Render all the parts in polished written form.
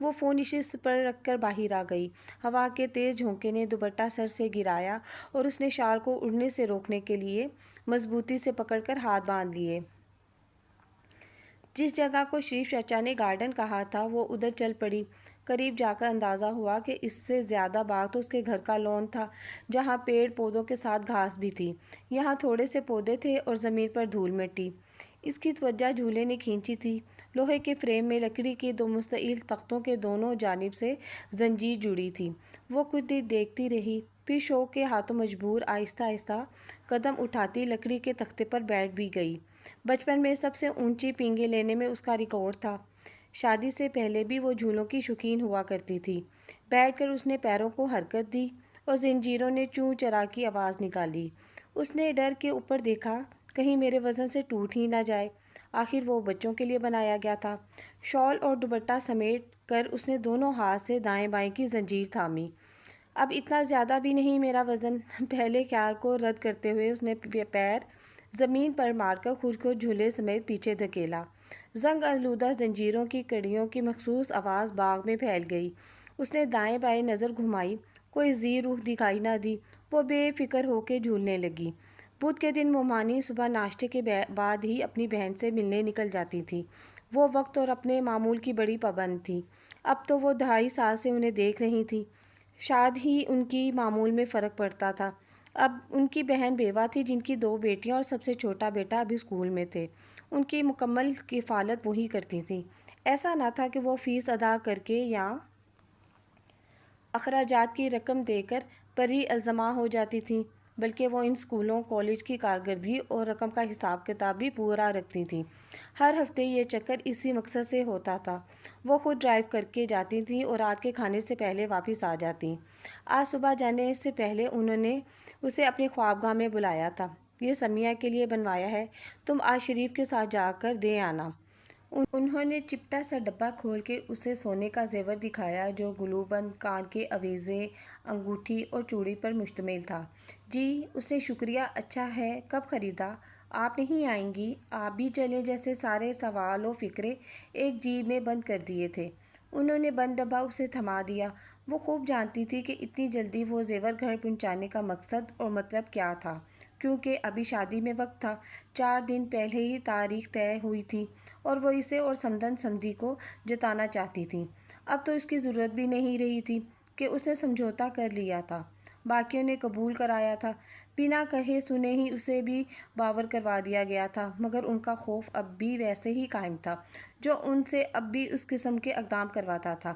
وہ فون نشست پر رکھ کر باہر آ گئی۔ ہوا کے تیز جھونکے نے دوپٹہ سر سے گرایا اور اس نے شال کو اڑنے سے روکنے کے لیے مضبوطی سے پکڑ کر ہاتھ باندھ لیے۔ جس جگہ کو شریف چچا نے گارڈن کہا تھا وہ ادھر چل پڑی۔ قریب جا کر اندازہ ہوا کہ اس سے زیادہ باغ تو اس کے گھر کا لون تھا، جہاں پیڑ پودوں کے ساتھ گھاس بھی تھی۔ یہاں تھوڑے سے پودے تھے اور زمین پر دھول مٹی۔ اس کی توجہ جھولے نے کھینچی تھی۔ لوہے کے فریم میں لکڑی کے دو مستطیل تختوں کے دونوں جانب سے زنجیر جڑی تھی۔ وہ کچھ دیر دیکھتی رہی، پھر شوق کے ہاتھوں مجبور آہستہ آہستہ قدم اٹھاتی لکڑی کے تختے پر بیٹھ بھی گئی۔ بچپن میں سب سے اونچی پینگیں لینے میں اس کا ریکارڈ تھا۔ شادی سے پہلے بھی وہ جھولوں کی شوقین ہوا کرتی تھی۔ بیٹھ کر اس نے پیروں کو حرکت دی اور زنجیروں نے چوں چرا کی آواز نکالی۔ اس نے ڈر کے اوپر دیکھا، کہیں میرے وزن سے ٹوٹ ہی نہ جائے۔ آخر وہ بچوں کے لیے بنایا گیا تھا۔ شال اور دوپٹہ سمیٹ کر اس نے دونوں ہاتھ سے دائیں بائیں کی زنجیر تھامی۔ اب اتنا زیادہ بھی نہیں میرا وزن۔ پہلے خیال کو رد کرتے ہوئے اس نے پیر زمین پر مار کر خود کو جھولے سمیت پیچھے دھکیلا۔ زنگ آلودہ زنجیروں کی کڑیوں کی مخصوص آواز باغ میں پھیل گئی۔ اس نے دائیں بائیں نظر گھمائی، کوئی ذی روح دکھائی نہ دی۔ وہ بے فکر ہو کے جھولنے لگی۔ بدھ کے دن مومانی صبح ناشتے کے بعد ہی اپنی بہن سے ملنے نکل جاتی تھی۔ وہ وقت اور اپنے معمول کی بڑی پابند تھی۔ اب تو وہ 2.5 سال سے انہیں دیکھ رہی تھی۔ شاید ہی ان کی معمول میں فرق پڑتا تھا۔ اب ان کی بہن بیوہ تھی جن کی 2 بیٹیاں اور سب سے چھوٹا بیٹا ابھی اسکول میں تھے۔ ان کی مکمل کفالت وہی کرتی تھیں۔ ایسا نہ تھا کہ وہ فیس ادا کر کے یا اخراجات کی رقم دے کر بری الزامہ ہو جاتی تھیں، بلکہ وہ ان اسکولوں کالج کی کارکردگی اور رقم کا حساب کتاب بھی پورا رکھتی تھیں۔ ہر ہفتے یہ چکر اسی مقصد سے ہوتا تھا۔ وہ خود ڈرائیو کر کے جاتی تھیں اور رات کے کھانے سے پہلے واپس آ جاتیں۔ آج صبح جانے سے پہلے انہوں نے اسے اپنی خوابگاہ میں بلایا تھا۔ یہ سمیہ کے لیے بنوایا ہے، تم آج شریف کے ساتھ جا کر دے آنا۔ انہوں نے چپٹا سا ڈبہ کھول کے اسے سونے کا زیور دکھایا جو گلو بند، کان کے اویزے، انگوٹھی اور چوڑی پر مشتمل تھا۔ جی، اس نے شکریہ، اچھا ہے، کب خریدا؟ آپ نہیں آئیں گی؟ آپ بھی چلیں جیسے سارے سوال و فکرے ایک جیب میں بند کر دیے تھے۔ انہوں نے بند ڈبہ اسے تھما دیا۔ وہ خوب جانتی تھی کہ اتنی جلدی وہ زیور گھر پہنچانے کا مقصد اور مطلب کیا تھا، کیونکہ ابھی شادی میں وقت تھا۔ 4 دن پہلے ہی تاریخ طے ہوئی تھی اور وہ اسے اور سمدن سمدھی کو جتانا چاہتی تھیں۔ اب تو اس کی ضرورت بھی نہیں رہی تھی کہ اس نے سمجھوتا کر لیا تھا، باقیوں نے قبول کرایا تھا، بنا کہے سنے ہی اسے بھی باور کروا دیا گیا تھا، مگر ان کا خوف اب بھی ویسے ہی قائم تھا جو ان سے اب بھی اس قسم کے اقدام کرواتا تھا۔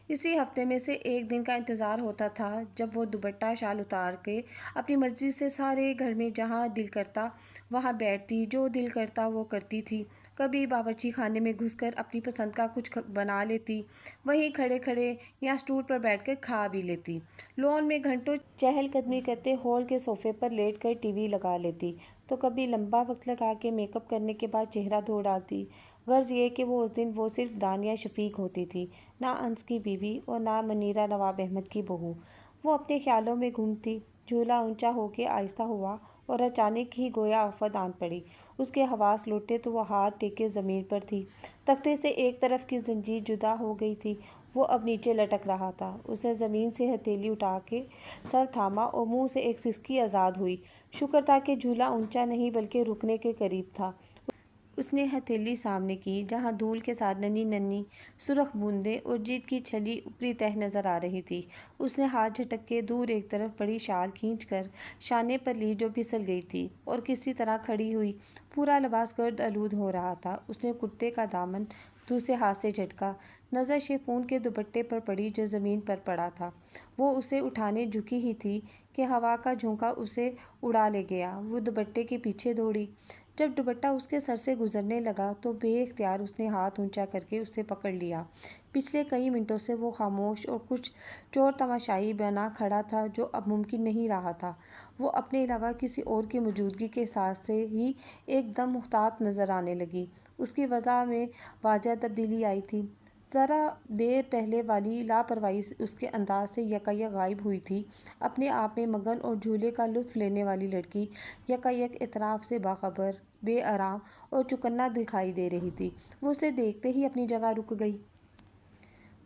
اسی ہفتے میں سے ایک دن کا انتظار ہوتا تھا جب وہ دوپٹہ شال اتار کے اپنی مرضی سے سارے گھر میں جہاں دل کرتا وہاں بیٹھتی، جو دل کرتا وہ کرتی تھی۔ کبھی باورچی خانے میں گھس کر اپنی پسند کا کچھ بنا لیتی، وہیں کھڑے کھڑے یا اسٹول پر بیٹھ کر کھا بھی لیتی۔ لون میں گھنٹوں چہل قدمی کرتے ہال کے صوفے پر لیٹ کر ٹی وی لگا لیتی، تو کبھی لمبا وقت لگا کے میک اپ کرنے کے بعد چہرہ دھو ڈالتی۔ غرض یہ کہ وہ اس دن وہ صرف دانیہ شفیق ہوتی تھی، نہ انس کی بیوی اور نہ منیرہ نواب احمد کی بہو۔ وہ اپنے خیالوں میں گم تھی۔ جھولا اونچا ہو کے آہستہ ہوا اور اچانک ہی گویا آفت آن پڑی۔ اس کے حواس لوٹے تو وہ ہاتھ ٹیکے زمین پر تھی۔ تختے سے ایک طرف کی زنجیر جدا ہو گئی تھی، وہ اب نیچے لٹک رہا تھا۔ اس نے زمین سے ہتھیلی اٹھا کے سر تھاما اور منہ سے ایک سسکی آزاد ہوئی۔ شکر تھا کہ جھولا اونچا نہیں بلکہ رکنے کے قریب تھا۔ اس نے ہتھیلی سامنے کی جہاں دھول کے ساتھ ننھی ننھی سرخ بوندیں اور جلد کی چھلی اوپری تہہ نظر آ رہی تھی۔ اس نے ہاتھ جھٹک کے دور ایک طرف بڑی شال کھینچ کر شانے پر لی جو پھسل گئی تھی اور کسی طرح کھڑی ہوئی۔ پورا لباس گرد آلود ہو رہا تھا۔ اس نے کرتے کا دامن دوسرے ہاتھ سے جھٹکا۔ نظر شیفون کے دوپٹے پر پڑی جو زمین پر پڑا تھا۔ وہ اسے اٹھانے جھکی ہی تھی کہ ہوا کا جھونکا اسے اڑا لے گیا۔ وہ دوپٹے کے پیچھے دوڑی۔ جب دوپٹہ اس کے سر سے گزرنے لگا تو بے اختیار اس نے ہاتھ اونچا کر کے اسے پکڑ لیا۔ پچھلے کئی منٹوں سے وہ خاموش اور کچھ چور تماشائی بنا کھڑا تھا جو اب ممکن نہیں رہا تھا۔ وہ اپنے علاوہ کسی اور کی موجودگی کے احساس سے ہی ایک دم محتاط نظر آنے لگی۔ اس کی وضع میں واضح تبدیلی آئی تھی۔ ذرا دیر پہلے والی لاپرواہی اس کے انداز سے یکایک غائب ہوئی تھی۔ اپنے آپ میں مگن اور جھولے کا لطف لینے والی لڑکی یکایک اطراف سے باخبر، بے آرام اور چوکنا دکھائی دے رہی تھی۔ وہ اسے دیکھتے ہی اپنی جگہ رک گئی۔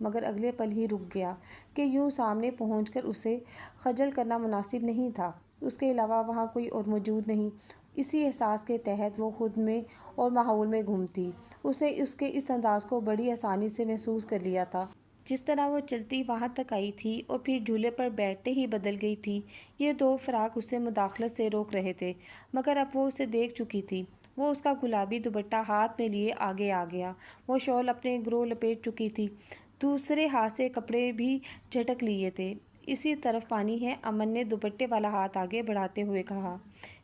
مگر اگلے پل ہی رک گیا کہ یوں سامنے پہنچ کر اسے خجل کرنا مناسب نہیں تھا۔ اس کے علاوہ وہاں کوئی اور موجود نہیں۔ اسی احساس کے تحت وہ خود میں اور ماحول میں گم تھی۔ اس نے اس کے اس انداز کو بڑی آسانی سے محسوس کر لیا تھا۔ جس طرح وہ چلتی وہاں تک آئی تھی اور پھر جھولے پر بیٹھتے ہی بدل گئی تھی، یہ دو فراق اسے مداخلت سے روک رہے تھے، مگر اب وہ اسے دیکھ چکی تھی۔ وہ اس کا گلابی دوپٹہ ہاتھ میں لیے آگے آ گیا۔ وہ شال اپنے گرو لپیٹ چکی تھی، دوسرے ہاتھ سے کپڑے بھی جھٹک لیے تھے۔ اسی طرف پانی ہے، امن نے دوپٹے والا ہاتھ آگے بڑھاتے ہوئے کہا۔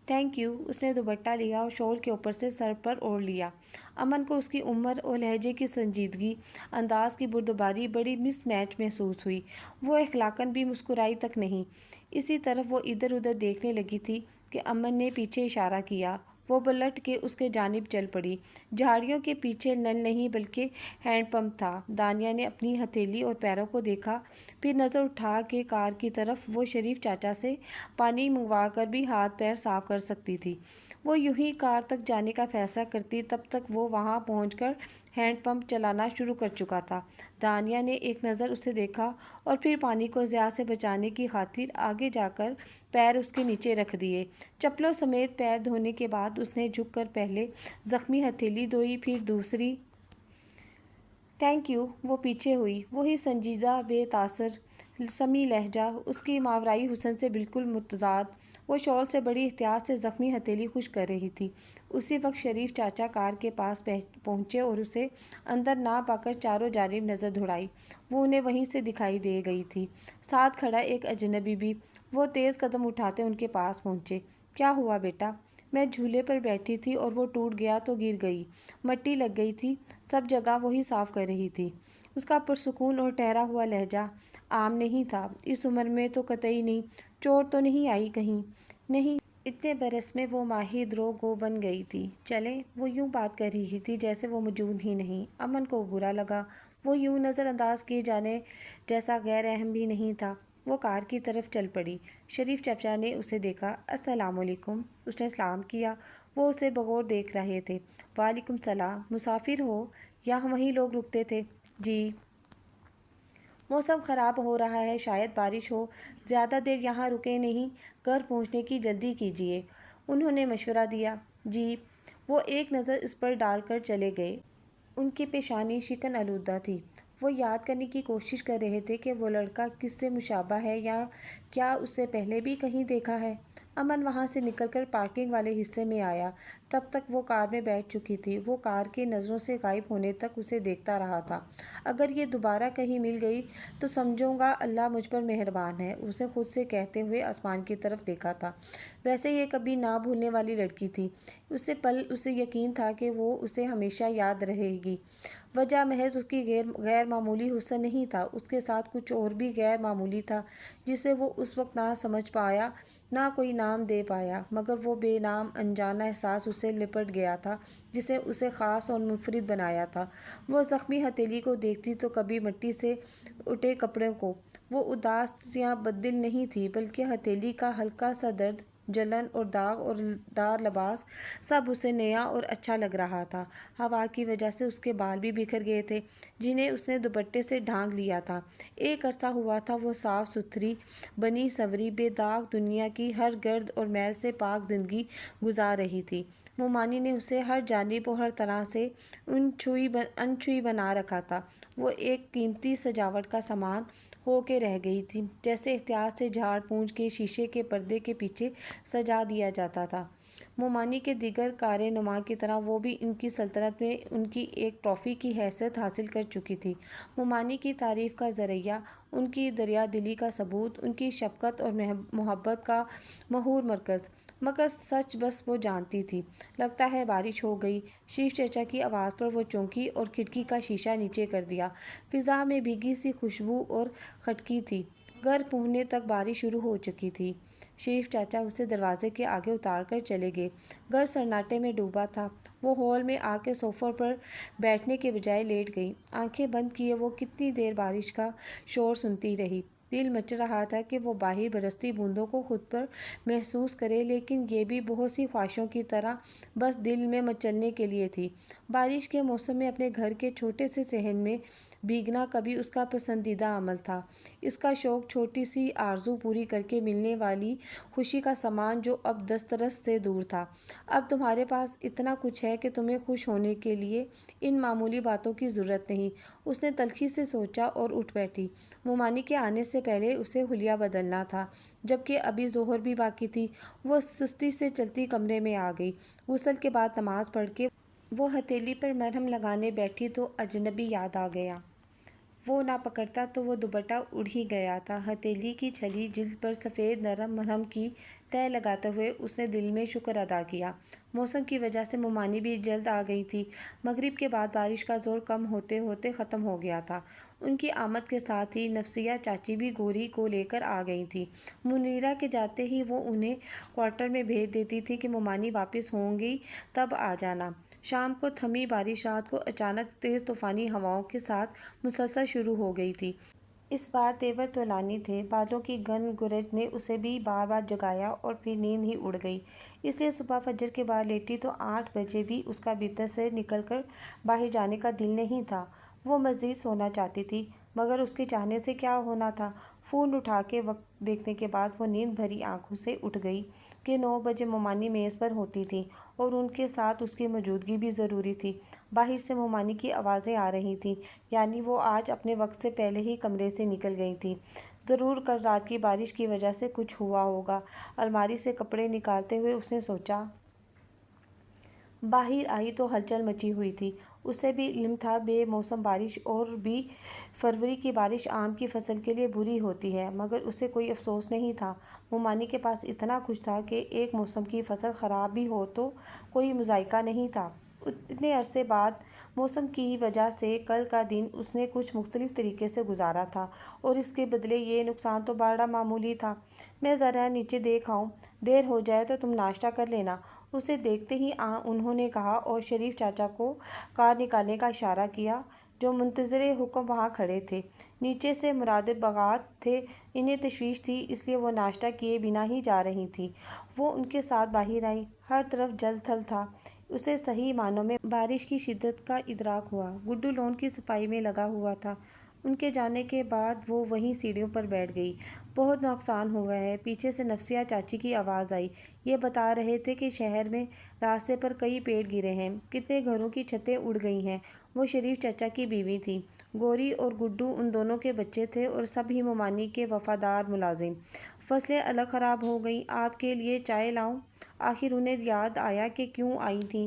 Thank you. اس نے دوپٹہ لیا اور شال کے اوپر سے سر پر اوڑھ لیا۔ امن کو اس کی عمر اور لہجے کی سنجیدگی، انداز کی بردباری بڑی مس میچ محسوس ہوئی۔ وہ اخلاقاً بھی مسکرائی تک نہیں۔ اسی طرف وہ ادھر ادھر دیکھنے لگی تھی کہ امن نے پیچھے اشارہ کیا۔ وہ پلٹ کے اس کے جانب چل پڑی۔ جھاڑیوں کے پیچھے نل نہیں بلکہ ہینڈ پمپ تھا۔ دانیہ نے اپنی ہتھیلی اور پیروں کو دیکھا، پھر نظر اٹھا کے کار کی طرف۔ وہ شریف چاچا سے پانی منگوا کر بھی ہاتھ پیر صاف کر سکتی تھی۔ وہ یوں ہی کار تک جانے کا فیصلہ کرتی، تب تک وہ وہاں پہنچ کر ہینڈ پمپ چلانا شروع کر چکا تھا۔ دانیہ نے ایک نظر اسے دیکھا اور پھر پانی کو ضیاع سے بچانے کی خاطر آگے جا کر پیر اس کے نیچے رکھ دیے۔ چپلوں سمیت پیر دھونے کے بعد اس نے جھک کر پہلے زخمی ہتھیلی دھوئی، پھر دوسری۔ Thank you. وہ پیچھے ہوئی، وہی سنجیدہ بے تاثر سمی لہجہ، اس کی ماورائی حسن سے بالکل متضاد۔ وہ شال سے بڑی احتیاط سے زخمی ہتھیلی خشک کر رہی تھی۔ اسی وقت شریف چاچا کار کے پاس پہنچے اور اسے اندر نہ پا کر چاروں جانب نظر دوڑائی۔ وہ انہیں وہیں سے دکھائی دے گئی تھی، ساتھ کھڑا ایک اجنبی بھی۔ وہ تیز قدم اٹھاتے ان کے پاس پہنچے۔ کیا ہوا بیٹا؟ میں جھولے پر بیٹھی تھی اور وہ ٹوٹ گیا تو گر گئی، مٹی لگ گئی تھی، سب جگہ وہی صاف کر رہی تھی۔ اس کا پرسکون اور ٹھہرا ہوا لہجہ عام نہیں تھا، اس عمر میں تو قطعی نہیں۔ چوٹ تو نہیں آئی کہیں؟ نہیں۔ اتنے برس میں وہ ماہر دروغ گو بن گئی تھی۔ چلیں۔ وہ یوں بات کر رہی تھی جیسے وہ موجود ہی نہیں۔ امن کو برا لگا، وہ یوں نظر انداز کیے جانے جیسا غیر اہم بھی نہیں تھا۔ وہ کار کی طرف چل پڑی۔ شریف چچا نے اسے دیکھا۔ السلام علیکم۔ اس نے سلام کیا۔ وہ اسے بغور دیکھ رہے تھے۔ وعلیکم السلام۔ مسافر ہو؟ یہاں وہیں لوگ رکتے تھے؟ جی۔ موسم خراب ہو رہا ہے، شاید بارش ہو، زیادہ دیر یہاں رکے نہیں، گھر پہنچنے کی جلدی کیجیے، انہوں نے مشورہ دیا۔ جی۔ وہ ایک نظر اس پر ڈال کر چلے گئے۔ ان کی پیشانی شکن آلودہ تھی۔ وہ یاد کرنے کی کوشش کر رہے تھے کہ وہ لڑکا کس سے مشابہ ہے یا کیا اس سے پہلے بھی کہیں دیکھا ہے۔ امن وہاں سے نکل کر پارکنگ والے حصے میں آیا، تب تک وہ کار میں بیٹھ چکی تھی۔ وہ کار کے نظروں سے غائب ہونے تک اسے دیکھتا رہا تھا۔ اگر یہ دوبارہ کہیں مل گئی تو سمجھوں گا اللہ مجھ پر مہربان ہے، اس نے خود سے کہتے ہوئے آسمان کی طرف دیکھا تھا۔ ویسے یہ کبھی نہ بھولنے والی لڑکی تھی۔ اسے یقین تھا کہ وہ اسے ہمیشہ یاد رہے گی۔ وجہ محض اس کی غیر معمولی حسن نہیں تھا، اس کے ساتھ کچھ اور بھی غیر معمولی تھا جسے وہ اس وقت نہ سمجھ پایا، نہ کوئی نام دے پایا، مگر وہ بے نام انجانا احساس اسے لپٹ گیا تھا جس نے اسے خاص اور منفرد بنایا تھا۔ وہ زخمی ہتھیلی کو دیکھتی تو کبھی مٹی سے اٹے کپڑوں کو۔ وہ اداس یا بددل نہیں تھی، بلکہ ہتھیلی کا ہلکا سا درد، جلن اور داغ اور دار لباس سب اسے نیا اور اچھا لگ رہا تھا۔ ہوا کی وجہ سے اس کے بال بھی بکھر گئے تھے، جنہیں اس نے دوپٹے سے ڈھانک لیا تھا۔ ایک عرصہ ہوا تھا وہ صاف ستھری، بنی سنوری، بے داغ دنیا کی ہر گرد اور میل سے پاک زندگی گزار رہی تھی۔ مومانی نے اسے ہر جانب اور ہر طرح سے انچھوئی بنا رکھا تھا۔ وہ ایک قیمتی سجاوٹ کا سامان ہو کے رہ گئی تھی، جیسے احتیاط سے جھاڑ پونچھ کے شیشے کے پردے کے پیچھے سجا دیا جاتا تھا۔ مومانی کے دیگر کارِ نما کی طرح وہ بھی ان کی سلطنت میں ان کی ایک ٹرافی کی حیثیت حاصل کر چکی تھی۔ مومانی کی تعریف کا ذریعہ، ان کی دریا دلی کا ثبوت، ان کی شفقت اور محبت کا مہور مرکز۔ مگر سچ بس وہ جانتی تھی۔ لگتا ہے بارش ہو گئی۔ شریف چچا کی آواز پر وہ چونکی اور کھڑکی کا شیشہ نیچے کر دیا۔ فضا میں بھیگی سی خوشبو اور کھٹکی تھی۔ گھر پہنچنے تک بارش شروع ہو چکی تھی۔ شریف چاچا اسے دروازے کے آگے اتار کر چلے گئے۔ گھر سناٹے میں ڈوبا تھا۔ وہ ہال میں آ کے صوفے پر بیٹھنے کے بجائے لیٹ گئی۔ آنکھیں بند کیے وہ کتنی دیر بارش کا شور سنتی رہی۔ دل مچ رہا تھا کہ وہ باہر برستی بوندوں کو خود پر محسوس کرے، لیکن یہ بھی بہت سی خواہشوں کی طرح بس دل میں مچلنے کے لیے تھی۔ بارش کے موسم میں اپنے گھر کے چھوٹے سے صحن میں بھیگنا کبھی اس کا پسندیدہ عمل تھا۔ اس کا شوق چھوٹی سی آرزو پوری کر کے ملنے والی خوشی کا سامان جو اب دسترس سے دور تھا۔ اب تمہارے پاس اتنا کچھ ہے کہ تمہیں خوش ہونے کے لیے ان معمولی باتوں کی ضرورت نہیں۔ اس نے تلخی سے سوچا اور اٹھ بیٹھی۔ مومانی کے آنے سے پہلے اسے حلیہ بدلنا تھا، جبکہ ابھی ظہر بھی باقی تھی۔ وہ سستی سے چلتی کمرے میں آ گئی۔ غسل کے بعد نماز پڑھ کے وہ ہتھیلی پر مرہم لگانے بیٹھی تو اجنبی یاد آ گیا۔ وہ نہ پکڑتا تو وہ دوپٹہ اڑ ہی گیا تھا۔ ہتھیلی کی چھلی جلد پر سفید نرم مرہم کی تہ لگاتے ہوئے اس نے دل میں شکر ادا کیا۔ موسم کی وجہ سے مومانی بھی جلد آ گئی تھی۔ مغرب کے بعد بارش کا زور کم ہوتے ہوتے ختم ہو گیا تھا۔ ان کی آمد کے ساتھ ہی نفیسہ چاچی بھی گوری کو لے کر آ گئی تھی۔ منیرہ کے جاتے ہی وہ انہیں کوارٹر میں بھیج دیتی تھی کہ مومانی واپس ہوں گی تب آ جانا۔ شام کو تھمی بارش رات کو اچانک تیز طوفانی ہواؤں کے ساتھ مسلسل شروع ہو گئی تھی۔ اس بار تیور طولانی تھے۔ بادلوں کی گن گرج نے اسے بھی بار بار جگایا اور پھر نیند ہی اڑ گئی، اس لیے صبح فجر کے بعد لیٹی تو 8 بجے بھی اس کا بستر سے نکل کر باہر جانے کا دل نہیں تھا۔ وہ مزید سونا چاہتی تھی، مگر اس کے چاہنے سے کیا ہونا تھا۔ فون اٹھا کے وقت دیکھنے کے بعد وہ نیند بھری آنکھوں سے اٹھ گئی کہ 9 بجے مومانی میز پر ہوتی تھی اور ان کے ساتھ اس کی موجودگی بھی ضروری تھی۔ باہر سے مومانی کی آوازیں آ رہی تھیں، یعنی وہ آج اپنے وقت سے پہلے ہی کمرے سے نکل گئی تھی۔ ضرور کل رات کی بارش کی وجہ سے کچھ ہوا ہوگا۔ الماری سے کپڑے نکالتے ہوئے اس نے سوچا۔ باہر آئی تو ہلچل مچی ہوئی تھی۔ اسے بھی علم تھا بے موسم بارش اور بھی فروری کی بارش آم کی فصل کے لیے بری ہوتی ہے، مگر اسے کوئی افسوس نہیں تھا۔ مومانی کے پاس اتنا کچھ تھا کہ ایک موسم کی فصل خراب بھی ہو تو کوئی مضائقہ نہیں تھا۔ اتنے عرصے بعد موسم کی وجہ سے کل کا دن اس نے کچھ مختلف طریقے سے گزارا تھا اور اس کے بدلے یہ نقصان تو بڑا معمولی تھا۔ میں ذرا نیچے دیکھ آؤں؟ دیر ہو جائے تو تم ناشتہ کر لینا، اسے دیکھتے ہی انہوں نے کہا اور شریف چاچا کو کار نکالنے کا اشارہ کیا جو منتظر حکم وہاں کھڑے تھے۔ نیچے سے مراد بغداد تھے۔ انہیں تشویش تھی، اس لیے وہ ناشتہ کیے بنا ہی جا رہی تھیں۔ وہ ان کے ساتھ باہر آئیں۔ ہر طرف جل تھل تھا۔ اسے صحیح معنوں میں بارش کی شدت کا ادراک ہوا۔ گڈو لون کی صفائی میں لگا ہوا تھا۔ ان کے جانے کے بعد وہ وہیں سیڑھیوں پر بیٹھ گئی۔ بہت نقصان ہوا ہے، پیچھے سے نفیسہ چاچی کی آواز آئی۔ یہ بتا رہے تھے کہ شہر میں راستے پر کئی پیڑ گرے ہیں، کتنے گھروں کی چھتیں اڑ گئی ہیں۔ وہ شریف چاچا کی بیوی تھی۔ گوری اور گڈو ان دونوں کے بچے تھے اور سب ہی مومانی کے وفادار ملازم۔ فصلیں الگ خراب ہو گئیں۔ آپ کے لیے چائے لاؤں؟ آخر انہیں یاد آیا کہ کیوں آئی تھیں۔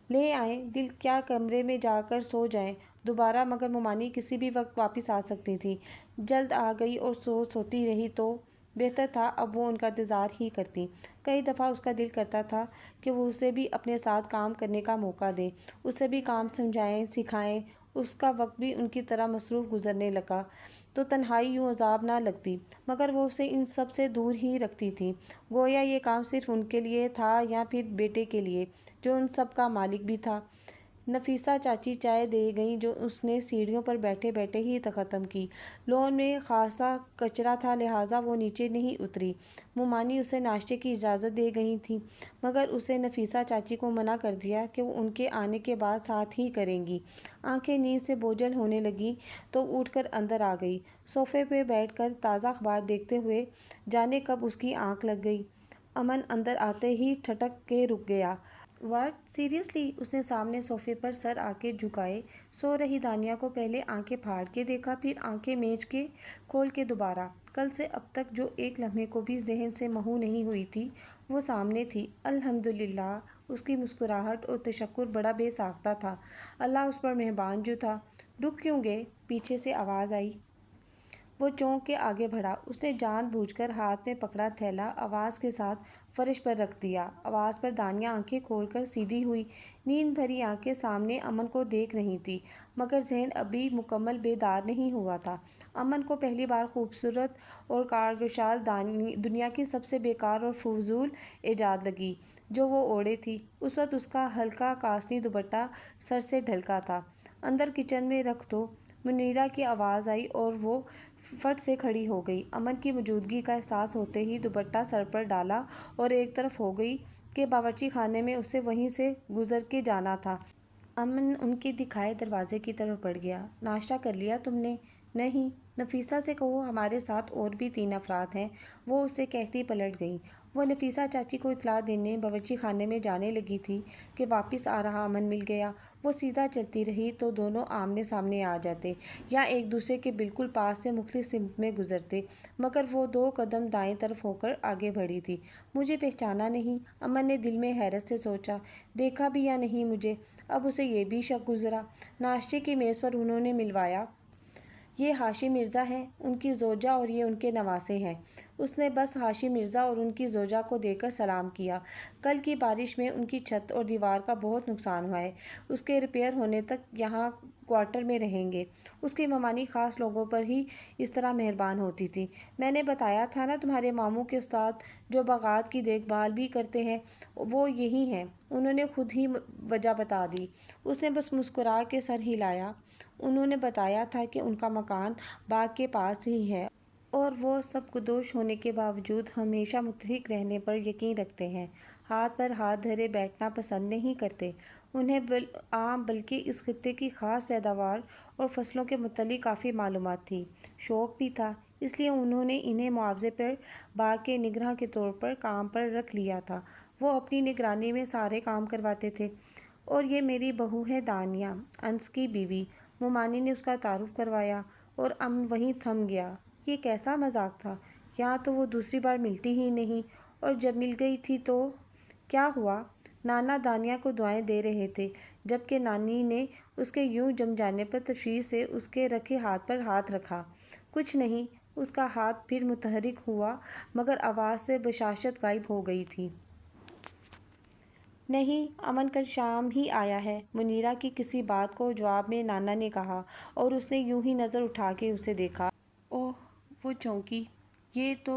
لے آئیں۔ دل کیا کمرے میں جا کر سو جائیں دوبارہ، مگر مومانی کسی بھی وقت واپس آ سکتی تھی۔ جلد آ گئی اور سوتی رہی تو بہتر تھا، اب وہ ان کا انتظار ہی کرتی۔ کئی دفعہ اس کا دل کرتا تھا کہ وہ اسے بھی اپنے ساتھ کام کرنے کا موقع دیں، اسے بھی کام سمجھائیں سکھائیں۔ اس کا وقت بھی ان کی طرح مصروف گزرنے لگا تو تنہائی یوں عذاب نہ لگتی، مگر وہ اسے ان سب سے دور ہی رکھتی تھی، گویا یہ کام صرف ان کے لیے تھا یا پھر بیٹے کے لیے جو ان سب کا مالک بھی تھا۔ نفیسہ چاچی چائے دے گئیں جو اس نے سیڑھیوں پر بیٹھے بیٹھے ہی ختم کی۔ لون میں خاصا کچرا تھا، لہٰذا وہ نیچے نہیں اتری۔ مومانی اسے ناشتے کی اجازت دے گئی تھیں، مگر اسے نفیسہ چاچی کو منع کر دیا کہ وہ ان کے آنے کے بعد ساتھ ہی کریں گی۔ آنکھیں نیند سے بوجھل ہونے لگیں تو اٹھ کر اندر آ گئی، صوفے پہ بیٹھ کر تازہ اخبار دیکھتے ہوئے۔ جانے کب اس کی آنکھ لگ گئی۔ امن اندر آتے ہی ٹھٹک کے رک گیا۔ واٹ؟ سیریسلی؟ اس نے سامنے صوفے پر سر آ کے جھکائے سو رہی دانیہ کو پہلے آنکھیں پھاڑ کے دیکھا، پھر آنکھیں میچ کے کھول کے دوبارہ۔ کل سے اب تک جو ایک لمحے کو بھی ذہن سے محو نہیں ہوئی تھی وہ سامنے تھی۔ الحمدللہ، اس کی مسکراہٹ اور تشکر بڑا بے ساختہ تھا۔ اللہ اس پر مہربان جو تھا۔ رک کیوں گئے؟ پیچھے سے آواز آئی۔ وہ چونک کے آگے بڑھا۔ اس نے جان بوجھ کر ہاتھ میں پکڑا تھیلا آواز کے ساتھ فرش پر رکھ دیا۔ آواز پر دانیہ آنکھیں کھول کر سیدھی ہوئی، نیند بھری آنکھیں سامنے امن کو دیکھ رہی تھیں، مگر ذہن ابھی مکمل بیدار نہیں ہوا تھا۔ امن کو پہلی بار خوبصورت اور کارگشال دنیا کی سب سے بیکار اور فضول ایجاد لگی جو وہ اوڑھے تھی۔ اس وقت اس کا ہلکا کاسنی دوپٹہ سر سے ڈھلکا تھا۔ اندر کچن میں رکھ دو، منیرہ کی آواز آئی اور وہ فٹ سے کھڑی ہو گئی۔ امن کی موجودگی کا احساس ہوتے ہی دوپٹہ سر پر ڈالا اور ایک طرف ہو گئی کہ باورچی خانے میں اسے وہیں سے گزر کے جانا تھا۔ امن ان کے دکھائے دروازے کی طرف بڑھ گیا۔ ناشتہ کر لیا تم نے؟ نہیں۔ نفیسہ سے کہو ہمارے ساتھ اور بھی 3 افراد ہیں، وہ اسے کہتی پلٹ گئی۔ وہ نفیسہ چاچی کو اطلاع دینے باورچی خانے میں جانے لگی تھی کہ واپس آ رہا امن مل گیا۔ وہ سیدھا چلتی رہی تو دونوں آمنے سامنے آ جاتے یا ایک دوسرے کے بالکل پاس سے مختلف سمت میں گزرتے، مگر وہ 2 قدم دائیں طرف ہو کر آگے بڑھی تھی۔ مجھے پہچانا نہیں؟ امن نے دل میں حیرت سے سوچا۔ دیکھا بھی یا نہیں مجھے؟ اب اسے یہ بھی شک گزرا۔ ناشتے کی میز پر انہوں نے ملوایا۔ یہ ہاشم مرزا ہیں، ان کی زوجہ، اور یہ ان کے نواسے ہیں۔ اس نے بس ہاشم مرزا اور ان کی زوجہ کو دیکھ کر سلام کیا۔ کل کی بارش میں ان کی چھت اور دیوار کا بہت نقصان ہوا ہے، اس کے ریپیئر ہونے تک یہاں کوارٹر میں رہیں گے۔ اس کی ممانی خاص لوگوں پر ہی اس طرح مہربان ہوتی تھی۔ میں نے بتایا تھا نا تمہارے ماموں کے استاد جو باغات کی دیکھ بھال بھی کرتے ہیں، وہ یہی ہیں۔ انہوں نے خود ہی وجہ بتا دی۔ اس نے بس مسکرا کے سر ہلایا۔ انہوں نے بتایا تھا کہ ان کا مکان باغ کے پاس ہی ہے اور وہ سب کدوش ہونے کے باوجود ہمیشہ متحرک رہنے پر یقین رکھتے ہیں، ہاتھ پر ہاتھ دھرے بیٹھنا پسند نہیں کرتے۔ انہیں عام بلکہ اس خطے کی خاص پیداوار اور فصلوں کے متعلق کافی معلومات تھی، شوق بھی تھا، اس لیے انہوں نے انہیں معاوضے پر باغ کے نگراں کے طور پر کام پر رکھ لیا تھا۔ وہ اپنی نگرانی میں سارے کام کرواتے تھے۔ اور یہ میری بہو ہے دانیہ، انس کی بیوی۔ مومانی نے اس کا تعارف کروایا اور امن وہیں تھم گیا۔ یہ کیسا مذاق تھا؟ یہاں تو وہ دوسری بار ملتی ہی نہیں، اور جب مل گئی تھی تو کیا ہوا؟ نانا دانیہ کو دعائیں دے رہے تھے، جبکہ نانی نے اس کے یوں جم جانے پر تشویش سے اس کے رکھے ہاتھ پر ہاتھ رکھا۔ کچھ نہیں۔ اس کا ہاتھ پھر متحرک ہوا، مگر آواز سے بشاشت غائب ہو گئی تھی۔ نہیں، امن کل شام ہی آیا ہے، منیرہ کی کسی بات کو جواب میں نانا نے کہا، اور اس نے یوں ہی نظر اٹھا کے اسے دیکھا۔ اوہ! وہ چونکی۔ یہ تو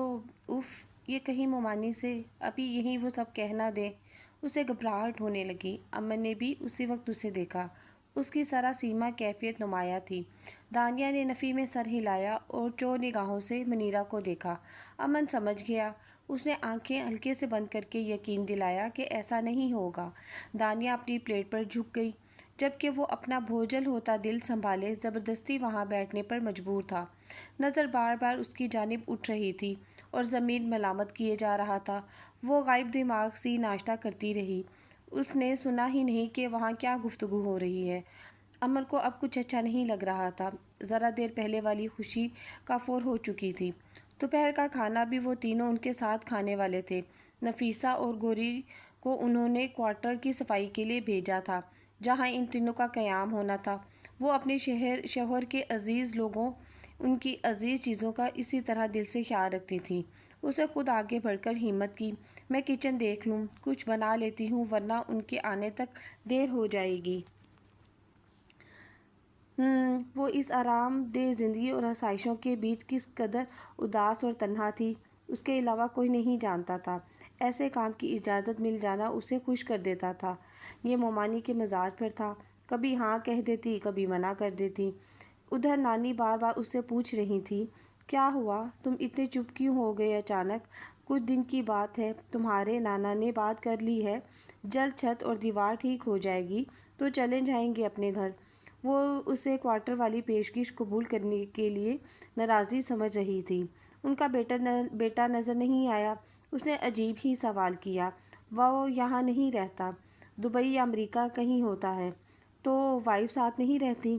اف! یہ کہیں مومانی سے ابھی یہیں وہ سب کہہ نہ دے۔ اسے گھبراہٹ ہونے لگی۔ امن نے بھی اسی وقت اسے دیکھا۔ اس کی سراسیمہ کیفیت نمایاں تھی۔ دانیہ نے نفی میں سر ہلایا اور چو نگاہوں سے منیرہ کو دیکھا۔ امن سمجھ گیا۔ اس نے آنکھیں ہلکے سے بند کر کے یقین دلایا کہ ایسا نہیں ہوگا۔ دانیہ اپنی پلیٹ پر جھک گئی، جبکہ وہ اپنا بوجھل ہوتا دل سنبھالے زبردستی وہاں بیٹھنے پر مجبور تھا۔ نظر بار بار اس کی جانب اٹھ رہی تھی اور ضمیر ملامت کیے جا رہا تھا۔ وہ غائب دماغ سی ناشتہ کرتی رہی۔ اس نے سنا ہی نہیں کہ وہاں کیا گفتگو ہو رہی ہے۔ امن کو اب کچھ اچھا نہیں لگ رہا تھا۔ ذرا دیر پہلے والی خوشی کافور ہو چکی تھی۔ دوپہر کا کھانا بھی وہ تینوں ان کے ساتھ کھانے والے تھے۔ نفیسہ اور گوری کو انہوں نے کوارٹر کی صفائی کے لیے بھیجا تھا، جہاں ان تینوں کا قیام ہونا تھا۔ وہ اپنے شوہر کے عزیز لوگوں، ان کی عزیز چیزوں کا اسی طرح دل سے خیال رکھتی تھیں۔ اسے خود آگے بڑھ کر ہمت کی، میں کچن دیکھ لوں، کچھ بنا لیتی ہوں، ورنہ ان کے آنے تک دیر ہو جائے گی۔ وہ اس آرام دہ زندگی اور آسائشوں کے بیچ کس قدر اداس اور تنہا تھی، اس کے علاوہ کوئی نہیں جانتا تھا۔ ایسے کام کی اجازت مل جانا اسے خوش کر دیتا تھا۔ یہ مومانی کے مزاج پر تھا، کبھی ہاں کہہ دیتی، کبھی منع کر دیتی۔ ادھر نانی بار بار اس سے پوچھ رہی تھی، کیا ہوا؟ تم اتنے چپ کیوں ہو گئے اچانک؟ کچھ دن کی بات ہے، تمہارے نانا نے بات کر لی ہے، جلد چھت اور دیوار ٹھیک ہو جائے گی تو چلے جائیں گے اپنے گھر۔ وہ اسے کوارٹر والی پیشکش قبول کرنے کے لیے ناراضی سمجھ رہی تھی۔ ان کا بیٹا نظر نہیں آیا؟ اس نے عجیب ہی سوال کیا۔ وہ یہاں نہیں رہتا، دبئی یا امریکہ کہیں ہوتا ہے۔ تو وائف ساتھ نہیں رہتی؟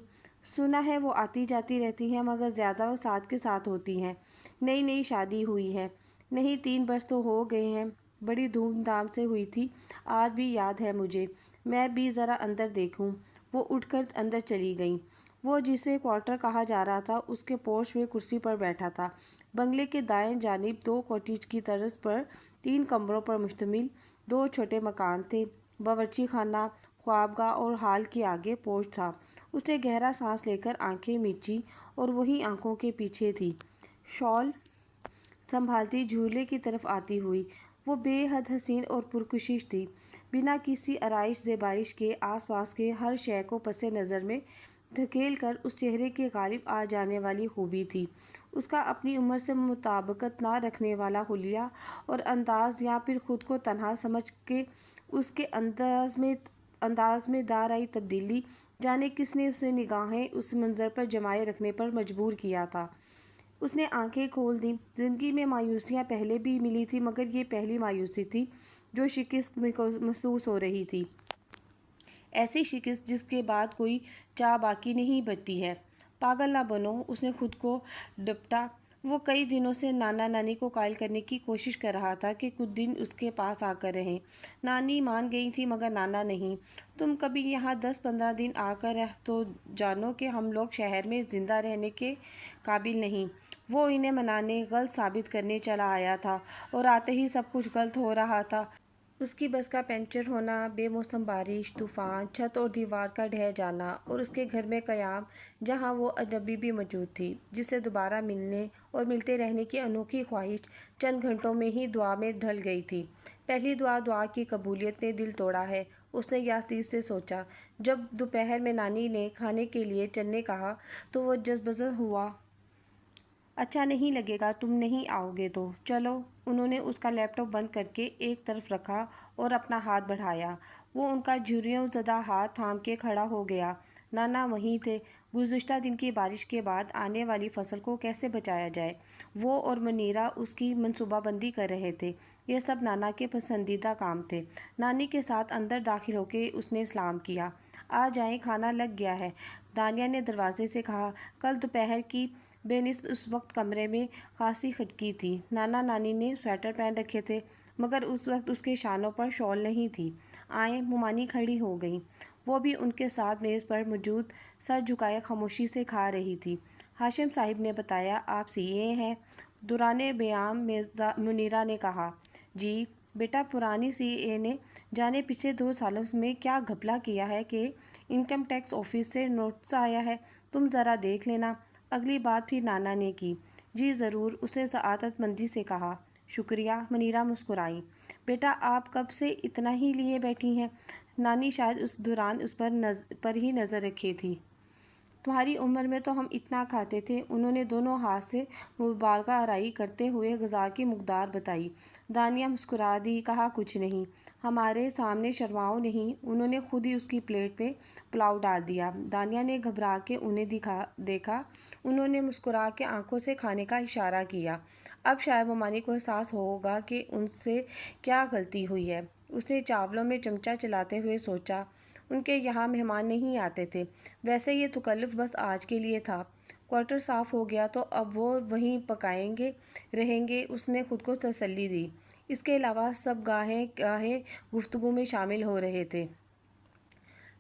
سنا ہے وہ آتی جاتی رہتی ہیں، مگر زیادہ وہ ساتھ کے ساتھ ہوتی ہیں۔ نئی شادی ہوئی ہے۔ نہیں، 3 برس تو ہو گئے ہیں، بڑی دھوم دھام سے ہوئی تھی، آج بھی یاد ہے مجھے۔ میں بھی ذرا اندر دیکھوں۔ وہ اٹھ کر اندر چلی گئیں۔ وہ جسے کوارٹر کہا جا رہا تھا، اس کے پورچ میں کرسی پر بیٹھا تھا۔ بنگلے کے دائیں جانب 2 کاٹیج کی طرز پر 3 کمروں پر مشتمل 2 چھوٹے مکان تھے۔ باورچی خانہ، خوابگاہ اور ہال کے آگے پورچ تھا۔ اس نے گہرا سانس لے کر آنکھیں میچیں اور وہی آنکھوں کے پیچھے تھی، شال سنبھالتی جھولے کی طرف آتی ہوئی۔ وہ بے حد حسین اور پرکشش تھی، بنا کسی آرائش زیبائش کے، آس پاس کے ہر شے کو پس نظر میں دھکیل کر اس چہرے کے غالب آ جانے والی خوبی تھی۔ اس کا اپنی عمر سے مطابقت نہ رکھنے والا حلیہ اور انداز، یا پھر خود کو تنہا سمجھ کے اس کے انداز میں دار آئی تبدیلی، جانے کس نے اسے نگاہیں اس منظر پر جمائے رکھنے پر مجبور کیا تھا۔ اس نے آنکھیں کھول دیں۔ زندگی میں مایوسیاں پہلے بھی ملی تھی، مگر یہ پہلی مایوسی تھی جو شکست محسوس ہو رہی تھی، ایسی شکست جس کے بعد کوئی چاہ باقی نہیں بچتی ہے۔ پاگل نہ بنو، اس نے خود کو ڈپٹا۔ وہ کئی دنوں سے نانا نانی کو قائل کرنے کی کوشش کر رہا تھا کہ کچھ دن اس کے پاس آ کر رہیں۔ نانی مان گئی تھی مگر نانا نہیں۔ تم کبھی یہاں 10-15 دن آ کر رہ تو جانو کہ ہم لوگ شہر میں زندہ رہنے کے قابل نہیں۔ وہ انہیں منانے، غلط ثابت کرنے چلا آیا تھا، اور آتے ہی سب کچھ غلط ہو رہا تھا۔ اس کی بس کا پنچر ہونا، بے موسم بارش، طوفان، چھت اور دیوار کا ڈھہ جانا، اور اس کے گھر میں قیام جہاں وہ اجنبی بھی موجود تھی جس سے دوبارہ ملنے اور ملتے رہنے کی انوکھی خواہش چند گھنٹوں میں ہی دعا میں ڈھل گئی تھی۔ پہلی دعا کی قبولیت نے دل توڑا ہے، اس نے یاسیر سے سوچا۔ جب دوپہر میں نانی نے کھانے کے لیے چلنے کہا تو وہ جزبزا ہوا۔ اچھا نہیں لگے گا تم نہیں آؤ گے تو۔ چلو۔ انہوں نے اس کا لیپ ٹاپ بند کر کے ایک طرف رکھا اور اپنا ہاتھ بڑھایا۔ وہ ان کا جھریوں زدہ ہاتھ تھام کے کھڑا ہو گیا۔ نانا وہیں تھے۔ گزشتہ دن کی بارش کے بعد آنے والی فصل کو کیسے بچایا جائے، وہ اور منیرا اس کی منصوبہ بندی کر رہے تھے۔ یہ سب نانا کے پسندیدہ کام تھے۔ نانی کے ساتھ اندر داخل ہو کے اس نے سلام کیا۔ آ جائیں، کھانا لگ گیا ہے، دانیہ نے دروازے سے کہا۔ کل دوپہر کی بے نسب اس وقت کمرے میں خاصی خٹکی تھی۔ نانا نانی نے سویٹر پہن رکھے تھے، مگر اس وقت اس کے شانوں پر شال نہیں تھی۔ آئیں، ممانی کھڑی ہو گئیں۔ وہ بھی ان کے ساتھ میز پر موجود، سر جھکائے خاموشی سے کھا رہی تھی۔ ہاشم صاحب نے بتایا آپ سی اے ہیں؟ دوران بیان منیرا نے کہا۔ جی بیٹا، پرانی سی اے نے جانے پچھلے 2 سالوں میں کیا گھپلا کیا ہے کہ انکم ٹیکس آفس سے نوٹس آیا ہے، تم ذرا دیکھ لینا۔ اگلی بات پھر نانا نے کی۔ جی ضرور، اس نے سعادت مندی سے کہا۔ شکریہ، منیرا مسکرائیں۔ بیٹا آپ کب سے اتنا ہی لیے بیٹھی ہیں؟ نانی شاید اس دوران اس پر ہی نظر رکھے تھی۔ تمہاری عمر میں تو ہم اتنا کھاتے تھے۔ انہوں نے دونوں ہاتھ سے مبالغہ آرائی کرتے ہوئے غذا کی مقدار بتائی۔ دانیہ مسکرا دی، کہا کچھ نہیں، ہمارے سامنے شرماؤ نہیں۔ انہوں نے خود ہی اس کی پلیٹ میں پلاؤ ڈال دیا۔ دانیہ نے گھبرا کے انہیں دیکھا۔ انہوں نے مسکرا کے آنکھوں سے کھانے کا اشارہ کیا۔ اب شاید ممانی کو احساس ہوگا کہ ان سے کیا غلطی ہوئی ہے۔ اس نے چاولوں میں چمچہ چلاتے ہوئے سوچا، ان کے یہاں مہمان نہیں آتے تھے، ویسے یہ تکلف بس آج کے لیے تھا۔ کوارٹر صاف ہو گیا تو اب وہ وہیں پکائیں رہیں گے، اس نے خود کو تسلی دی۔ اس کے علاوہ سب گاہے گفتگو میں شامل ہو رہے تھے۔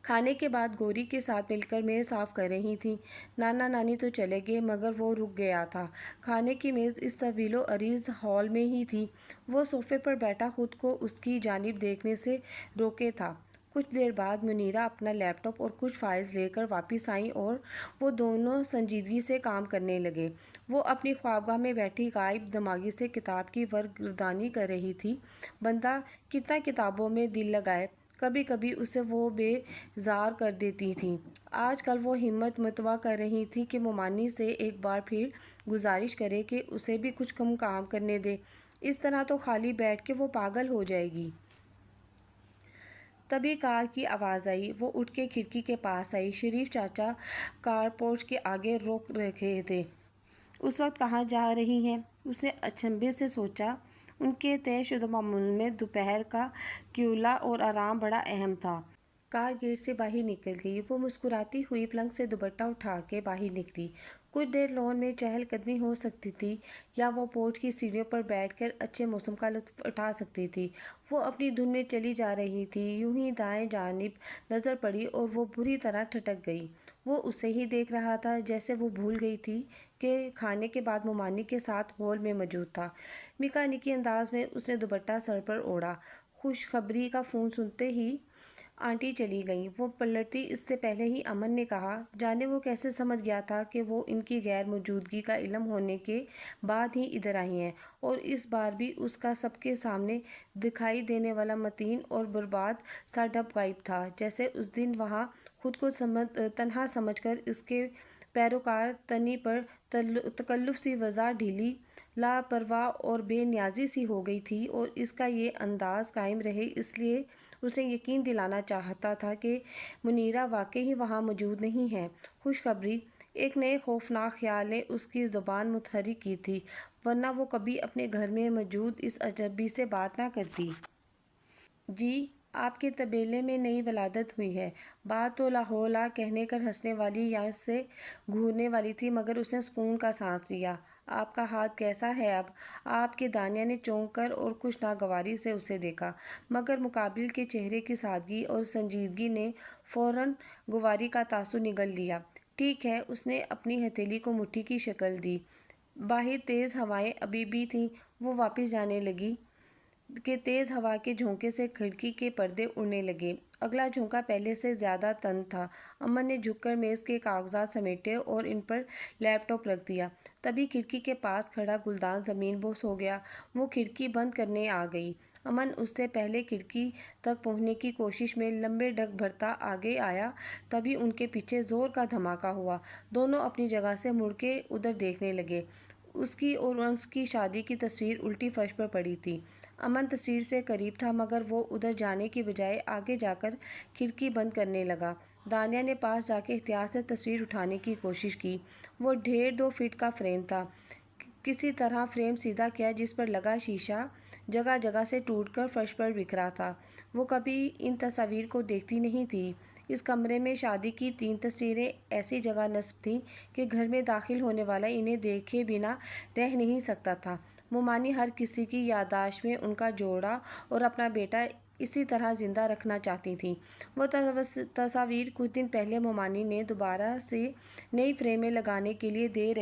کھانے کے بعد گوری کے ساتھ مل کر میز صاف کر رہی تھیں۔ نانا نانی تو چلے گئے مگر وہ رک گیا تھا۔ کھانے کی میز اس طویل و عریض ہال میں ہی تھی۔ وہ صوفے پر بیٹھا خود کو اس کی جانب دیکھنے سے روکے تھا۔ کچھ دیر بعد منیرا اپنا لیپ ٹاپ اور کچھ فائلز لے کر واپس آئیں اور وہ دونوں سنجیدگی سے کام کرنے لگے۔ وہ اپنی خوابگاہ میں بیٹھی غائب دماغی سے کتاب کی ورق گردانی کر رہی تھی۔ بندہ کتنا کتابوں میں دل لگائے، کبھی کبھی اسے وہ بے زار کر دیتی تھیں۔ آج کل وہ ہمت متوا کر رہی تھی کہ ممانی سے ایک بار پھر گزارش کرے کہ اسے بھی کچھ کام کرنے دے، اس طرح تو خالی بیٹھ کے وہ پاگل ہو جائے گی۔ تبھی کار کی آواز آئی۔ وہ اٹھ کے کھڑکی کے پاس آئی۔ شریف چاچا کار پورچ کے آگے روک رکھے تھے۔ اس وقت کہاں جا رہی ہیں؟ اس نے اچنبھے سے سوچا۔ ان کے طے شدہ معمول میں دوپہر کا کیولا اور آرام بڑا اہم تھا۔ کار گیٹ سے باہر نکل گئی۔ وہ مسکراتی ہوئی پلنگ سے دوپٹہ اٹھا کے باہر نکلی۔ کچھ دیر لان میں چہل قدمی ہو سکتی تھی، یا وہ پورچ کی سیڑھیوں پر بیٹھ کر اچھے موسم کا لطف اٹھا سکتی تھی۔ وہ اپنی دھن میں چلی جا رہی تھی۔ یوں ہی دائیں جانب نظر پڑی اور وہ بری طرح ٹھٹک گئی۔ وہ اسے ہی دیکھ رہا تھا جیسے وہ بھول گئی تھی کہ کھانے کے بعد ممانی کے ساتھ ہال میں موجود تھا۔ میکانیکی انداز میں اس نے دوپٹہ سر پر اوڑھا۔ خوشخبری کا فون سنتے ہی آنٹی چلی گئیں۔ وہ پلٹی اس سے پہلے ہی امن نے کہا، جانے وہ کیسے سمجھ گیا تھا کہ وہ ان کی غیر موجودگی کا علم ہونے کے بعد ہی ادھر آئی ہیں، اور اس بار بھی اس کا سب کے سامنے دکھائی دینے والا متین اور برباد سا ڈب غائب تھا، جیسے اس دن وہاں خود کو تنہا سمجھ کر اس کے پیروکار تنی پر تکلف سی وضع ڈھیلی، لاپرواہ اور بے نیازی سی ہو گئی تھی، اور اس کا یہ انداز قائم رہے اس لیے اسے یقین دلانا چاہتا تھا کہ منیرہ واقعی وہاں موجود نہیں ہے۔ خوشخبری! ایک نئے خوفناک خیال نے اس کی زبان متحرک کی تھی، ورنہ وہ کبھی اپنے گھر میں موجود اس اجنبی سے بات نہ کرتی۔ جی، آپ کے طبیلے میں نئی ولادت ہوئی ہے۔ بات تو لاحولہ کہنے کر ہنسنے والی یا اس سے گھورنے والی تھی، مگر اس نے سکون کا سانس لیا۔ آپ کا ہاتھ کیسا ہے اب؟ آپ کے دانیہ نے چونک کر اور کچھ ناگواری سے اسے دیکھا، مگر مقابل کے چہرے کی سادگی اور سنجیدگی نے فوراً گواری کا تاثر نگل لیا۔ ٹھیک ہے، اس نے اپنی ہتھیلی کو مٹھی کی شکل دی۔ باہر تیز ہوائیں ابھی بھی تھیں۔ وہ واپس جانے لگی کہ تیز ہوا کے جھونکے سے کھڑکی کے پردے اڑنے لگے۔ اگلا جھونکا پہلے سے زیادہ تند تھا۔ امن نے جھک کر میز کے کاغذات سمیٹے اور ان پر لیپ ٹاپ رکھ دیا۔ تبھی کھڑکی کے پاس کھڑا گلدان زمین بوس ہو گیا۔ وہ کھڑکی بند کرنے آ گئی۔ امن اس سے پہلے کھڑکی تک پہنچنے کی کوشش میں لمبے ڈگ بھرتا آگے آیا۔ تبھی ان کے پیچھے زور کا دھماکہ ہوا۔ دونوں اپنی جگہ سے مڑ کے ادھر دیکھنے لگے۔ اس کی اور انس کی شادی کی تصویر الٹی فرش پر پڑی تھی۔ امن تصویر سے قریب تھا، مگر وہ ادھر جانے کی بجائے آگے جا کر کھڑکی بند کرنے لگا۔ دانیہ نے پاس جا کے احتیاط سے تصویر اٹھانے کی کوشش کی۔ وہ 1.5-2 فٹ کا فریم تھا۔ کسی طرح فریم سیدھا کیا، جس پر لگا شیشہ جگہ جگہ سے ٹوٹ کر فرش پر بکھرا تھا۔ وہ کبھی ان تصاویر کو دیکھتی نہیں تھی۔ اس کمرے میں شادی کی 3 تصویریں ایسی جگہ نصب تھیں کہ گھر میں داخل ہونے والا انہیں دیکھے بنا رہ نہیں سکتا تھا۔ ممانی ہر کسی کی یادداشت میں ان کا جوڑا اور اپنا بیٹا اسی طرح زندہ رکھنا چاہتی تھیں۔ وہ تصاویر کچھ دن پہلے ممانی نے دوبارہ سے نئی فریمیں لگانے کے لیے دے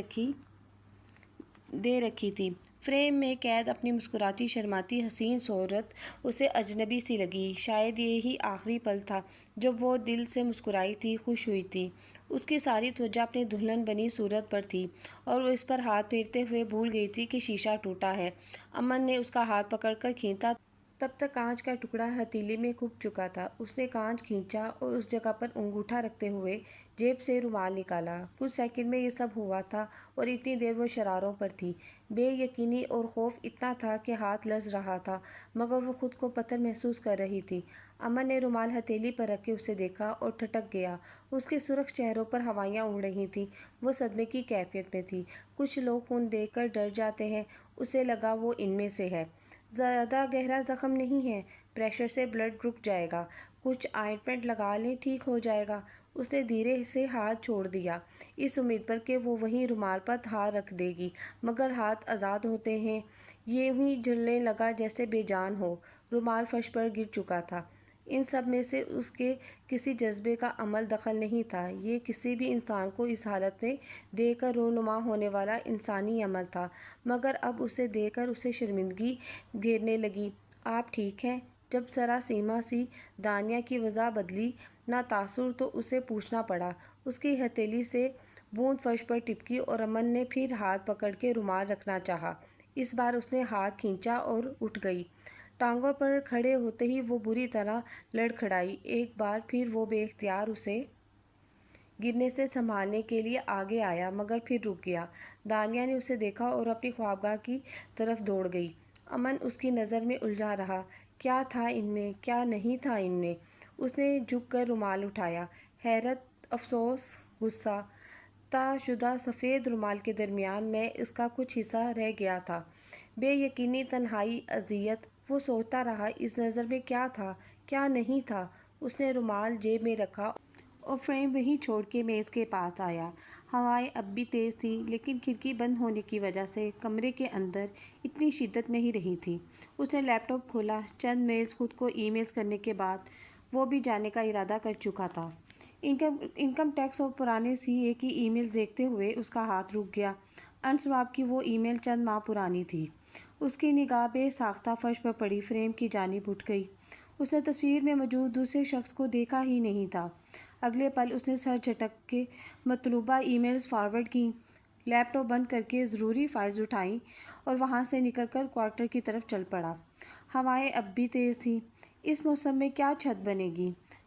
رکھی تھی۔ فریم میں قید اپنی مسکراتی شرماتی حسین صورت اسے اجنبی سی لگی۔ شاید یہی آخری پل تھا جب وہ دل سے مسکرائی تھی، خوش ہوئی تھی۔ اس کی ساری توجہ اپنی دلہن بنی صورت پر تھی، اور وہ اس پر ہاتھ پھیرتے ہوئے بھول گئی تھی کہ شیشہ ٹوٹا ہے۔ امن نے اس کا ہاتھ پکڑ کر کھینچا، تب تک کانچ کا ٹکڑا ہتھیلی میں کھپ چکا تھا۔ اس نے کانچ کھینچا اور اس جگہ پر انگوٹھا رکھتے ہوئے جیب سے رومال نکالا۔ کچھ سیکنڈ میں یہ سب ہوا تھا، اور اتنی دیر وہ شراروں پر تھی۔ بے یقینی اور خوف اتنا تھا کہ ہاتھ لرز رہا تھا، مگر وہ خود کو پتھر محسوس کر رہی تھی۔ امن نے رومال ہتھیلی پر رکھ کے اسے دیکھا اور ٹھٹک گیا۔ اس کے سرخ چہروں پر ہوائیاں اڑ رہی تھیں۔ وہ صدمے کی کیفیت میں تھی۔ کچھ لوگ خون دیکھ کر ڈر جاتے ہیں، اسے لگا وہ ان میں سے ہے۔ زیادہ گہرا زخم نہیں ہے، پریشر سے بلڈ رک جائے گا، کچھ آئنٹمنٹ لگا لیں، ٹھیک ہو جائے گا۔ اس نے دھیرے سے ہاتھ چھوڑ دیا، اس امید پر کہ وہ وہیں رومال پر ہاتھ رکھ دے گی، مگر ہاتھ آزاد ہوتے ہیں یوں ہی جھلنے لگا جیسے بے جان ہو۔ رومال فرش پر گر چکا تھا۔ ان سب میں سے اس کے کسی جذبے کا عمل دخل نہیں تھا۔ یہ کسی بھی انسان کو اس حالت میں دیکھ کر رونما ہونے والا انسانی عمل تھا، مگر اب اسے دیکھ کر اسے شرمندگی گھیرنے لگی۔ آپ ٹھیک ہیں؟ جب سراسیمہ سی دانیہ کی وضع بدلی نہ تاثر تو اسے پوچھنا پڑا۔ اس کی ہتھیلی سے بوند فرش پر ٹپکی اور امن نے پھر ہاتھ پکڑ کے رومال رکھنا چاہا۔ اس بار اس نے ہاتھ کھینچا اور اٹھ گئی۔ ٹانگوں پر کھڑے ہوتے ہی وہ بری طرح لڑکھڑائی۔ ایک بار پھر وہ بے اختیار اسے گرنے سے سنبھالنے کے لیے آگے آیا، مگر پھر رک گیا۔ دانیہ نے اسے دیکھا اور اپنی خوابگاہ کی طرف دوڑ گئی۔ امن اس کی نظر میں الجھا رہا۔ کیا تھا ان میں، کیا نہیں تھا ان میں؟ اس نے جھک کر رومال اٹھایا۔ حیرت، افسوس، غصہ۔ طے شدہ سفید رومال کے درمیان میں اس کا کچھ حصہ رہ گیا تھا۔ بے یقینی، تنہائی، اذیت۔ وہ سوچتا رہا، اس نظر میں کیا تھا، کیا نہیں تھا۔ اس نے رومال جیب میں رکھا اور فریم وہیں چھوڑ کے میز کے پاس آیا۔ ہوائیں اب بھی تیز تھیں، لیکن کھڑکی بند ہونے کی وجہ سے کمرے کے اندر اتنی شدت نہیں رہی تھی۔ اس نے لیپ ٹاپ کھولا۔ چند میلز خود کو ای میل کرنے کے بعد وہ بھی جانے کا ارادہ کر چکا تھا۔ انکم ٹیکس اور پرانے سی اے کی ای میلز دیکھتے ہوئے اس کا ہاتھ رک گیا۔ انس صاحب کی وہ ای میل چند ماہ پرانی تھی۔ اس کی نگاہ بے ساختہ فرش پر پڑی فریم کی جانب اٹھ گئی۔ اس نے تصویر میں موجود دوسرے شخص کو دیکھا ہی نہیں تھا۔ اگلے پل اس نے سر جھٹک کے مطلوبہ ای میلز فارورڈ کیں، لیپ ٹاپ بند کر کے ضروری فائلز اٹھائیں اور وہاں سے نکل کر کوارٹر کی طرف چل پڑا۔ ہوائیں اب بھی تیز تھیں۔ اس موسم میں کیا چھت بنے گی؟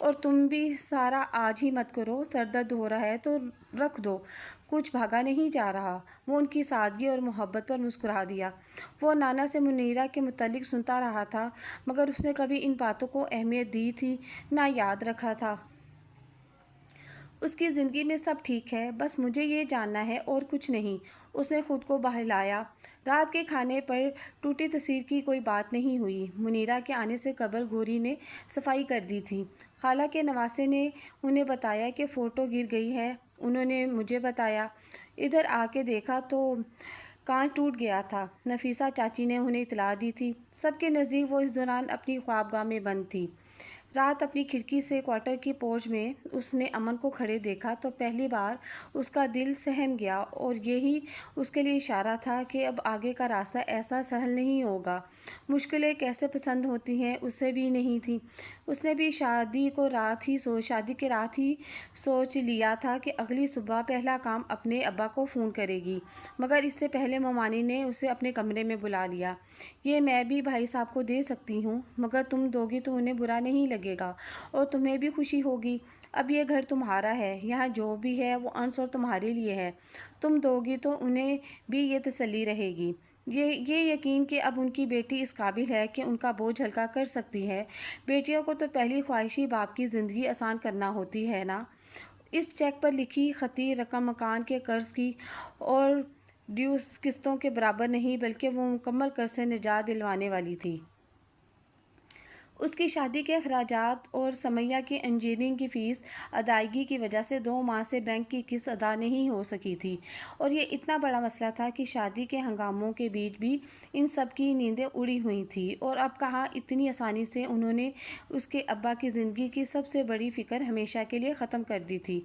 اور تم بھی سارا آج ہی مت کرو، سر درد ہو رہا ہے تو رکھ دو، کچھ بھاگا نہیں جا رہا۔ وہ ان کی سادگی اور محبت پر مسکرا دیا۔ وہ نانا سے منیرہ کے متعلق سنتا رہا تھا، مگر اس نے کبھی ان باتوں کو اہمیت دی تھی نہ یاد رکھا تھا۔ اس کی زندگی میں سب ٹھیک ہے، بس مجھے یہ جاننا ہے اور کچھ نہیں، اس نے خود کو بہلایا۔ رات کے کھانے پر ٹوٹی تصویر کی کوئی بات نہیں ہوئی۔ منیرہ کے آنے سے قبل گوری نے صفائی کر دی تھی۔ خالہ کے نواسے نے انہیں بتایا کہ فوٹو گر گئی ہے۔ انہوں نے مجھے بتایا۔ ادھر آ کے دیکھا تو کانچ ٹوٹ گیا تھا۔ نفیسہ چاچی نے انہیں اطلاع دی تھی۔ سب کے نزدیک وہ اس دوران اپنی خوابگاہ میں بند تھی۔ رات اپنی کھڑکی سے کوارٹر کی پورچ میں اس نے امن کو کھڑے دیکھا تو پہلی بار اس کا دل سہم گیا، اور یہی اس کے لیے اشارہ تھا کہ اب آگے کا راستہ ایسا سہل نہیں ہوگا۔ مشکلیں کیسے پسند ہوتی ہیں اسے بھی نہیں تھی۔ اس نے بھی شادی کے رات ہی سوچ لیا تھا کہ اگلی صبح پہلا کام اپنے ابا کو فون کرے گی، مگر اس سے پہلے ممانی نے اسے اپنے کمرے میں بلا لیا۔ یہ میں بھی بھائی صاحب کو دے سکتی ہوں، مگر تم دو گی تو انہیں برا نہیں لگے گا اور تمہیں بھی خوشی ہوگی۔ اب یہ گھر تمہارا ہے، یہاں جو بھی ہے وہ انس اور تمہارے لیے ہے۔ تم دو گی تو انہیں بھی یہ تسلی رہے گی، یہ یقین کہ اب ان کی بیٹی اس قابل ہے کہ ان کا بوجھ ہلکا کر سکتی ہے۔ بیٹیوں کو تو پہلی خواہش ہی باپ کی زندگی آسان کرنا ہوتی ہے نا۔ اس چیک پر لکھی خطی رقم مکان کے قرض کی اور ڈیوز قسطوں کے برابر نہیں، بلکہ وہ مکمل قرض سے نجات دلوانے والی تھی۔ اس کی شادی کے اخراجات اور سمیہ کی انجینئرنگ کی فیس ادائیگی کی وجہ سے 2 ماہ سے بینک کی قسط ادا نہیں ہو سکی تھی، اور یہ اتنا بڑا مسئلہ تھا کہ شادی کے ہنگاموں کے بیچ بھی ان سب کی نیندیں اڑی ہوئی تھیں۔ اور اب کہاں اتنی آسانی سے انہوں نے اس کے ابا کی زندگی کی سب سے بڑی فکر ہمیشہ کے لیے ختم کر دی تھی۔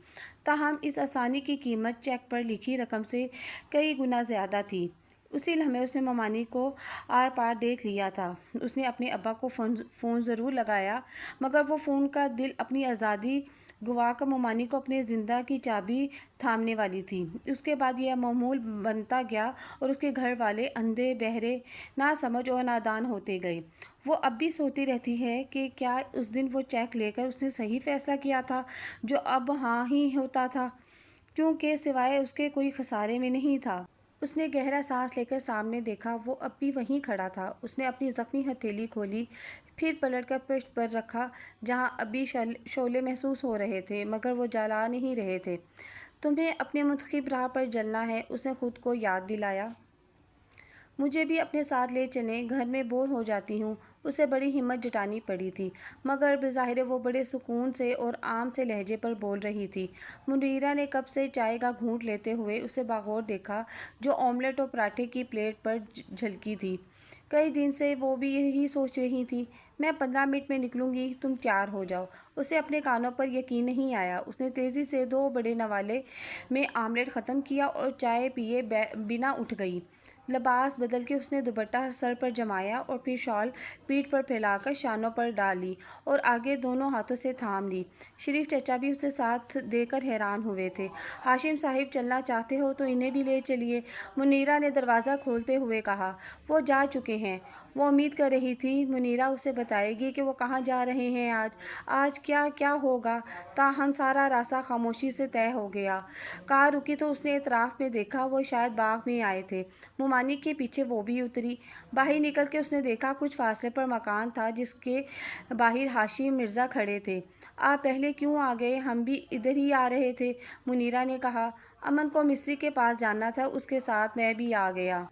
تاہم اس آسانی کی قیمت چیک پر لکھی رقم سے کئی گنا زیادہ تھی۔ اسی لمحے اس نے ممانی کو آر پار دیکھ لیا تھا۔ اس نے اپنے ابا کو فون ضرور لگایا، مگر وہ فون کا دل اپنی آزادی گوا کر ممانی کو اپنے زندہ کی چابی تھامنے والی تھی۔ اس کے بعد یہ معمول بنتا گیا اور اس کے گھر والے اندھے، بہرے، ناسمجھ اور نادان ہوتے گئے۔ وہ اب بھی سوچتی رہتی ہے کہ کیا اس دن وہ چیک لے کر اس نے صحیح فیصلہ کیا تھا، جو اب ہاں ہی ہوتا تھا، کیونکہ سوائے اس کے کوئی خسارے میں نہیں تھا۔ اس نے گہرا سانس لے کر سامنے دیکھا، وہ اب بھی وہیں کھڑا تھا۔ اس نے اپنی زخمی ہتھیلی کھولی، پھر پلٹ کر پشت پر رکھا جہاں ابھی شعلے محسوس ہو رہے تھے، مگر وہ جلا نہیں رہے تھے۔ تمہیں اپنے منتخب راہ پر چلنا ہے، اس نے خود کو یاد دلایا۔ مجھے بھی اپنے ساتھ لے چلیں، گھر میں بور ہو جاتی ہوں۔ اسے بڑی ہمت جٹانی پڑی تھی، مگر بظاہر وہ بڑے سکون سے اور عام سے لہجے پر بول رہی تھی۔ منیرہ نے کپ سے چائے کا گھونٹ لیتے ہوئے اسے باغور دیکھا، جو آملیٹ اور پراٹھے کی پلیٹ پر جھلکی تھی۔ کئی دن سے وہ بھی یہی سوچ رہی تھی۔ میں 15 منٹ میں نکلوں گی، تم تیار ہو جاؤ۔ اسے اپنے کانوں پر یقین نہیں آیا۔ اس نے تیزی سے 2 بڑے نوالے میں آملیٹ ختم کیا اور چائے پیے بنا اٹھ گئی۔ لباس بدل کے اس نے دوپٹہ سر پر جمایا اور پھر شال پیٹھ پر پھیلا کر شانوں پر ڈالی اور آگے دونوں ہاتھوں سے تھام لی۔ شریف چچا بھی اسے ساتھ دے کر حیران ہوئے تھے۔ ہاشم صاحب چلنا چاہتے ہو تو انہیں بھی لے چلیے، منیرہ نے دروازہ کھولتے ہوئے کہا۔ وہ جا چکے ہیں۔ وہ امید کر رہی تھی منیرہ اسے بتائے گی کہ وہ کہاں جا رہے ہیں آج کیا ہوگا، تاہم سارا راستہ خاموشی سے طے ہو گیا۔ کار رکی تو اس نے اطراف میں دیکھا، وہ شاید باغ میں آئے تھے۔ ممانی کے پیچھے وہ بھی اتری۔ باہر نکل کے اس نے دیکھا کچھ فاصلے پر مکان تھا جس کے باہر ہاشم مرزا کھڑے تھے۔ آپ پہلے کیوں آ گئے، ہم بھی ادھر ہی آ رہے تھے، منیرہ نے کہا۔ امن کو مستری کے پاس جانا تھا، اس کے ساتھ میں بھی آ گیا۔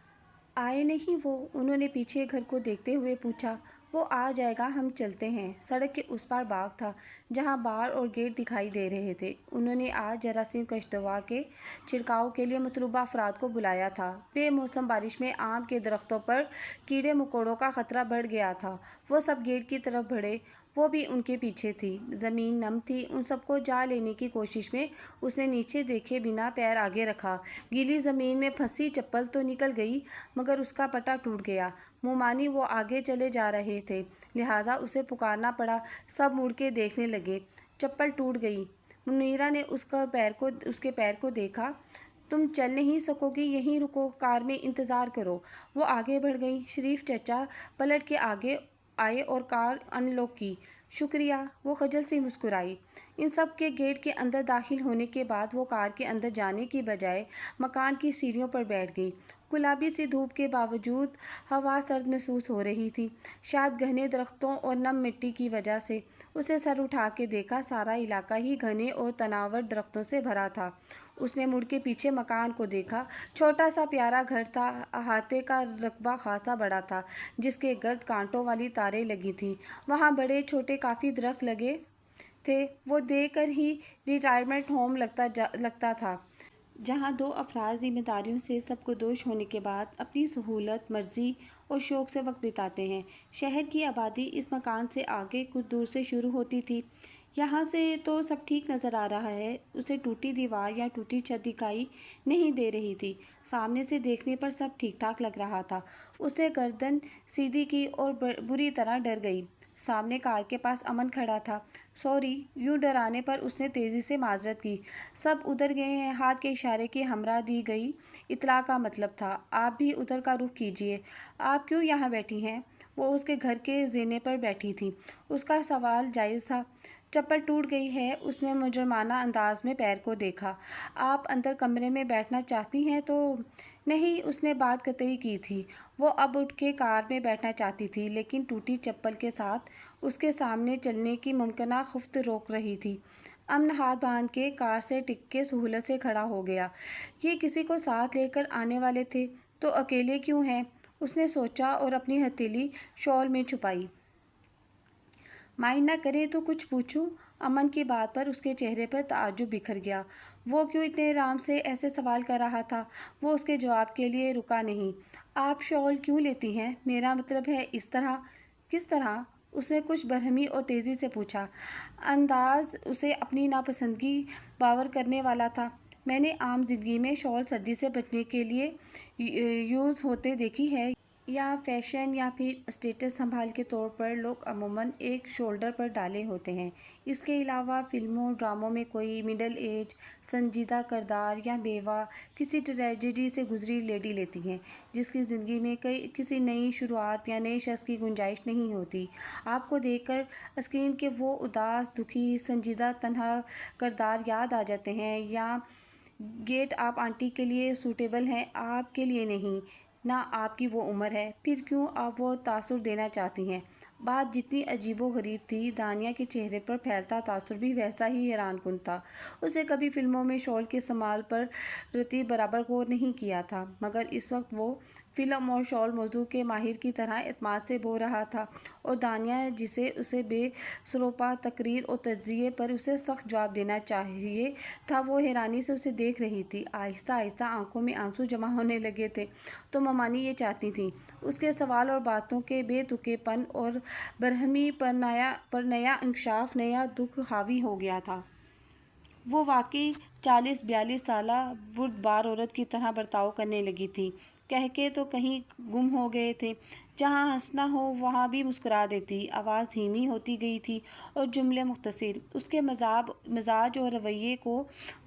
آئے نہیں وہ؟ انہوں نے پیچھے گھر کو دیکھتے ہوئے پوچھا۔ وہ آ جائے گا، ہم چلتے ہیں۔ سڑک کے اس پار باغ تھا جہاں بار اور گیٹ دکھائی دے رہے تھے۔ انہوں نے آج جراثیم کش دوا کے چھڑکاؤ کے لیے مطلوبہ افراد کو بلایا تھا۔ بے موسم بارش میں آم کے درختوں پر کیڑے مکوڑوں کا خطرہ بڑھ گیا تھا۔ وہ سب گیٹ کی طرف بڑھے، وہ بھی ان کے پیچھے تھی۔ زمین نم تھی۔ ان سب کو جا لینے کی کوشش میں اس نے نیچے دیکھے بنا پیر آگے رکھا۔ گیلی زمین میں پھنسی چپل تو نکل گئی، مگر اس کا پٹا ٹوٹ گیا۔ ممانی وہ آگے چلے جا رہے تھے، لہٰذا اسے پکارنا پڑا۔ سب مڑ کے دیکھنے لگے۔ چپل ٹوٹ گئی۔ منیرہ نے اس کے پیر کو دیکھا۔ تم چل نہیں سکو گی، یہیں رکو، کار میں انتظار کرو۔ وہ آگے بڑھ گئیں۔ شریف چچا پلٹ کے آگے آئے اور کار ان لوک کی۔ شکریہ، وہ خجل سے مسکرائی۔ ان سب کے گیٹ کے اندر داخل ہونے کے بعد وہ کار کے اندر جانے کی بجائے مکان کی سیڑھیوں پر بیٹھ گئی۔ گلابی سی دھوپ کے باوجود ہوا سرد محسوس ہو رہی تھی، شاید گھنے درختوں اور نم مٹی کی وجہ سے۔ اسے سر اٹھا کے دیکھا، سارا علاقہ ہی گھنے اور تناور درختوں سے بھرا تھا۔ اس نے مڑ کے پیچھے مکان کو دیکھا، چھوٹا سا پیارا گھر تھا، احاطے کا رقبہ خاصا بڑا تھا، جس کے گرد کانٹوں والی تاریں لگی تھیں۔ وہاں بڑے چھوٹے کافی درخت لگے تھے۔ وہ دیکھ کر ہی ریٹائرمنٹ ہوم لگتا تھا، جہاں دو افراد ذمہ داریوں سے سب کو دوش ہونے کے بعد اپنی سہولت، مرضی اور شوق سے وقت بتاتے ہیں۔ شہر کی آبادی اس مکان سے آگے کچھ دور سے شروع ہوتی تھی۔ یہاں سے تو سب ٹھیک نظر آ رہا ہے، اسے ٹوٹی دیوار یا ٹوٹی چھت دکھائی نہیں دے رہی تھی۔ سامنے سے دیکھنے پر سب ٹھیک ٹھاک لگ رہا تھا۔ اس نے گردن سیدھی کی اور بری طرح ڈر گئی۔ سامنے کار کے پاس امن کھڑا تھا۔ سوری، یوں ڈرانے پر اس نے تیزی سے معذرت کی۔ سب ادھر گئے ہیں، ہاتھ کے اشارے کے ہمراہ دی گئی اطلاع کا مطلب تھا۔ آپ بھی ادھر کا رخ کیجیے۔ آپ کیوں یہاں بیٹھی ہیں؟ وہ اس کے گھر کے زینے پر بیٹھی تھی۔ اس کا سوال جائز تھا۔ چپل ٹوٹ گئی ہے، اس نے مجرمانہ انداز میں پیر کو دیکھا۔ آپ اندر کمرے میں بیٹھنا چاہتی ہیں تو؟ نہیں، اس نے بات قطعی کی تھی۔ وہ اب اٹھ کے کار میں بیٹھنا چاہتی تھی، لیکن ٹوٹی چپل کے ساتھ اس کے سامنے چلنے کی ممکنہ خفت روک رہی تھی۔ امن ہاتھ باندھ کے کار سے ٹک کے سہولت سے کھڑا ہو گیا۔ یہ کسی کو ساتھ لے کر آنے والے تھے تو اکیلے کیوں ہیں؟ اس نے سوچا اور اپنی ہتھیلی شال میں چھپائی۔ مائنڈ نہ کریں تو کچھ پوچھوں؟ امن کی بات پر اس کے چہرے پر تعجب بکھر گیا۔ وہ کیوں اتنے آرام سے ایسے سوال کر رہا تھا؟ وہ اس کے جواب کے لیے رکا نہیں۔ آپ شال کیوں لیتی ہیں؟ میرا مطلب ہے اس طرح۔ کس طرح؟ اس نے کچھ برہمی اور تیزی سے پوچھا۔ انداز اسے اپنی ناپسندگی باور کرنے والا تھا۔ میں نے عام زندگی میں شال سردی سے بچنے کے لیے یوز ہوتے دیکھی ہے، یا فیشن یا پھر اسٹیٹس سنبھال کے طور پر لوگ عموماً ایک شولڈر پر ڈالے ہوتے ہیں۔ اس کے علاوہ فلموں ڈراموں میں کوئی مڈل ایج سنجیدہ کردار یا بیوہ کسی ٹریجڈی سے گزری لیڈی لیتی ہیں، جس کی زندگی میں کسی نئی شروعات یا نئے شخص کی گنجائش نہیں ہوتی۔ آپ کو دیکھ کر اسکرین کے وہ اداس، دکھی، سنجیدہ تنہا کردار یاد آ جاتے ہیں، یا گیٹ آپ آنٹی کے لیے سوٹیبل ہیں، آپ کے لیے نہیں، نہ آپ کی وہ عمر ہے۔ پھر کیوں آپ وہ تاثر دینا چاہتی ہیں؟ بات جتنی عجیب و غریب تھی، دانیہ کے چہرے پر پھیلتا تاثر بھی ویسا ہی حیران کن تھا۔ اسے کبھی فلموں میں شال کے استعمال پر رتی برابر غور نہیں کیا تھا، مگر اس وقت وہ فلم اور شال موضوع کے ماہر کی طرح اعتماد سے بول رہا تھا، اور دانیہ جسے اسے بے سروپا تقریر اور تجزیے پر اسے سخت جواب دینا چاہیے تھا، وہ حیرانی سے اسے دیکھ رہی تھی۔ آہستہ آہستہ آنکھوں میں آنسو جمع ہونے لگے تھے۔ تو ممانی یہ چاہتی تھیں؟ اس کے سوال اور باتوں کے بے تکے پن اور برہمی پر نیا انکشاف، نیا دکھ حاوی ہو گیا تھا۔ وہ واقعی 40-42 سالہ بردبار عورت کی طرح برتاؤ کرنے لگی تھی۔ کہہ تو کہیں گم ہو گئے تھے۔ جہاں ہنسنا ہو وہاں بھی مسکرا دیتی۔ آواز دھیمی ہوتی گئی تھی اور جملے مختصر۔ اس کے مزاج اور رویے کو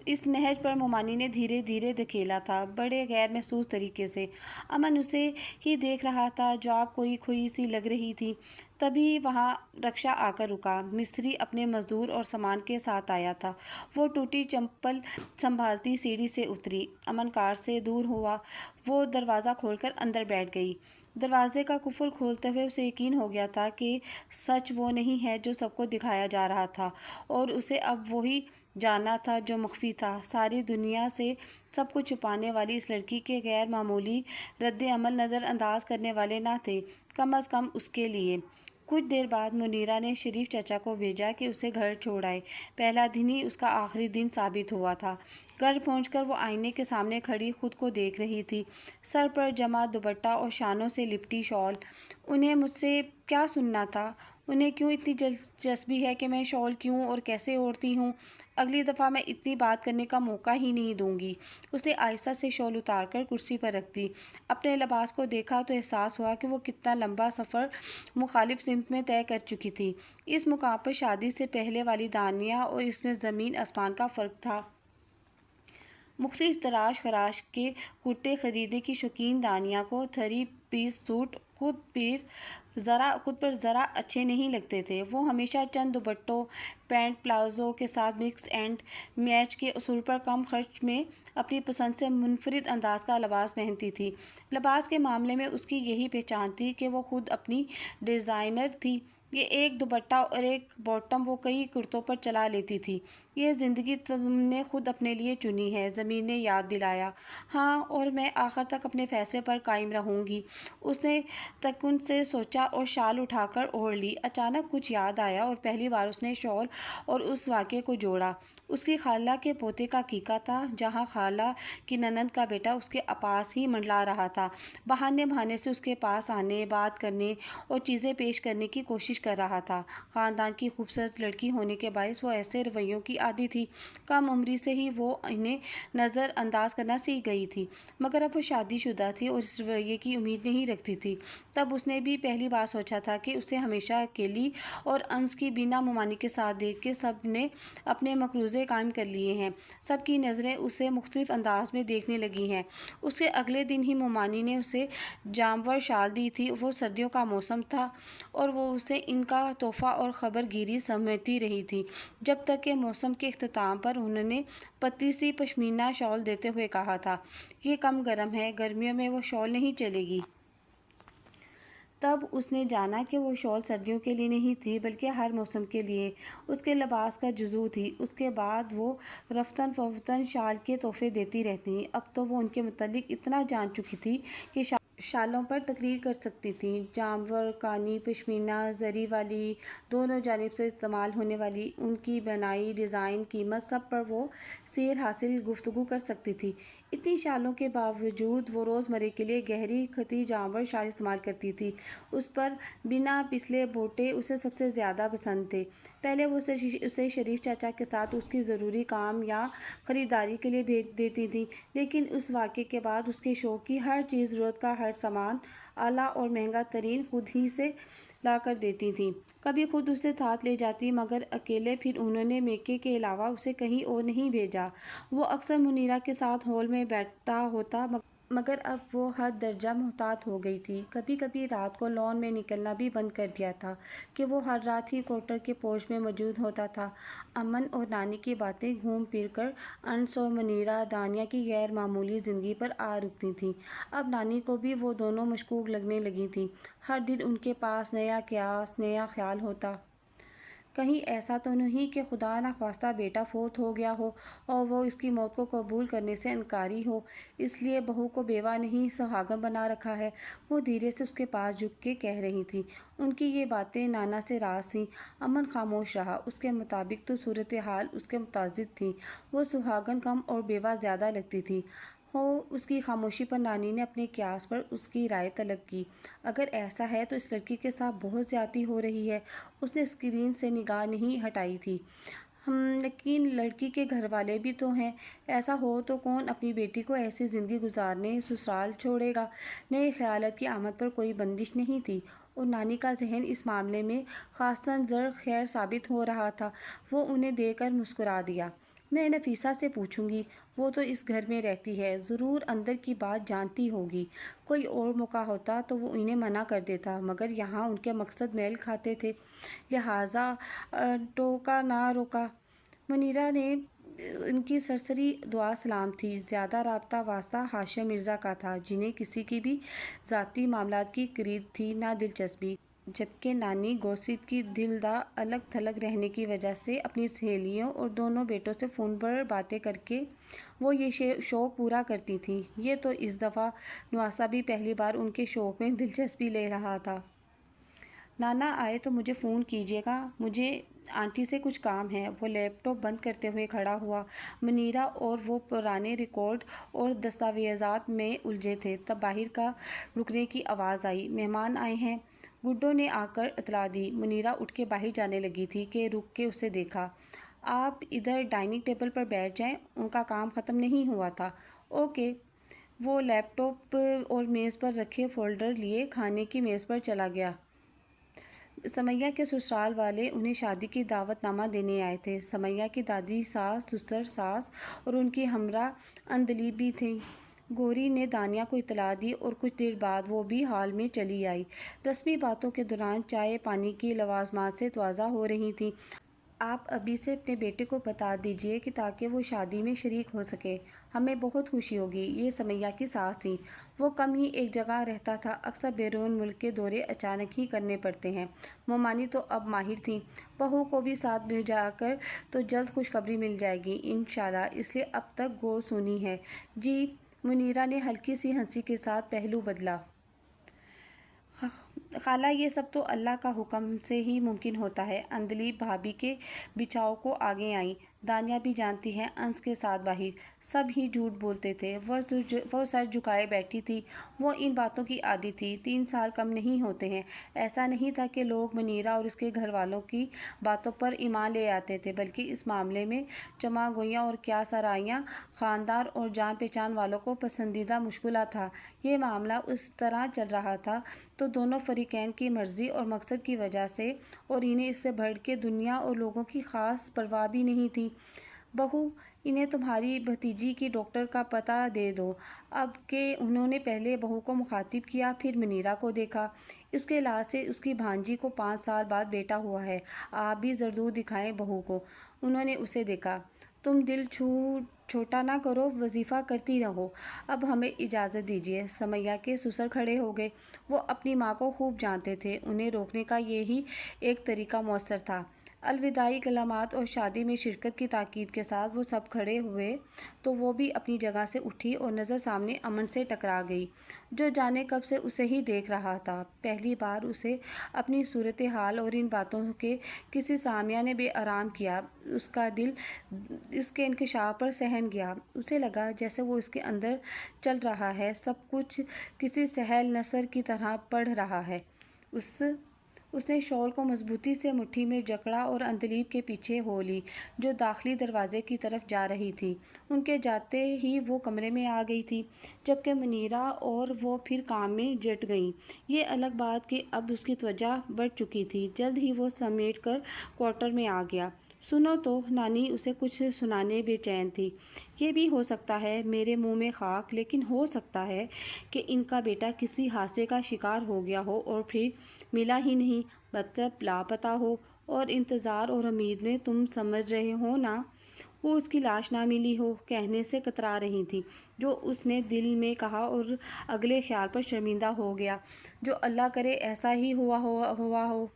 اس نہج پر ممانی نے دھیرے دھیرے دھکیلا تھا، بڑے غیر محسوس طریقے سے۔ امن اسے ہی دیکھ رہا تھا، جواب کوئی کھوئی سی لگ رہی تھی۔ تبھی وہاں رکشا آ کر رکا۔ مستری اپنے مزدور اور سامان کے ساتھ آیا تھا۔ وہ ٹوٹی چپل سنبھالتی سیڑھی سے اتری۔ امن کار سے دور ہوا۔ وہ دروازہ کھول کر اندر بیٹھ گئی۔ دروازے کا قفل کھولتے ہوئے اسے یقین ہو گیا تھا کہ سچ وہ نہیں ہے جو سب کو دکھایا جا رہا تھا، اور اسے اب وہی جاننا تھا جو مخفی تھا۔ ساری دنیا سے سب کچھ چھپانے والی اس لڑکی کے غیر معمولی رد عمل نظر انداز کرنے والے نہ تھے، کم از کم اس کے لیے۔ کچھ دیر بعد منیرہ نے شریف چچا کو بھیجا کہ اسے گھر چھوڑ آئے۔ پہلا دن ہی اس کا آخری دن ثابت ہوا تھا۔ گھر پہنچ کر وہ آئینے کے سامنے کھڑی خود کو دیکھ رہی تھی، سر پر جمع دوپٹہ اور شانوں سے لپٹی شال۔ انہیں مجھ سے کیا سننا تھا؟ انہیں کیوں اتنی دلچسپی ہے کہ میں شال کیوں اور کیسے اوڑھتی ہوں؟ اگلی دفعہ میں اتنی بات کرنے کا موقع ہی نہیں دوں گی۔ اس نے آہستہ سے شال اتار کر کرسی پر رکھ دی۔ اپنے لباس کو دیکھا تو احساس ہوا کہ وہ کتنا لمبا سفر مخالف سمت میں طے کر چکی تھی۔ اس مقام پر شادی سے پہلے والی دانیہ اور اس میں زمین آسمان کا فرق تھا۔ مختلف تراش خراش کے کرتے خریدنے کی شوقین دانیہ کو 3 پیس سوٹ خود پر ذرا اچھے نہیں لگتے تھے۔ وہ ہمیشہ چند دوپٹوں، پینٹ پلازو کے ساتھ مکس اینڈ میچ کے اصول پر کم خرچ میں اپنی پسند سے منفرد انداز کا لباس پہنتی تھی۔ لباس کے معاملے میں اس کی یہی پہچان تھی کہ وہ خود اپنی ڈیزائنر تھی۔ یہ ایک دوپٹہ اور ایک باٹم وہ کئی کرتوں پر چلا لیتی تھی۔ یہ زندگی تم نے خود اپنے لیے چنی ہے، زمین نے یاد دلایا۔ ہاں، اور میں آخر تک اپنے فیصلے پر قائم رہوں گی۔ اس نے تکن سے سوچا اور شال اٹھا کر اوڑھ لی۔ اچانک کچھ یاد آیا اور پہلی بار اس نے شال اور اس واقعے کو جوڑا۔ اس کی خالہ کے پوتے کا عقیقہ تھا، جہاں خالہ کی نند کا بیٹا اس کے پاس ہی منڈلا رہا تھا، بہانے بہانے سے اس کے پاس آنے، بات کرنے اور چیزیں پیش کرنے کی کوشش کر رہا تھا۔ خاندان کی خوبصورت لڑکی ہونے کے باعث وہ ایسے رویوں کی عادی تھی۔ کم عمری سے ہی وہ انہیں نظر انداز کرنا سیکھ گئی تھی، مگر اب وہ شادی شدہ تھی اور اس رویے کی امید نہیں رکھتی تھی۔ تب اس نے بھی پہلی بار سوچا تھا کہ اسے ہمیشہ اکیلی اور انس کی بنا ممانعت کے ساتھ دیکھ کے سب نے اپنے مقروضے قائم کر لیے ہیں، سب کی نظریں اسے مختلف انداز میں دیکھنے لگی ہیں۔ اس کے اگلے دن ہی ممانی نے اسے جامور شال دی تھی۔ وہ سردیوں کا موسم تھا اور وہ اسے ان کا تحفہ اور خبر گیری سمجھتی رہی تھی، جب تک کہ موسم کے اختتام پر انہوں نے پتلی سی پشمینہ شال دیتے ہوئے کہا تھا، یہ کم گرم ہے، گرمیوں میں وہ شال نہیں چلے گی۔ تب اس نے جانا کہ وہ شال سردیوں کے لیے نہیں تھی، بلکہ ہر موسم کے لیے اس کے لباس کا جزو تھی۔ اس کے بعد وہ رفتاً فوقتاً شال کے تحفے دیتی رہتی۔ اب تو وہ ان کے متعلق اتنا جان چکی تھی کہ شالوں پر تقریر کر سکتی تھی۔ جامور، کانی، پشمینہ، زری والی، دونوں جانب سے استعمال ہونے والی، ان کی بنائی، ڈیزائن، قیمت، سب پر وہ سیر حاصل گفتگو کر سکتی تھی۔ اتنی شالوں کے باوجود وہ روزمرہ کے لیے گہری خطی جامور شال استعمال کرتی تھی۔ اس پر بنا پسلے بوٹے اسے سب سے زیادہ پسند تھے۔ پہلے وہ اسے شریف چاچا کے ساتھ اس کی ضروری کام یا خریداری کے لیے بھیج دیتی تھی، لیکن اس واقعے کے بعد اس کے شوق کی ہر چیز، ضرورت کا ہر سامان، اعلیٰ اور مہنگا ترین، خود ہی سے لا کر دیتی تھی۔ کبھی خود اسے ساتھ لے جاتی، مگر اکیلے پھر انہوں نے میکے کے علاوہ اسے کہیں اور نہیں بھیجا۔ وہ اکثر منیرہ کے ساتھ ہال میں بیٹھا ہوتا، مگر اب وہ حد درجہ محتاط ہو گئی تھی۔ کبھی کبھی رات کو لان میں نکلنا بھی بند کر دیا تھا کہ وہ ہر رات ہی کوارٹر کے پورچ میں موجود ہوتا تھا۔ امن اور نانی کی باتیں گھوم پھر کر انس اور منیرہ دانیہ کی غیر معمولی زندگی پر آ رکتی تھیں۔ اب نانی کو بھی وہ دونوں مشکوک لگنے لگی تھیں۔ ہر دن ان کے پاس نیا قیاس، نیا خیال ہوتا۔ کہیں ایسا تو نہیں کہ خدا نخواستہ بیٹا فوت ہو گیا ہو اور وہ اس کی موت کو قبول کرنے سے انکاری ہو، اس لیے بہو کو بیوہ نہیں سہاگن بنا رکھا ہے۔ وہ دھیرے سے اس کے پاس جھک کے کہہ رہی تھی۔ ان کی یہ باتیں نانا سے راز تھیں۔ امن خاموش رہا۔ اس کے مطابق تو صورتحال اس کے متضاد تھی۔ وہ سہاگن کم اور بیوہ زیادہ لگتی تھی۔ اس کی خاموشی پر نانی نے اپنے قیاس پر اس کی رائے طلب کی۔ اگر ایسا ہے تو اس لڑکی کے ساتھ بہت زیادتی ہو رہی ہے۔ اس نے اسکرین سے نگاہ نہیں ہٹائی تھی۔ لیکن لڑکی کے گھر والے بھی تو ہیں۔ ایسا ہو تو کون اپنی بیٹی کو ایسی زندگی گزارنے سسرال چھوڑے گا؟ نئے خیالات کی آمد پر کوئی بندش نہیں تھی، اور نانی کا ذہن اس معاملے میں خاصاً زر خیر ثابت ہو رہا تھا۔ وہ انہیں دیکھ کر مسکرا دیا۔ میں نفیسہ سے پوچھوں گی، وہ تو اس گھر میں رہتی ہے، ضرور اندر کی بات جانتی ہوگی۔ کوئی اور موقع ہوتا تو وہ انہیں منع کر دیتا، مگر یہاں ان کے مقصد میل کھاتے تھے، لہٰذا ٹوکا نہ روکا۔ منیرہ نے ان کی سرسری دعا سلام تھی۔ زیادہ رابطہ واسطہ ہاشم مرزا کا تھا، جنہیں کسی کی بھی ذاتی معاملات کی قریب تھی نہ دلچسپی، جبکہ نانی گوسپ کی دل دا الگ تھلگ رہنے کی وجہ سے اپنی سہیلیوں اور دونوں بیٹوں سے فون پر باتیں کر کے وہ یہ شوق پورا کرتی تھیں۔ یہ تو اس دفعہ نواسہ بھی پہلی بار ان کے شوق میں دلچسپی لے رہا تھا۔ نانا آئے تو مجھے فون کیجیے گا، مجھے آنٹی سے کچھ کام ہے۔ وہ لیپ ٹاپ بند کرتے ہوئے کھڑا ہوا۔ منیرہ اور وہ پرانے ریکارڈ اور دستاویزات میں الجھے تھے۔ تب باہر کا رکنے کی آواز آئی۔ مہمان آئے ہیں، گڈو نے آ کر اطلاع دی۔ منیرہ اٹھ کے باہر جانے لگی تھی کہ رک کے اسے دیکھا۔ آپ ادھر ڈائننگ ٹیبل پر بیٹھ جائیں، ان کا کام ختم نہیں ہوا تھا۔ اوکے۔ وہ لیپ ٹاپ اور میز پر رکھے فولڈر لیے کھانے کی میز پر چلا گیا۔ سمیہ کے سسرال والے انہیں شادی کی دعوت نامہ دینے آئے تھے۔ سمیہ کی دادی، ساس، سسر، ساس اور ان کی ہمراہ اندلیب بھی تھیں۔ گوری نے دانیہ کو اطلاع دی اور کچھ دیر بعد وہ بھی ہال میں چلی آئی۔ رسمی باتوں کے دوران چائے پانی کی لوازمات سے توازہ ہو رہی تھیں۔ آپ ابھی سے اپنے بیٹے کو بتا دیجئے کہ تاکہ وہ شادی میں شریک ہو سکے، ہمیں بہت خوشی ہوگی۔ یہ سمیہ کی ساس تھیں۔ وہ کم ہی ایک جگہ رہتا تھا، اکثر بیرون ملک کے دورے اچانک ہی کرنے پڑتے ہیں۔ مومانی تو اب ماہر تھیں، بہو کو بھی ساتھ بھیجا کر تو جلد خوشخبری مل جائے گی انشاءاللہ، اس لیے اب تک گو سنی ہے۔ جی، منیرہ نے ہلکی سی ہنسی کے ساتھ پہلو بدلا۔ خالہ، یہ سب تو اللہ کا حکم سے ہی ممکن ہوتا ہے۔ اندلیب بھابھی کے بچاؤ کو آگے آئیں۔ دانیہ بھی جانتی ہے، انس کے ساتھ باہر سب ہی جھوٹ بولتے تھے۔ وہ سر جھکائے بیٹھی تھی۔ وہ ان باتوں کی عادی تھی۔ 3 سال کم نہیں ہوتے ہیں۔ ایسا نہیں تھا کہ لوگ منیرہ اور اس کے گھر والوں کی باتوں پر ایمان لے آتے تھے، بلکہ اس معاملے میں چماں گوئیاں اور کیا سرایاں خاندار اور جان پہچان والوں کو پسندیدہ مشغلہ تھا۔ یہ معاملہ اس طرح چل رہا تھا تو دونوں فریقین کی مرضی اور مقصد کی وجہ سے، اور انہیں اس سے بڑھ کے دنیا اور لوگوں کی خاص پرواہ بھی نہیں تھی۔ بہو، انہیں تمہاری بھتیجی کی ڈاکٹر کا پتہ دے دو۔ اب کہ انہوں نے پہلے بہو کو مخاطب کیا، پھر منیرہ کو دیکھا۔ اس کے لحاظ سے اس کی بھانجی کو 5 سال بعد بیٹا ہوا ہے۔ آپ بھی زردور دکھائیں بہو کو۔ انہوں نے اسے دیکھا۔ تم دل چھوٹا نہ کرو، وظیفہ کرتی رہو۔ اب ہمیں اجازت دیجیے۔ سمیہ کے سسر کھڑے ہو گئے۔ وہ اپنی ماں کو خوب جانتے تھے، انہیں روکنے کا یہی ایک طریقہ میسر تھا۔ الوداعی کلمات اور شادی میں شرکت کی تاکید کے ساتھ وہ سب کھڑے ہوئے تو وہ بھی اپنی جگہ سے اٹھی اور نظر سامنے امن سے ٹکرا گئی، جو جانے کب سے اسے ہی دیکھ رہا تھا۔ پہلی بار اسے اپنی صورتحال اور ان باتوں کے کسی سامعہ نے بے آرام کیا۔ اس کا دل اس کے انکشاف پر سہم گیا۔ اسے لگا جیسے وہ اس کے اندر چل رہا ہے، سب کچھ کسی سہل نثر کی طرح پڑھ رہا ہے۔ اس نے شال کو مضبوطی سے مٹھی میں جکڑا اور اندلیب کے پیچھے ہو لی، جو داخلی دروازے کی طرف جا رہی تھی۔ ان کے جاتے ہی وہ کمرے میں آ گئی تھی، جبکہ منیرہ اور وہ پھر کام میں جٹ گئیں۔ یہ الگ بات کہ اب اس کی توجہ بڑھ چکی تھی۔ جلد ہی وہ سمیٹ کر کوارٹر میں آ گیا۔ سنو تو، نانی اسے کچھ سنانے بے چین تھی۔ یہ بھی ہو سکتا ہے، میرے منہ میں خاک، لیکن ہو سکتا ہے کہ ان کا بیٹا کسی حادثے کا شکار ہو گیا ہو اور پھر ملا ہی نہیں، مطلب لاپتہ ہو، اور انتظار اور امید میں، تم سمجھ رہے ہو نا، وہ اس کی لاش نہ ملی ہو۔ کہنے سے کترا رہی تھی، جو اس نے دل میں کہا اور اگلے خیال پر شرمندہ ہو گیا، جو اللہ کرے ایسا ہی ہوا ہو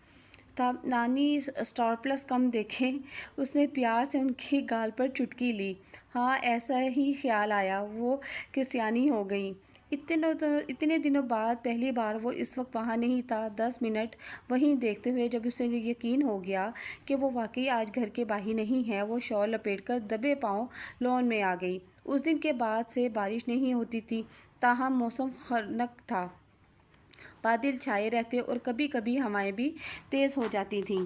تھا۔ نانی، اسٹار پلس کم دیکھیں۔ اس نے پیار سے ان کی گال پر چٹکی لی۔ ہاں، ایسا ہی خیال آیا۔ وہ کسیانی ہو گئیں۔ اتنے دنوں بعد پہلی بار وہ اس وقت وہاں نہیں تھا۔ 10 منٹ وہیں دیکھتے ہوئے جب اسے یقین ہو گیا کہ وہ واقعی آج گھر کے باہر نہیں ہے، وہ شال لپیٹ کر دبے پاؤں لان میں آ گئی۔ اس دن کے بعد سے بارش نہیں ہوتی تھی، تاہم موسم خنک تھا۔ بادل چھائے رہتے اور کبھی کبھی ہوائیں بھی تیز ہو جاتی تھیں۔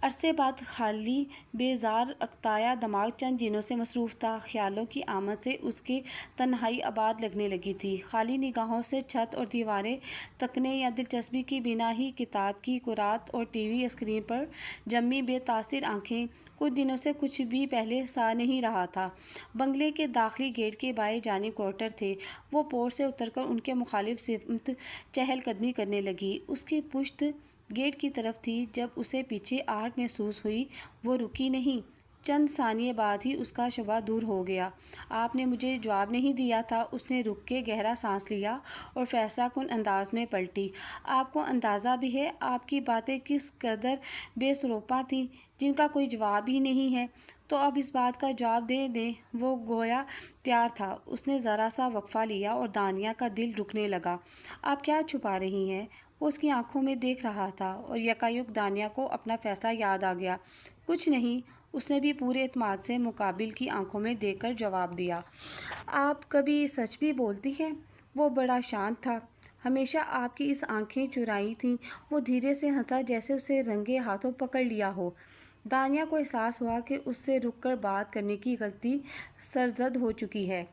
عرصے بعد خالی بیزار اکتایا دماغ چند چیزوں سے مصروف تھا۔ خیالوں کی آمد سے اس کی تنہائی آباد لگنے لگی تھی۔ خالی نگاہوں سے چھت اور دیواریں تکنے یا دلچسپی کی بنا ہی کتاب کی قرات اور ٹی وی اسکرین پر جمی بے تاثر آنکھیں۔ کچھ دنوں سے کچھ بھی پہلے سا نہیں رہا تھا۔ بنگلے کے داخلی گیٹ کے بائیں جانب کوارٹر تھے۔ وہ پورچ سے اتر کر ان کے مخالف سمت چہل قدمی کرنے لگی۔ اس کی پشت گیٹ کی طرف تھی۔ جب اسے پیچھے آہٹ محسوس ہوئی، وہ رکی نہیں۔ چند ثانیے بعد ہی اس کا شبہ دور ہو گیا۔ آپ نے مجھے جواب نہیں دیا تھا۔ اس نے رک کے گہرا سانس لیا اور فیصلہ کن انداز میں پلٹی۔ آپ کو اندازہ بھی ہے آپ کی باتیں کس قدر بے سروپا تھیں، جن کا کوئی جواب ہی نہیں ہے؟ تو اب اس بات کا جواب دے دیں۔ وہ گویا تیار تھا۔ اس نے ذرا سا وقفہ لیا اور دانیہ کا دل رکنے لگا۔ آپ کیا چھپا رہی ہیں؟ وہ اس کی آنکھوں میں دیکھ رہا تھا اور یکایک دانیہ کو اپنا فیصلہ یاد آ گیا۔ کچھ نہیں، اس نے بھی پورے اعتماد سے مقابل کی آنکھوں میں دیکھ کر جواب دیا۔ آپ کبھی سچ بھی بولتی ہیں؟ وہ بڑا شانت تھا۔ ہمیشہ آپ کی اس آنکھیں چرائی تھیں۔ وہ دھیرے سے ہنسا، جیسے اسے رنگے ہاتھوں پکڑ لیا ہو۔ دانیہ کو احساس ہوا کہ اس سے رک کر بات کرنے کی غلطی سرزد ہو چکی ہے۔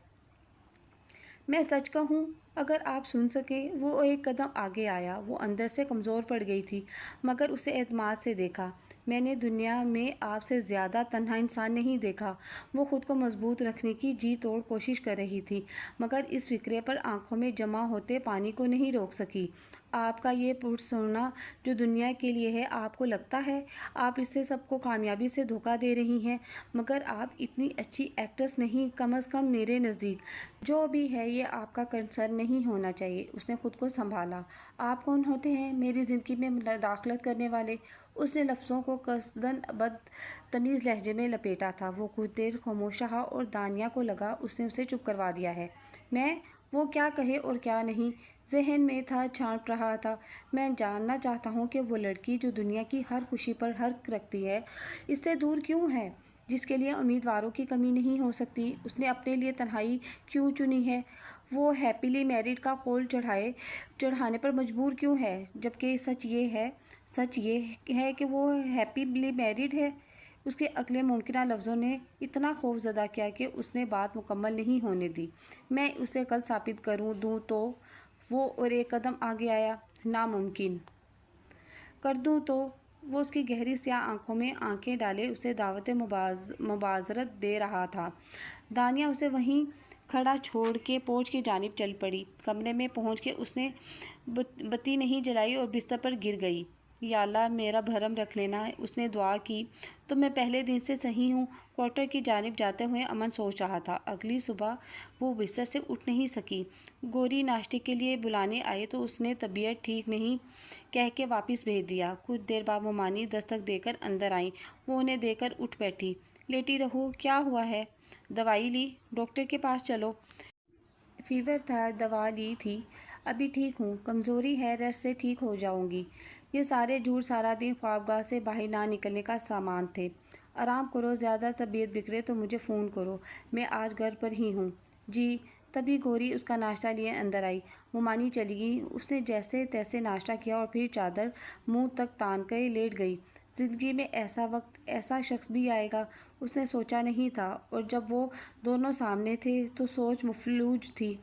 میں سچ کہوں اگر آپ سن سکیں، وہ ایک قدم آگے آیا۔ وہ اندر سے کمزور پڑ گئی تھی، مگر اسے اعتماد سے دیکھا۔ میں نے دنیا میں آپ سے زیادہ تنہا انسان نہیں دیکھا۔ وہ خود کو مضبوط رکھنے کی جی توڑ کوشش کر رہی تھی، مگر اس فکرے پر آنکھوں میں جمع ہوتے پانی کو نہیں روک سکی۔ آپ کا یہ پرسونا جو دنیا کے لیے ہے، آپ کو لگتا ہے آپ اس سے سب کو کامیابی سے دھوکہ دے رہی ہیں، مگر آپ اتنی اچھی ایکٹریس نہیں، کم از کم میرے نزدیک۔ جو بھی ہے، یہ آپ کا کنسرن نہیں ہونا چاہیے۔ اس نے خود کو سنبھالا۔ آپ کون ہوتے ہیں میری زندگی میں مداخلت کرنے والے؟ اس نے لفظوں کو قصداً بدتمیز لہجے میں لپیٹا تھا۔ وہ کچھ دیر خاموش رہا اور دانیہ کو لگا اس نے اسے چپ کروا دیا ہے۔ میں؟ وہ کیا کہے اور کیا نہیں، ذہن میں تھا، چھانٹ رہا تھا۔ میں جاننا چاہتا ہوں کہ وہ لڑکی جو دنیا کی ہر خوشی پر حق رکھتی ہے، اس سے دور کیوں ہے؟ جس کے لیے امیدواروں کی کمی نہیں ہو سکتی، اس نے اپنے لیے تنہائی کیوں چنی ہے؟ وہ ہیپیلی میرڈ کا قول چڑھانے پر مجبور کیوں ہے، جبکہ سچ یہ ہے کہ وہ ہیپیلی میرڈ ہے؟ اس کے اگلے ممکنہ لفظوں نے اتنا خوف زدہ کیا کہ اس نے بات مکمل نہیں ہونے دی۔ میں اسے کل ثابت دوں تو؟ وہ اور ایک قدم آگے آیا۔ ناممکن۔ کر دوں تو؟ وہ اس کی گہری سیاہ آنکھوں میں آنکھیں ڈالے اسے دعوت مباشرت دے رہا تھا۔ دانیہ اسے وہیں کھڑا چھوڑ کے پورچ کی جانب چل پڑی۔ کمرے میں پہنچ کے اس نے بتی نہیں جلائی اور بستر پر گر گئی۔ یا اللہ میرا بھرم رکھ لینا، اس نے دعا کی۔ تو میں پہلے دن سے صحیح ہوں۔ کوارٹر کی جانب جاتے ہوئے امن سوچ رہا تھا۔ اگلی صبح وہ بستر سے اٹھ نہیں سکی۔ گوری ناشتے کے لیے بلانے آئی تو اس نے طبیعت ٹھیک نہیں کہہ کے واپس بھیج دیا۔ کچھ دیر بعد ممانی دستک دے کر اندر آئیں۔ وہ انہیں دیکھ کر اٹھ بیٹھی۔ لیٹی رہو، کیا ہوا ہے؟ دوائی لی؟ ڈاکٹر کے پاس چلو۔ فیور تھا، دوا لی تھی۔ ابھی ٹھیک ہوں، کمزوری ہے، ریسٹ سے ٹھیک ہو جاؤں گی۔ یہ سارے جھوٹ سارا دن خوابگاہ سے باہر نہ نکلنے کا سامان تھے۔ آرام کرو، زیادہ طبیعت بگڑے تو مجھے فون کرو، میں آج گھر پر ہی ہوں۔ جی۔ تبھی گوری اس کا ناشتہ لیے اندر آئی۔ ممانی چلی گئی۔ اس نے جیسے تیسے ناشتہ کیا اور پھر چادر منہ تک تان کے لیٹ گئی۔ زندگی میں ایسا وقت، ایسا شخص بھی آئے گا، اس نے سوچا نہیں تھا، اور جب وہ دونوں سامنے تھے تو سوچ مفلوج تھی۔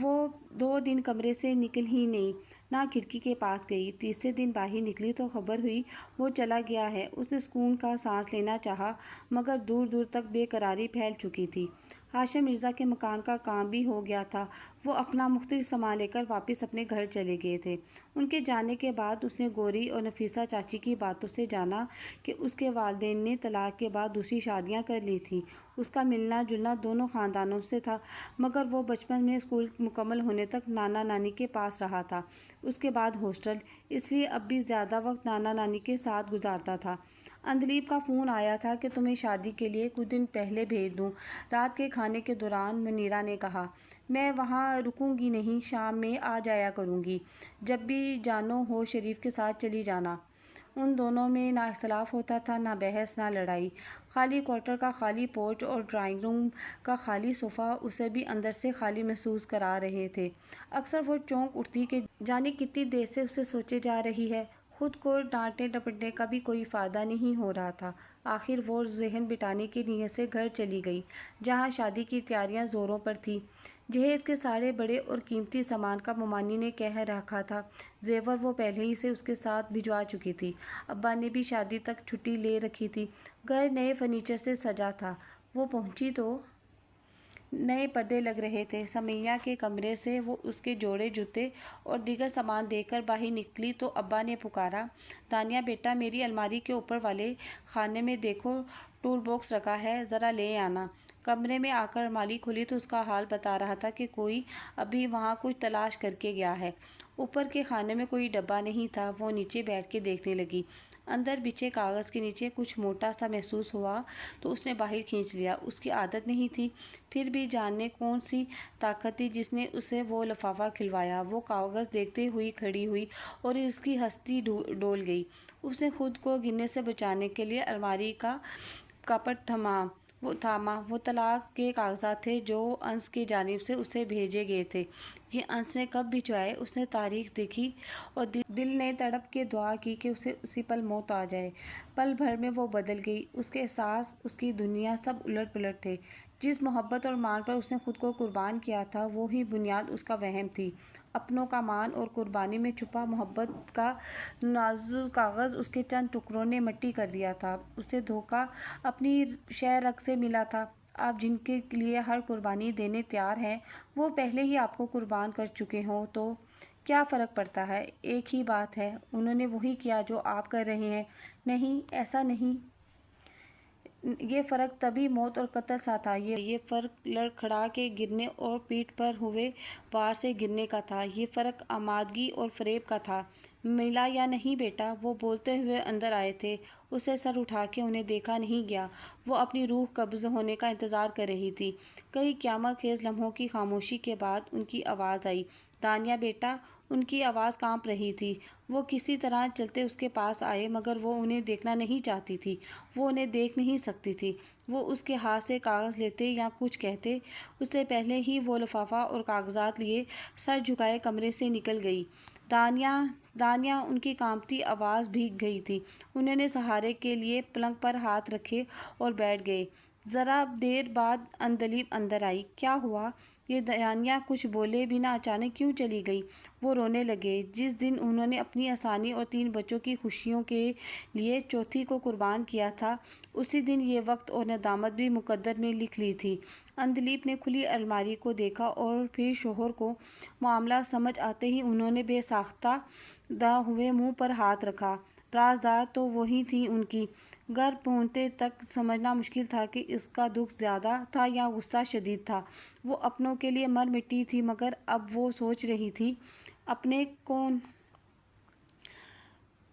وہ 2 دن کمرے سے نکل ہی نہیں، نہ کھڑکی کے پاس گئی۔ تیسرے دن باہر نکلی تو خبر ہوئی وہ چلا گیا ہے۔ اس نے سکون کا سانس لینا چاہا، مگر دور دور تک بے قراری پھیل چکی تھی۔ ہاشم مرزا کے مکان کا کام بھی ہو گیا تھا۔ وہ اپنا مختصر سامان لے کر واپس اپنے گھر چلے گئے تھے۔ ان کے جانے کے بعد اس نے گوری اور نفیسہ چاچی کی باتوں سے جانا کہ اس کے والدین نے طلاق کے بعد دوسری شادیاں کر لی تھیں۔ اس کا ملنا جلنا دونوں خاندانوں سے تھا، مگر وہ بچپن میں اسکول مکمل ہونے تک نانا نانی کے پاس رہا تھا، اس کے بعد ہاسٹل، اس لیے اب بھی زیادہ وقت نانا نانی کے ساتھ گزارتا تھا۔ اندلیب کا فون آیا تھا کہ تمہیں شادی کے لیے کچھ دن پہلے بھیج دوں۔ رات کے کھانے کے دوران منیرہ نے کہا، میں وہاں رکوں گی نہیں، شام میں آ جایا کروں گی۔ جب بھی جانو ہو شریف کے ساتھ چلی جانا۔ ان دونوں میں نہ اختلاف ہوتا تھا، نہ بحث، نہ لڑائی۔ خالی کوارٹر کا خالی پورچ اور ڈرائنگ روم کا خالی صوفہ اسے بھی اندر سے خالی محسوس کرا رہے تھے۔ اکثر وہ چونک اٹھتی کہ جانے کتنی دیر سے اسے سوچے جا رہی ہے۔ خود کو ڈانٹنے ڈپٹنے کا بھی کوئی فائدہ نہیں ہو رہا تھا۔ آخر وہ ذہن بٹانے کی نیت سے گھر چلی گئی، جہاں شادی کی تیاریاں زوروں پر تھیں۔ جہیز کے سارے بڑے اور قیمتی سامان کا ممانی نے کہہ رکھا تھا۔ زیور وہ پہلے ہی سے اس کے ساتھ بھجوا چکی تھی۔ ابا نے بھی شادی تک چھٹی لے رکھی تھی۔ گھر نئے فرنیچر سے سجا تھا۔ وہ پہنچی تو نئے پردے لگ رہے تھے۔ سمیہ کے کمرے سے وہ اس کے جوڑے جوتے اور دیگر سامان دے کر باہر نکلی تو ابا نے پکارا، دانیہ بیٹا، میری الماری کے اوپر والے خانے میں دیکھو، ٹول باکس رکھا ہے، ذرا لے آنا۔ کمرے میں آ کر الماری کھولی تو اس کا حال بتا رہا تھا کہ کوئی ابھی وہاں کچھ تلاش کر کے گیا ہے۔ اوپر کے خانے میں کوئی ڈبہ نہیں تھا۔ وہ نیچے بیٹھ کے دیکھنے لگی۔ اندر بچھے کاغذ کے نیچے کچھ موٹا سا محسوس ہوا تو اس نے باہر کھینچ لیا۔ اس کی عادت نہیں تھی، پھر بھی جانے کون سی طاقت تھی جس نے اسے وہ لفافہ کھلوایا۔ وہ کاغذ دیکھتے ہوئی کھڑی ہوئی اور اس کی ہستی ڈول گئی۔ اس نے خود کو گرنے سے بچانے کے لیے الماری کا کپٹ تھاما۔ وہ طلاق کے کاغذات تھے جو انس کی جانب سے اسے بھیجے گئے تھے۔ یہ آنسویں کب بھجوائے؟ اس نے تاریخ دیکھی اور دل نے تڑپ کے دعا کی کہ اسے اسی پل موت آ جائے۔ پل بھر میں وہ بدل گئی۔ اس کے احساس، اس کی دنیا سب الٹ پلٹ تھے۔ جس محبت اور مان پر اس نے خود کو قربان کیا تھا وہی بنیاد اس کا وہم تھی۔ اپنوں کا مان اور قربانی میں چھپا محبت کا نازک کاغذ اس کے چند ٹکڑوں نے مٹی کر دیا تھا۔ اسے دھوکہ اپنی شہ رگ سے ملا تھا۔ آپ جن کے لیے ہر قربانی دینے تیار ہیں وہ پہلے ہی آپ کو قربان کر چکے ہوں تو کیا فرق پڑتا ہے؟ ایک ہی بات ہے، انہوں نے وہی کیا جو آپ کر رہے ہیں۔ نہیں، ایسا نہیں۔ یہ فرق طبی موت اور قتل سا تھا۔ یہ فرق لڑکھڑا کے گرنے اور پیٹھ پر ہوئے وار سے گرنے کا تھا۔ یہ فرق آمادگی اور فریب کا تھا۔ ملا یا نہیں بیٹا؟ وہ بولتے ہوئے اندر آئے تھے۔ اسے سر اٹھا کے انہیں دیکھا نہیں گیا۔ وہ اپنی روح قبض ہونے کا انتظار کر رہی تھی۔ کئی قیامت خیز لمحوں کی خاموشی کے بعد ان کی آواز آئی، دانیہ بیٹا۔ ان کی آواز کانپ رہی تھی۔ وہ کسی طرح چلتے اس کے پاس آئے مگر وہ انہیں دیکھنا نہیں چاہتی تھی۔ وہ انہیں دیکھ نہیں سکتی تھی۔ وہ اس کے ہاتھ سے کاغذ لیتے یا کچھ کہتے اس سے پہلے ہی وہ لفافہ اور کاغذات لیے سر جھکائے کمرے سے نکل گئی۔ دانیہ ان کی کانپتی آواز بھیگ گئی تھی۔ انہوں نے سہارے کے لیے پلنگ پر ہاتھ رکھے اور بیٹھ گئے۔ ذرا دیر بعد عندلیب اندر آئی۔ کیا ہوا؟ یہ دانیہ کچھ بولے بنا اچانک کیوں چلی گئی؟ وہ رونے لگے۔ جس دن انہوں نے اپنی آسانی اور 3 بچوں کی خوشیوں کے لیے چوتھی کو قربان کیا تھا اسی دن یہ وقت اور ندامت بھی مقدر میں لکھ لی تھی۔ عندلیب نے کھلی الماری کو دیکھا اور پھر شوہر کو۔ معاملہ سمجھ آتے ہی انہوں نے بے ساختہ ہوئے منہ پر ہاتھ رکھا۔ رازدار تو وہی تھی ان کی۔ گھر پہنچتے تک سمجھنا مشکل تھا کہ اس کا دکھ زیادہ تھا یا غصہ شدید تھا۔ وہ اپنوں کے لیے مر مٹی تھی مگر اب وہ سوچ رہی تھی اپنے کون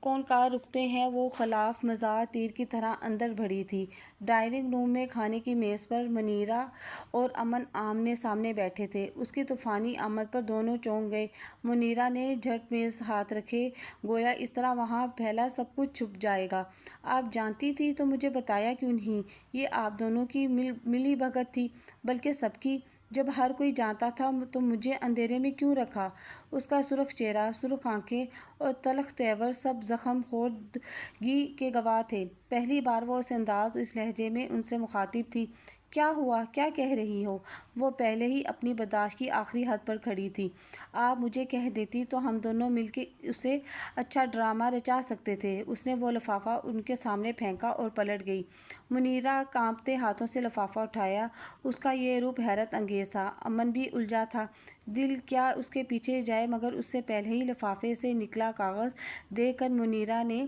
کہاں رکتے ہیں۔ وہ خلاف مزاح تیر کی طرح اندر بڑھی تھی۔ ڈائننگ روم میں کھانے کی میز پر منیرا اور امن آمنے سامنے بیٹھے تھے۔ اس کی طوفانی آمد پر دونوں چونک گئے۔ منیرا نے جھٹ میز ہاتھ رکھے گویا اس طرح وہاں پھیلا سب کچھ چھپ جائے گا۔ آپ جانتی تھی تو مجھے بتایا کیوں نہیں؟ یہ آپ دونوں کی ملی بھگت تھی، بلکہ سب کی۔ جب ہر کوئی جانتا تھا تو مجھے اندھیرے میں کیوں رکھا؟ اس کا سرخ چہرہ، سرخ آنکھیں اور تلخ تیور سب زخم خوردگی کے گواہ تھے۔ پہلی بار وہ اس انداز اور اس لہجے میں ان سے مخاطب تھی۔ کیا ہوا؟ کیا کہہ رہی ہو؟ وہ پہلے ہی اپنی برداشت کی آخری حد پر کھڑی تھی۔ آپ مجھے کہہ دیتی تو ہم دونوں مل کے اسے اچھا ڈرامہ رچا سکتے تھے۔ اس نے وہ لفافہ ان کے سامنے پھینکا اور پلٹ گئی۔ منیرا کانپتے ہاتھوں سے لفافہ اٹھایا۔ اس کا یہ روپ حیرت انگیز تھا۔ امن بھی الجھا تھا۔ دل کیا اس کے پیچھے جائے مگر اس سے پہلے ہی لفافے سے نکلا کاغذ دیکھ کر منیرا نے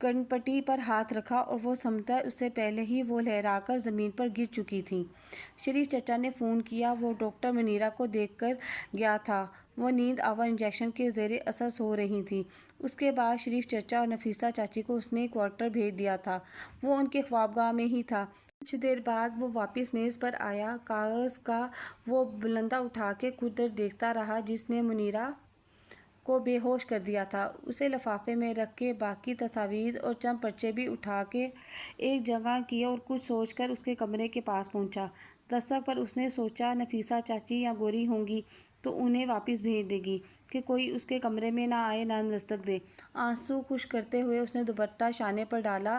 کنپٹی پر ہاتھ رکھا اور وہ سمجھتا اس سے پہلے ہی وہ لہرا کر زمین پر گر چکی تھیں۔ شریف چچا نے فون کیا۔ وہ ڈاکٹر منیرا کو دیکھ کر گیا تھا۔ وہ نیند آور انجیکشن کے زیر اثر سو رہی تھیں۔ اس کے بعد شریف چچا اور نفیسہ چاچی کو اس نے کوارٹر بھیج دیا تھا۔ وہ ان کے خوابگاہ میں ہی تھا۔ کچھ دیر بعد وہ واپس میز پر آیا۔ کاغذ کا وہ بلندہ اٹھا کے کچھ دیر دیکھتا رہا جس نے منیرا کو بے ہوش کر دیا تھا۔ اسے لفافے میں رکھ کے باقی تصاویر اور چند پرچے بھی اٹھا کے ایک جگہ کیے اور کچھ سوچ کر اس کے کمرے کے پاس پہنچا۔ دستک پر اس نے سوچا نفیسہ چاچی یا گوری ہوں گی تو انہیں واپس بھیج دے گی کہ کوئی اس کے کمرے میں نہ آئے نہ دستک دے۔ آنسو خشک کرتے ہوئے اس نے دوپٹہ شانے پر ڈالا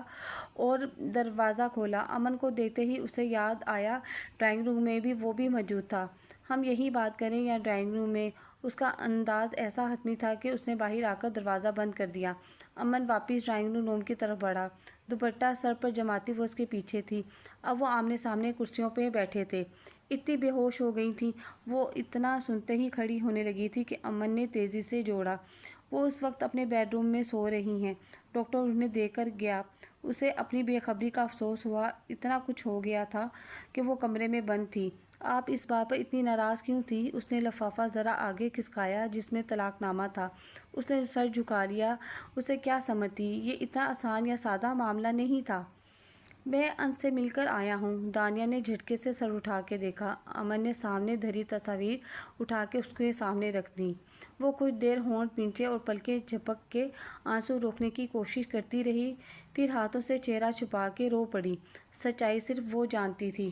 اور دروازہ کھولا۔ امن کو دیکھتے ہی اسے یاد آیا ڈرائنگ روم میں بھی وہ بھی موجود تھا۔ ہم یہی بات کریں یا ڈرائنگ روم میں؟ اس کا انداز ایسا حتمی تھا کہ اس نے باہر آ کر دروازہ بند کر دیا۔ امن واپس ڈرائنگ روم کی طرف بڑھا۔ دوپٹہ سر پر جماتی وہ اس کے پیچھے تھی۔ اب وہ آمنے سامنے کرسیوں پہ بیٹھے تھے۔ اتنی بے ہوش ہو گئی تھیں وہ اتنا سنتے ہی کھڑی ہونے لگی تھی کہ امن نے تیزی سے جوڑا، وہ اس وقت اپنے بیڈ روم میں سو رہی ہیں۔ ڈاکٹر انہیں دیکھ کر گیا۔ اسے اپنی بے خبری کا افسوس ہوا۔ اتنا کچھ ہو گیا تھا کہ وہ کمرے میں بند تھی۔ آپ اس بات پر اتنی ناراض کیوں تھی؟ اس نے لفافہ ذرا آگے کھسکایا جس میں طلاق نامہ تھا۔ اس نے سر جھکا لیا۔ اسے کیا سمجھتی؟ یہ اتنا آسان یا سادہ معاملہ نہیں تھا۔ میں ان سے مل کر آیا ہوں۔ دانیہ نے جھٹکے سے سر اٹھا کے دیکھا۔ امن نے سامنے دھری تصاویر اٹھا کے اس کے سامنے رکھ دیں۔ وہ کچھ دیر ہونٹ بھینچے اور پلکیں جھپک کے آنسو روکنے کی کوشش کرتی رہی، پھر ہاتھوں سے چہرہ چھپا کے رو پڑی۔ سچائی صرف وہ جانتی تھی۔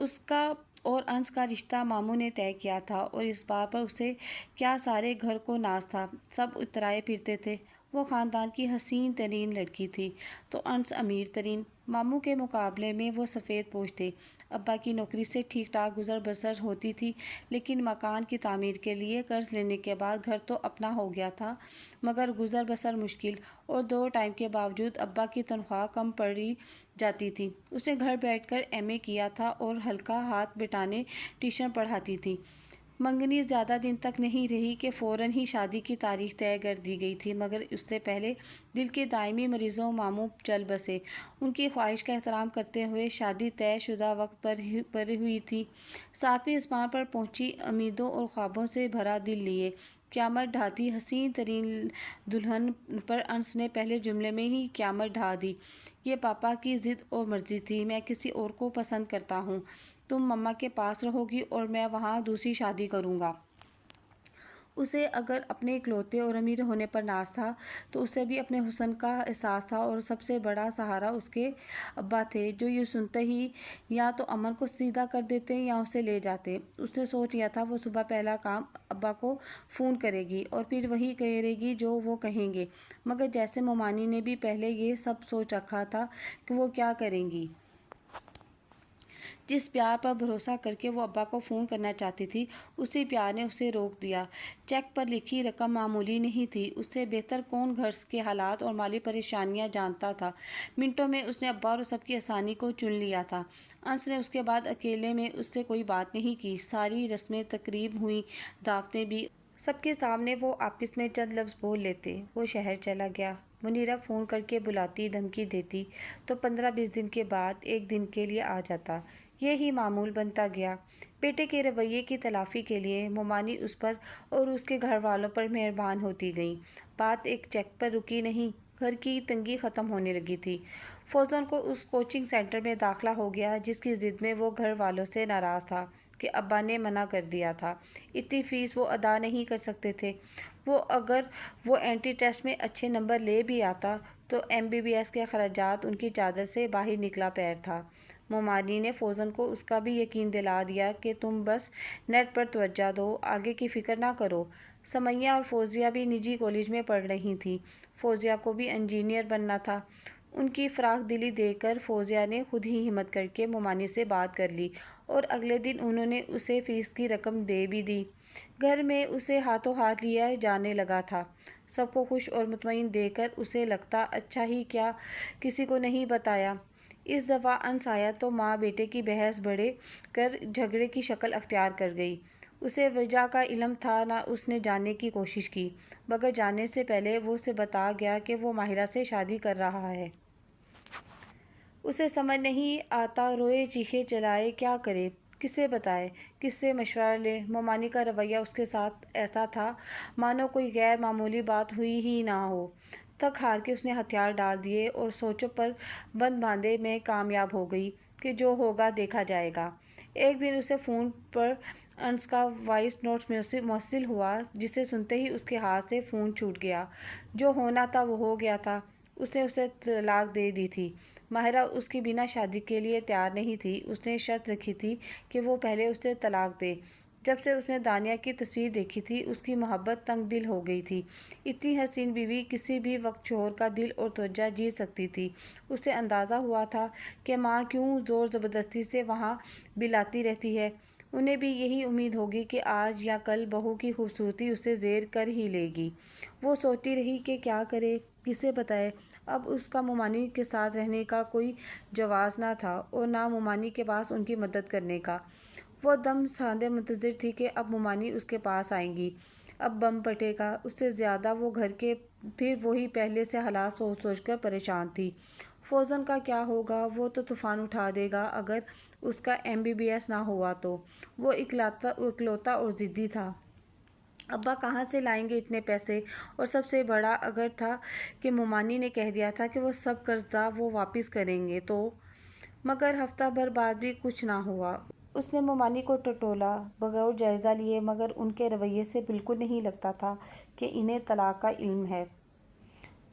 اس کا اور انس کا رشتہ ماموں نے طے کیا تھا اور اس بات پر اسے کیا سارے گھر کو ناز تھا، سب اترائے پھرتے تھے۔ وہ خاندان کی حسین ترین لڑکی تھی تو انس امیر ترین۔ ماموں کے مقابلے میں وہ سفید پوش تھے۔ ابا کی نوکری سے ٹھیک ٹھاک گزر بسر ہوتی تھی، لیکن مکان کی تعمیر کے لیے قرض لینے کے بعد گھر تو اپنا ہو گیا تھا مگر گزر بسر مشکل، اور 2 ٹائم کے باوجود ابا کی تنخواہ کم پڑی جاتی تھی۔ اس نے گھر بیٹھ کر ایم اے کیا تھا اور ہلکا ہاتھ بٹانے ٹیوشن پڑھاتی تھی۔ منگنی زیادہ دن تک نہیں رہی کہ فوراً ہی شادی کی تاریخ طے کر دی گئی تھی، مگر اس سے پہلے دل کے دائمی مریضوں ماموں چل بسے۔ ان کی خواہش کا احترام کرتے ہوئے شادی طے شدہ وقت پر ہوئی تھی۔ 7ویں آسمان پر پہنچی، امیدوں اور خوابوں سے بھرا دل لیے قیامت ڈھاتی حسین ترین دلہن پر انس نے پہلے جملے میں ہی قیامت ڈھا دی۔ یہ پاپا کی ضد اور مرضی تھی، میں کسی اور کو پسند کرتا ہوں، تم مما کے پاس رہو گی اور میں وہاں دوسری شادی کروں گا۔ اسے اگر اپنے اکلوتے اور امیر ہونے پر ناز تھا تو اسے بھی اپنے حسن کا احساس تھا، اور سب سے بڑا سہارا اس کے ابا تھے جو یہ سنتے ہی یا تو امن کو سیدھا کر دیتے یا اسے لے جاتے۔ اس نے سوچ لیا تھا وہ صبح پہلا کام ابا کو فون کرے گی اور پھر وہی کرے گی جو وہ کہیں گے، مگر جیسے مومانی نے بھی پہلے یہ سب سوچ رکھا تھا کہ وہ کیا کریں گی۔ جس پیار پر بھروسہ کر کے وہ ابا کو فون کرنا چاہتی تھی، اسی پیار نے اسے روک دیا۔ چیک پر لکھی رقم معمولی نہیں تھی، اس سے بہتر کون گھر کے حالات اور مالی پریشانیاں جانتا تھا۔ منٹوں میں اس نے ابا اور سب کی آسانی کو چن لیا تھا۔ انس نے اس کے بعد اکیلے میں اس سے کوئی بات نہیں کی۔ ساری رسمیں تقریب ہوئیں، دعوتیں بھی۔ سب کے سامنے وہ آپس میں چند لفظ بول لیتے۔ وہ شہر چلا گیا۔ منیرہ فون کر کے بلاتی، دھمکی دیتی تو 15-20 دن کے بعد ایک دن کے لیے آ جاتا۔ یہی معمول بنتا گیا۔ بیٹے کے رویے کی تلافی کے لیے مومانی اس پر اور اس کے گھر والوں پر مہربان ہوتی گئیں۔ بات ایک چیک پر رکی نہیں، گھر کی تنگی ختم ہونے لگی تھی۔ فوزن کو اس کوچنگ سینٹر میں داخلہ ہو گیا جس کی ضد میں وہ گھر والوں سے ناراض تھا کہ ابا نے منع کر دیا تھا۔ اتنی فیس وہ ادا نہیں کر سکتے تھے۔ اگر وہ انٹری ٹیسٹ میں اچھے نمبر لے بھی آتا تو MBBS کے اخراجات ان کی چادر سے باہر نکلا پیر تھا۔ مومانی نے فوزن کو اس کا بھی یقین دلا دیا کہ تم بس نیٹ پر توجہ دو، آگے کی فکر نہ کرو۔ سمیہ اور فوزیہ بھی نجی کالج میں پڑھ رہی تھیں۔ فوزیہ کو بھی انجینئر بننا تھا۔ ان کی فراخ دلی دیکھ کر فوزیہ نے خود ہی ہمت کر کے مومانی سے بات کر لی اور اگلے دن انہوں نے اسے فیس کی رقم دے بھی دی۔ گھر میں اسے ہاتھوں ہاتھ لیا جانے لگا تھا۔ سب کو خوش اور مطمئن دیکھ کر اسے لگتا اچھا ہی کیا کسی کو نہیں بتایا۔ اس دفعہ انس آیا تو ماں بیٹے کی بحث بڑھے کر جھگڑے کی شکل اختیار کر گئی۔ اسے وجہ کا علم تھا نہ اس نے جاننے کی کوشش کی، مگر جاننے سے پہلے وہ اسے بتا گیا کہ وہ ماہرہ سے شادی کر رہا ہے۔ اسے سمجھ نہیں آتا، روئے چیخے چلائے، کیا کرے، کس سے بتائے، کس سے مشورہ لے۔ مومانی کا رویہ اس کے ساتھ ایسا تھا مانو کوئی غیر معمولی بات ہوئی ہی نہ ہو۔ تھک ہار کے اس نے ہتھیار ڈال دیے اور سوچوں پر بند باندھے میں کامیاب ہو گئی کہ جو ہوگا دیکھا جائے گا۔ ایک دن اسے فون پر انس کا وائس نوٹ موصول ہوا، جسے سنتے ہی اس کے ہاتھ سے فون چھوٹ گیا۔ جو ہونا تھا وہ ہو گیا تھا۔ اس نے اسے طلاق دے دی تھی۔ ماہرہ اس کی بنا شادی کے لیے تیار نہیں تھی۔ اس نے شرط رکھی تھی کہ وہ پہلے اسے طلاق دے۔ جب سے اس نے دانیہ کی تصویر دیکھی تھی اس کی محبت تنگ دل ہو گئی تھی۔ اتنی حسین بیوی کسی بھی وقت شوہر کا دل اور توجہ جیت سکتی تھی۔ اسے اندازہ ہوا تھا کہ ماں کیوں زور زبردستی سے وہاں بلاتی رہتی ہے۔ انہیں بھی یہی امید ہوگی کہ آج یا کل بہو کی خوبصورتی اسے زیر کر ہی لے گی۔ وہ سوچتی رہی کہ کیا کرے، کسے بتائے۔ اب اس کا مومانی کے ساتھ رہنے کا کوئی جواز نہ تھا اور نہ مومانی کے پاس ان کی مدد کرنے کا۔ وہ دم ساندھے منتظر تھی کہ اب مومانی اس کے پاس آئیں گی، اب بم پھٹے گا۔ اس سے زیادہ وہ گھر کے پھر وہی پہلے سے حالات سوچ سوچ کر پریشان تھی۔ فوزن کا کیا ہوگا، وہ تو طوفان اٹھا دے گا اگر اس کا MBBS نہ ہوا تو۔ وہ اکلوتا اور ضدی تھا۔ ابا کہاں سے لائیں گے اتنے پیسے، اور سب سے بڑا اگر تھا کہ مومانی نے کہہ دیا تھا کہ وہ سب قرضہ وہ واپس کریں گے تو۔ مگر ہفتہ بھر بعد بھی کچھ نہ ہوا۔ اس نے مومانی کو ٹٹولا بغور جائزہ لیے، مگر ان کے رویے سے بالکل نہیں لگتا تھا کہ انہیں طلاق کا علم ہے۔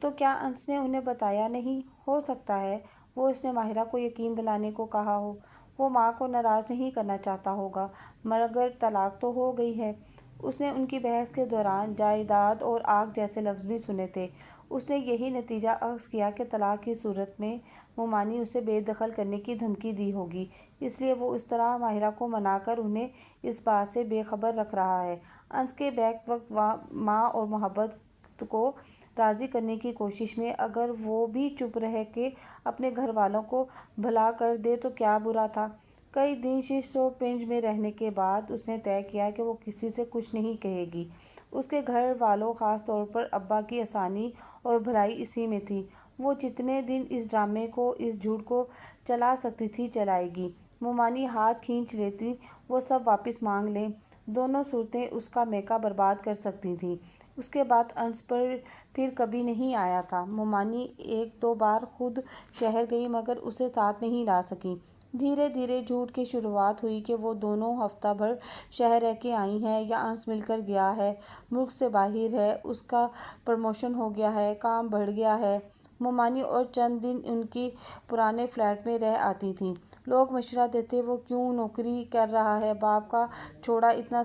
تو کیا انس نے انہیں بتایا نہیں؟ ہو سکتا ہے وہ اس نے ماہرہ کو یقین دلانے کو کہا ہو۔ وہ ماں کو ناراض نہیں کرنا چاہتا ہوگا، مگر طلاق تو ہو گئی ہے۔ اس نے ان کی بحث کے دوران جائیداد اور آگ جیسے لفظ بھی سنے تھے۔ اس نے یہی نتیجہ اخذ کیا کہ طلاق کی صورت میں مومانی اسے بے دخل کرنے کی دھمکی دی ہوگی، اس لیے وہ اس طرح ماہرہ کو منا کر انہیں اس بات سے بے خبر رکھ رہا ہے۔ انس کے بیک وقت ماں اور محبت کو راضی کرنے کی کوشش میں اگر وہ بھی چپ رہ کے اپنے گھر والوں کو بھلا کر دے تو کیا برا تھا؟ کئی دن شش و پنج میں رہنے کے بعد اس نے طے کیا کہ وہ کسی سے کچھ نہیں کہے گی۔ اس کے گھر والوں، خاص طور پر ابا کی آسانی اور بھلائی اسی میں تھی۔ وہ جتنے دن اس ڈرامے کو، اس جھوٹ کو چلا سکتی تھی چلائے گی۔ مومانی ہاتھ کھینچ لیتی، وہ سب واپس مانگ لیں۔ دونوں صورتیں اس کا میکہ برباد کر سکتی تھیں۔ اس کے بعد انس پر پھر کبھی نہیں آیا تھا۔ مومانی ایک دو بار خود شہر گئی مگر اسے ساتھ نہیں لا سکی۔ دھیرے دھیرے جھوٹ کی شروعات ہوئی کہ وہ دونوں ہفتہ بھر شہر رہ کے آئی ہیں، یا انس مل کر گیا ہے، ملک سے باہر ہے، اس کا پروموشن ہو گیا ہے، کام بڑھ گیا ہے۔ مومانی اور چند دن ان کی پرانے فلیٹ میں رہ آتی تھی۔ لوگ مشورہ دیتے وہ کیوں نوکری کر رہا ہے، باپ کا چھوڑا اتنا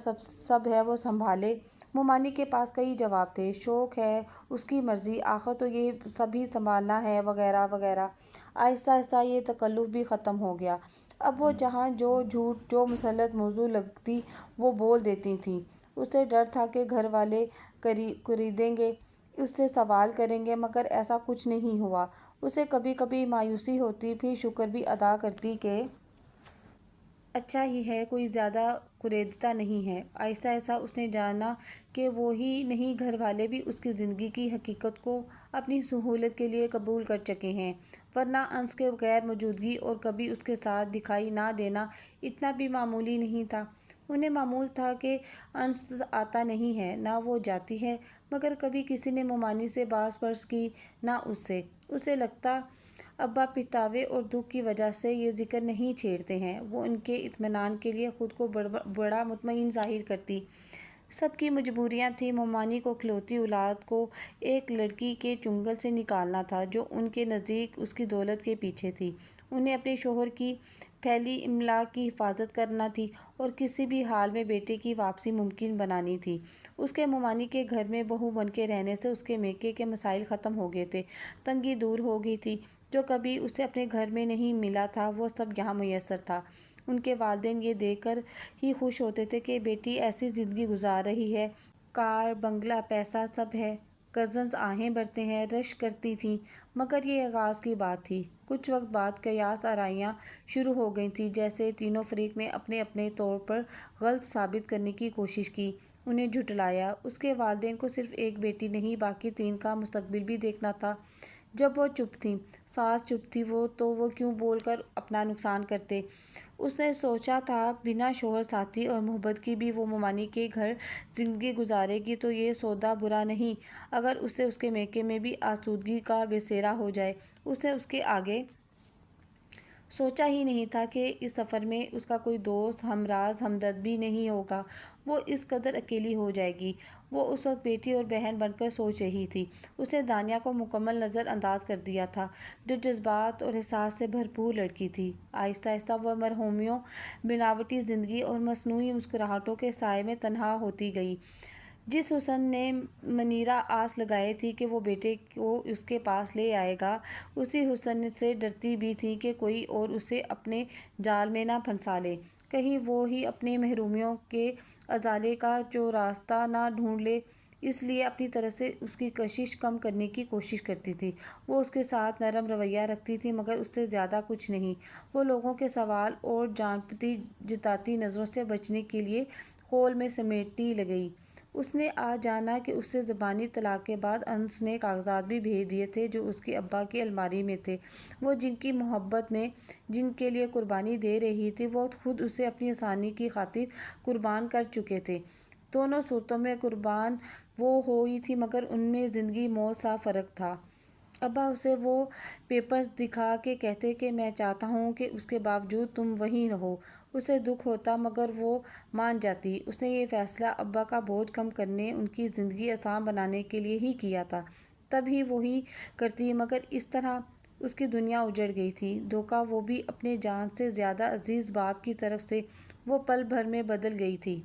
سب ہے وہ سنبھالے۔ مومانی کے پاس کئی جواب تھے، شوق ہے، اس کی مرضی، آخر تو یہ سب ہی سنبھالنا ہے، وغیرہ وغیرہ۔ آہستہ آہستہ یہ تکلف بھی ختم ہو گیا۔ اب وہ جہاں جو جھوٹ، جو مسلط موضوع لگتی وہ بول دیتی تھیں۔ اسے ڈر تھا کہ گھر والے کریدیں گے، اس سے سوال کریں گے، مگر ایسا کچھ نہیں ہوا۔ اسے کبھی کبھی مایوسی ہوتی، پھر شکر بھی ادا کرتی کہ اچھا ہی ہے کوئی زیادہ کریدتا نہیں ہے۔ آہستہ آہستہ اس نے جانا کہ وہ ہی نہیں گھر والے بھی اس کی زندگی کی حقیقت کو اپنی سہولت کے لیے قبول کر چکے ہیں، ورنہ انس کے غیر موجودگی اور کبھی اس کے ساتھ دکھائی نہ دینا اتنا بھی معمولی نہیں تھا۔ انہیں معمول تھا کہ انس آتا نہیں ہے، نہ وہ جاتی ہے، مگر کبھی کسی نے مومانی سے باز پرس کی، نہ اس سے۔ اسے لگتا ابا پچھتاوے اور دکھ کی وجہ سے یہ ذکر نہیں چھیڑتے ہیں، وہ ان کے اطمینان کے لیے خود کو بڑا مطمئن ظاہر کرتی۔ سب کی مجبوریاں تھیں۔ مومانی کو اکلوتی اولاد کو ایک لڑکی کے چنگل سے نکالنا تھا جو ان کے نزدیک اس کی دولت کے پیچھے تھی۔ انہیں اپنے شوہر کی پھیلی املاک کی حفاظت کرنا تھی اور کسی بھی حال میں بیٹے کی واپسی ممکن بنانی تھی۔ اس کے مومانی کے گھر میں بہو بن کے رہنے سے اس کے میکے کے مسائل ختم ہو گئے تھے، تنگی دور ہو گئی تھی۔ جو کبھی اسے اپنے گھر میں نہیں ملا تھا وہ سب یہاں میسر تھا۔ ان کے والدین یہ دیکھ کر ہی خوش ہوتے تھے کہ بیٹی ایسی زندگی گزار رہی ہے، کار، بنگلہ، پیسہ سب ہے۔ کزنز آہیں بھرتے ہیں، رشک کرتی تھیں، مگر یہ آغاز کی بات تھی۔ کچھ وقت بعد قیاس آرائیاں شروع ہو گئی تھیں، جیسے تینوں فریق نے اپنے اپنے طور پر غلط ثابت کرنے کی کوشش کی، انہیں جھٹلایا۔ اس کے والدین کو صرف ایک بیٹی نہیں باقی تین کا مستقبل بھی دیکھنا تھا۔ جب وہ چپ تھیں، ساس چپ تھی، تو وہ کیوں بول کر اپنا نقصان کرتے؟ اس نے سوچا تھا بنا شوہر ساتھی اور محبت کی بھی وہ مومانی کے گھر زندگی گزارے گی تو یہ سودا برا نہیں، اگر اس سے اس کے میکے میں بھی آسودگی کا بسیرا ہو جائے۔ اس نے اس کے آگے سوچا ہی نہیں تھا کہ اس سفر میں اس کا کوئی دوست، ہمراز، ہمدرد بھی نہیں ہوگا، وہ اس قدر اکیلی ہو جائے گی۔ وہ اس وقت بیٹی اور بہن بن کر سوچ رہی تھی۔ اس نے دانیہ کو مکمل نظر انداز کر دیا تھا، جو جذبات اور احساس سے بھرپور لڑکی تھی۔ آہستہ آہستہ وہ مرحومیوں، بناوٹی زندگی اور مصنوعی مسکراہٹوں کے سائے میں تنہا ہوتی گئی۔ جس حسن نے منیرہ آس لگائی تھی کہ وہ بیٹے کو اس کے پاس لے آئے گا، اسی حسن سے ڈرتی بھی تھی کہ کوئی اور اسے اپنے جال میں نہ پھنسا لے، کہیں وہ ہی اپنی محرومیوں کے ازالے کا چوراستہ نہ ڈھونڈ لے۔ اس لیے اپنی طرف سے اس کی کشش کم کرنے کی کوشش کرتی تھی۔ وہ اس کے ساتھ نرم رویہ رکھتی تھی مگر اس سے زیادہ کچھ نہیں۔ وہ لوگوں کے سوال اور جانپتی جتاتی نظروں سے بچنے کے لیے خول میں سمیٹتی گئی۔ اس نے آج جانا کہ اس سے زبانی طلاق کے بعد انس نے کاغذات بھی بھیج دیے تھے جو اس کے ابا کی الماری میں تھے۔ وہ جن کی محبت میں جن کے لیے قربانی دے رہی تھی وہ خود اسے اپنی آسانی کی خاطر قربان کر چکے تھے۔ دونوں صورتوں میں قربان وہ ہوئی تھی مگر ان میں زندگی موت سا فرق تھا۔ ابا اسے وہ پیپرز دکھا کے کہتے کہ میں چاہتا ہوں کہ اس کے باوجود تم وہیں رہو۔ اسے دکھ ہوتا مگر وہ مان جاتی۔ اس نے یہ فیصلہ ابا کا بوجھ کم کرنے، ان کی زندگی آسان بنانے کے لیے ہی کیا تھا، تب ہی وہی کرتی، مگر اس طرح اس کی دنیا اجڑ گئی تھی۔ دھوکہ، وہ بھی اپنے جان سے زیادہ عزیز باپ کی طرف سے، وہ پل بھر میں بدل گئی تھی۔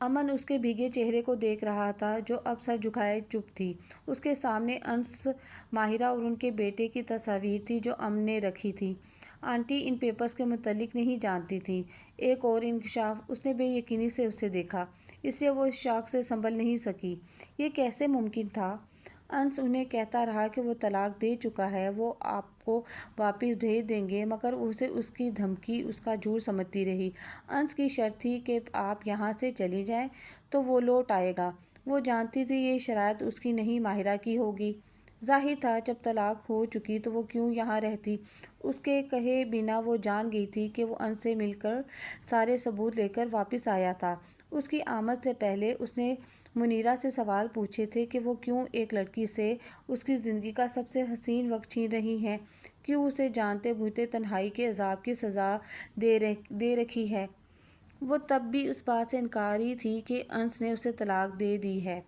امن اس کے بھیگے چہرے کو دیکھ رہا تھا، جو اب سر جھکائے چپ تھی۔ اس کے سامنے انس، ماہرہ اور ان کے بیٹے کی تصاویر تھی جو امن نے رکھی تھی۔ آنٹی ان پیپرز کے متعلق نہیں جانتی تھیں۔ ایک اور انکشاف! اس نے بے یقینی سے اسے دیکھا، اس لیے وہ اس شاک سے سنبھل نہیں سکی۔ یہ کیسے ممکن تھا؟ انس انہیں کہتا رہا کہ وہ طلاق دے چکا ہے، وہ آپ کو واپس بھیج دیں گے، مگر اسے اس کی دھمکی اس کا جھوٹ سمجھتی رہی۔ انس کی شرط تھی کہ آپ یہاں سے چلی جائیں تو وہ لوٹ آئے گا۔ وہ جانتی تھی یہ شرائط اس کی نہیں، ماہرہ کی ہوگی۔ ظاہر تھا جب طلاق ہو چکی تو وہ کیوں یہاں رہتی؟ اس کے کہے بنا وہ جان گئی تھی کہ وہ انس سے مل کر سارے ثبوت لے کر واپس آیا تھا۔ اس کی آمد سے پہلے اس نے منیرہ سے سوال پوچھے تھے کہ وہ کیوں ایک لڑکی سے اس کی زندگی کا سب سے حسین وقت چھین رہی ہیں، کیوں اسے جانتے بوجھتے تنہائی کے عذاب کی سزا دے رکھی ہے۔ وہ تب بھی اس بات سے انکاری تھی کہ انس نے اسے طلاق دے دی ہے۔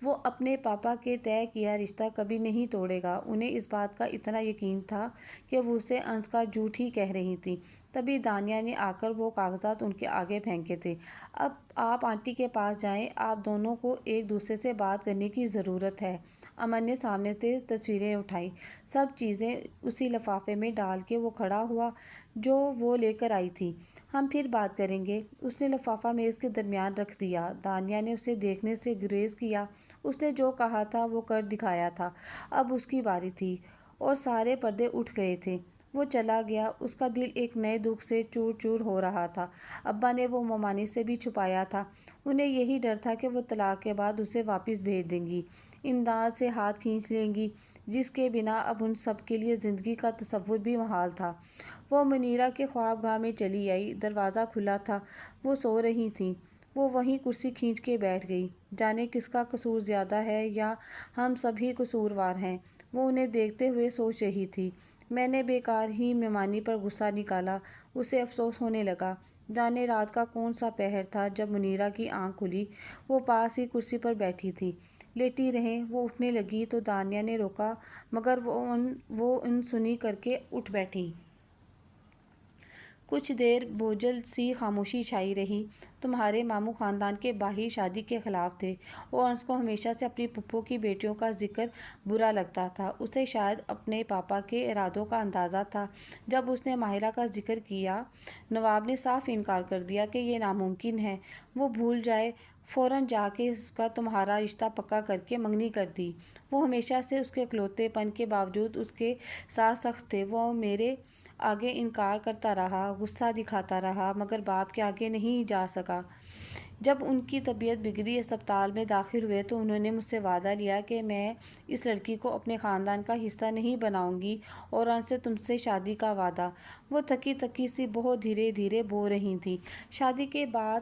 وہ اپنے پاپا کے طے کیا رشتہ کبھی نہیں توڑے گا۔ انہیں اس بات کا اتنا یقین تھا کہ وہ اسے انس کا جھوٹ ہی کہہ رہی تھی۔ تبھی دانیہ نے آ کر وہ کاغذات ان کے آگے پھینکے تھے۔ اب آپ آنٹی کے پاس جائیں، آپ دونوں کو ایک دوسرے سے بات کرنے کی ضرورت ہے۔ امن نے سامنے سے تصویریں اٹھائیں، سب چیزیں اسی لفافے میں ڈال کے وہ کھڑا ہوا جو وہ لے کر آئی تھی۔ ہم پھر بات کریں گے۔ اس نے لفافہ میز کے درمیان رکھ دیا۔ دانیہ نے اسے دیکھنے سے گریز کیا۔ اس نے جو کہا تھا وہ کر دکھایا تھا۔ اب اس کی باری تھی اور سارے پردے اٹھ گئے تھے۔ وہ چلا گیا۔ اس کا دل ایک نئے دکھ سے چور چور ہو رہا تھا۔ ابا نے وہ ممانع سے بھی چھپایا تھا۔ انہیں یہی ڈر تھا کہ وہ طلاق کے بعد اسے واپس بھیج دیں گی، امداد سے ہاتھ کھینچ لیں گی، جس کے بنا اب ان سب کے لیے زندگی کا تصور بھی محال تھا۔ وہ منیرہ کے خواب گاہ میں چلی آئی۔ دروازہ کھلا تھا، وہ سو رہی تھیں۔ وہ وہیں کرسی کھینچ کے بیٹھ گئی۔ جانے کس کا قصور زیادہ ہے، یا ہم سب ہی قصوروار ہیں؟ وہ انہیں دیکھتے ہوئے سوچ رہی تھی۔ میں نے بیکار ہی ممانی پر غصہ نکالا۔ اسے افسوس ہونے لگا۔ جانے رات کا کون سا پہر تھا جب منیرہ کی آنکھ کھلی۔ وہ پاس ہی کرسی پر بیٹھی تھی۔ لیٹی رہیں۔ وہ اٹھنے لگی تو دانیہ نے روکا، مگر وہ انسنی کر کے اٹھ بیٹھی۔ کچھ دیر بوجھل سی خاموشی چھائی رہی۔ تمہارے ماموں خاندان کے باہر شادی کے خلاف تھے، اور انس کو ہمیشہ سے اپنی پھپھو کی بیٹیوں کا ذکر برا لگتا تھا۔ اسے شاید اپنے پاپا کے ارادوں کا اندازہ تھا۔ جب اس نے ماہرہ کا ذکر کیا، نواب نے صاف انکار کر دیا کہ یہ ناممکن ہے۔ وہ بھول جائے، فوراً جا کے اس کا تمہارا رشتہ پکا کر کے منگنی کر دی۔ وہ ہمیشہ سے اس کے اکلوتے پن کے باوجود اس کے ساتھ سخت تھے۔ وہ میرے آگے انکار کرتا رہا، غصہ دکھاتا رہا، مگر باپ کے آگے نہیں جا سکا۔ جب ان کی طبیعت بگڑی، اسپتال میں داخل ہوئے، تو انہوں نے مجھ سے وعدہ لیا کہ میں اس لڑکی کو اپنے خاندان کا حصہ نہیں بناؤں گی، اور انس سے تم سے شادی کا وعدہ۔ وہ تھکی تھکی سی بہت دھیرے دھیرے بول رہی تھیں۔ شادی کے بعد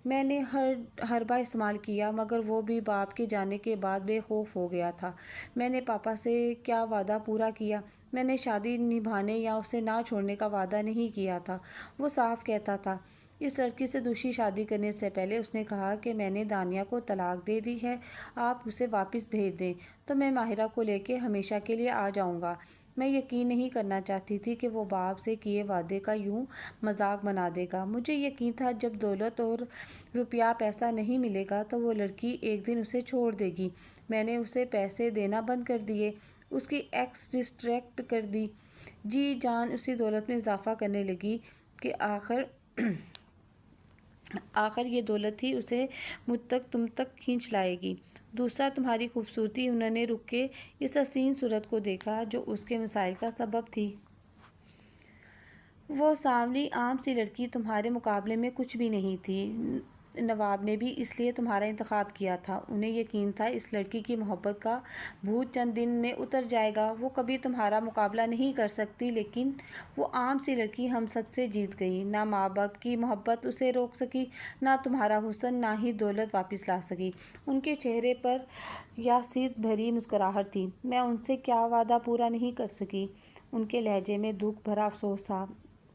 میں نے ہر حربہ استعمال کیا، مگر وہ بھی باپ کے جانے کے بعد بے خوف ہو گیا تھا۔ میں نے پاپا سے کیا وعدہ پورا کیا؟ میں نے شادی نبھانے یا اسے نہ چھوڑنے کا وعدہ نہیں کیا تھا۔ وہ صاف کہتا تھا۔ اس لڑکی سے دوسری شادی کرنے سے پہلے اس نے کہا کہ میں نے دانیہ کو طلاق دے دی ہے، آپ اسے واپس بھیج دیں تو میں ماہرہ کو لے کے ہمیشہ کے لیے آ جاؤں گا۔ میں یقین نہیں کرنا چاہتی تھی کہ وہ باپ سے کیے وعدے کا یوں مذاق بنا دے گا۔ مجھے یقین تھا جب دولت اور روپیہ پیسہ نہیں ملے گا تو وہ لڑکی ایک دن اسے چھوڑ دے گی۔ میں نے اسے پیسے دینا بند کر دیے، اس کی ایکس ریسٹریکٹ کر دی۔ جی جان اسی دولت میں اضافہ کرنے لگی کہ آخر یہ دولت ہی اسے مجھ تک، تم تک کھینچ لائے گی۔ دوسرا، تمہاری خوبصورتی۔ انہوں نے رک کے اس حسین صورت کو دیکھا جو اس کے مسائل کا سبب تھی۔ وہ سانولی عام سی لڑکی تمہارے مقابلے میں کچھ بھی نہیں تھی۔ نواب نے بھی اس لیے تمہارا انتخاب کیا تھا۔ انہیں یقین تھا اس لڑکی کی محبت کا بھوت چند دن میں اتر جائے گا۔ وہ کبھی تمہارا مقابلہ نہیں کر سکتی، لیکن وہ عام سی لڑکی ہم سب سے جیت گئی۔ نہ ماں باپ کی محبت اسے روک سکی، نہ تمہارا حسن، نہ ہی دولت واپس لا سکی۔ ان کے چہرے پر یأس بھری مسکراہٹ تھی۔ میں ان سے کیا وعدہ پورا نہیں کر سکی؟ ان کے لہجے میں دکھ بھرا افسوس تھا۔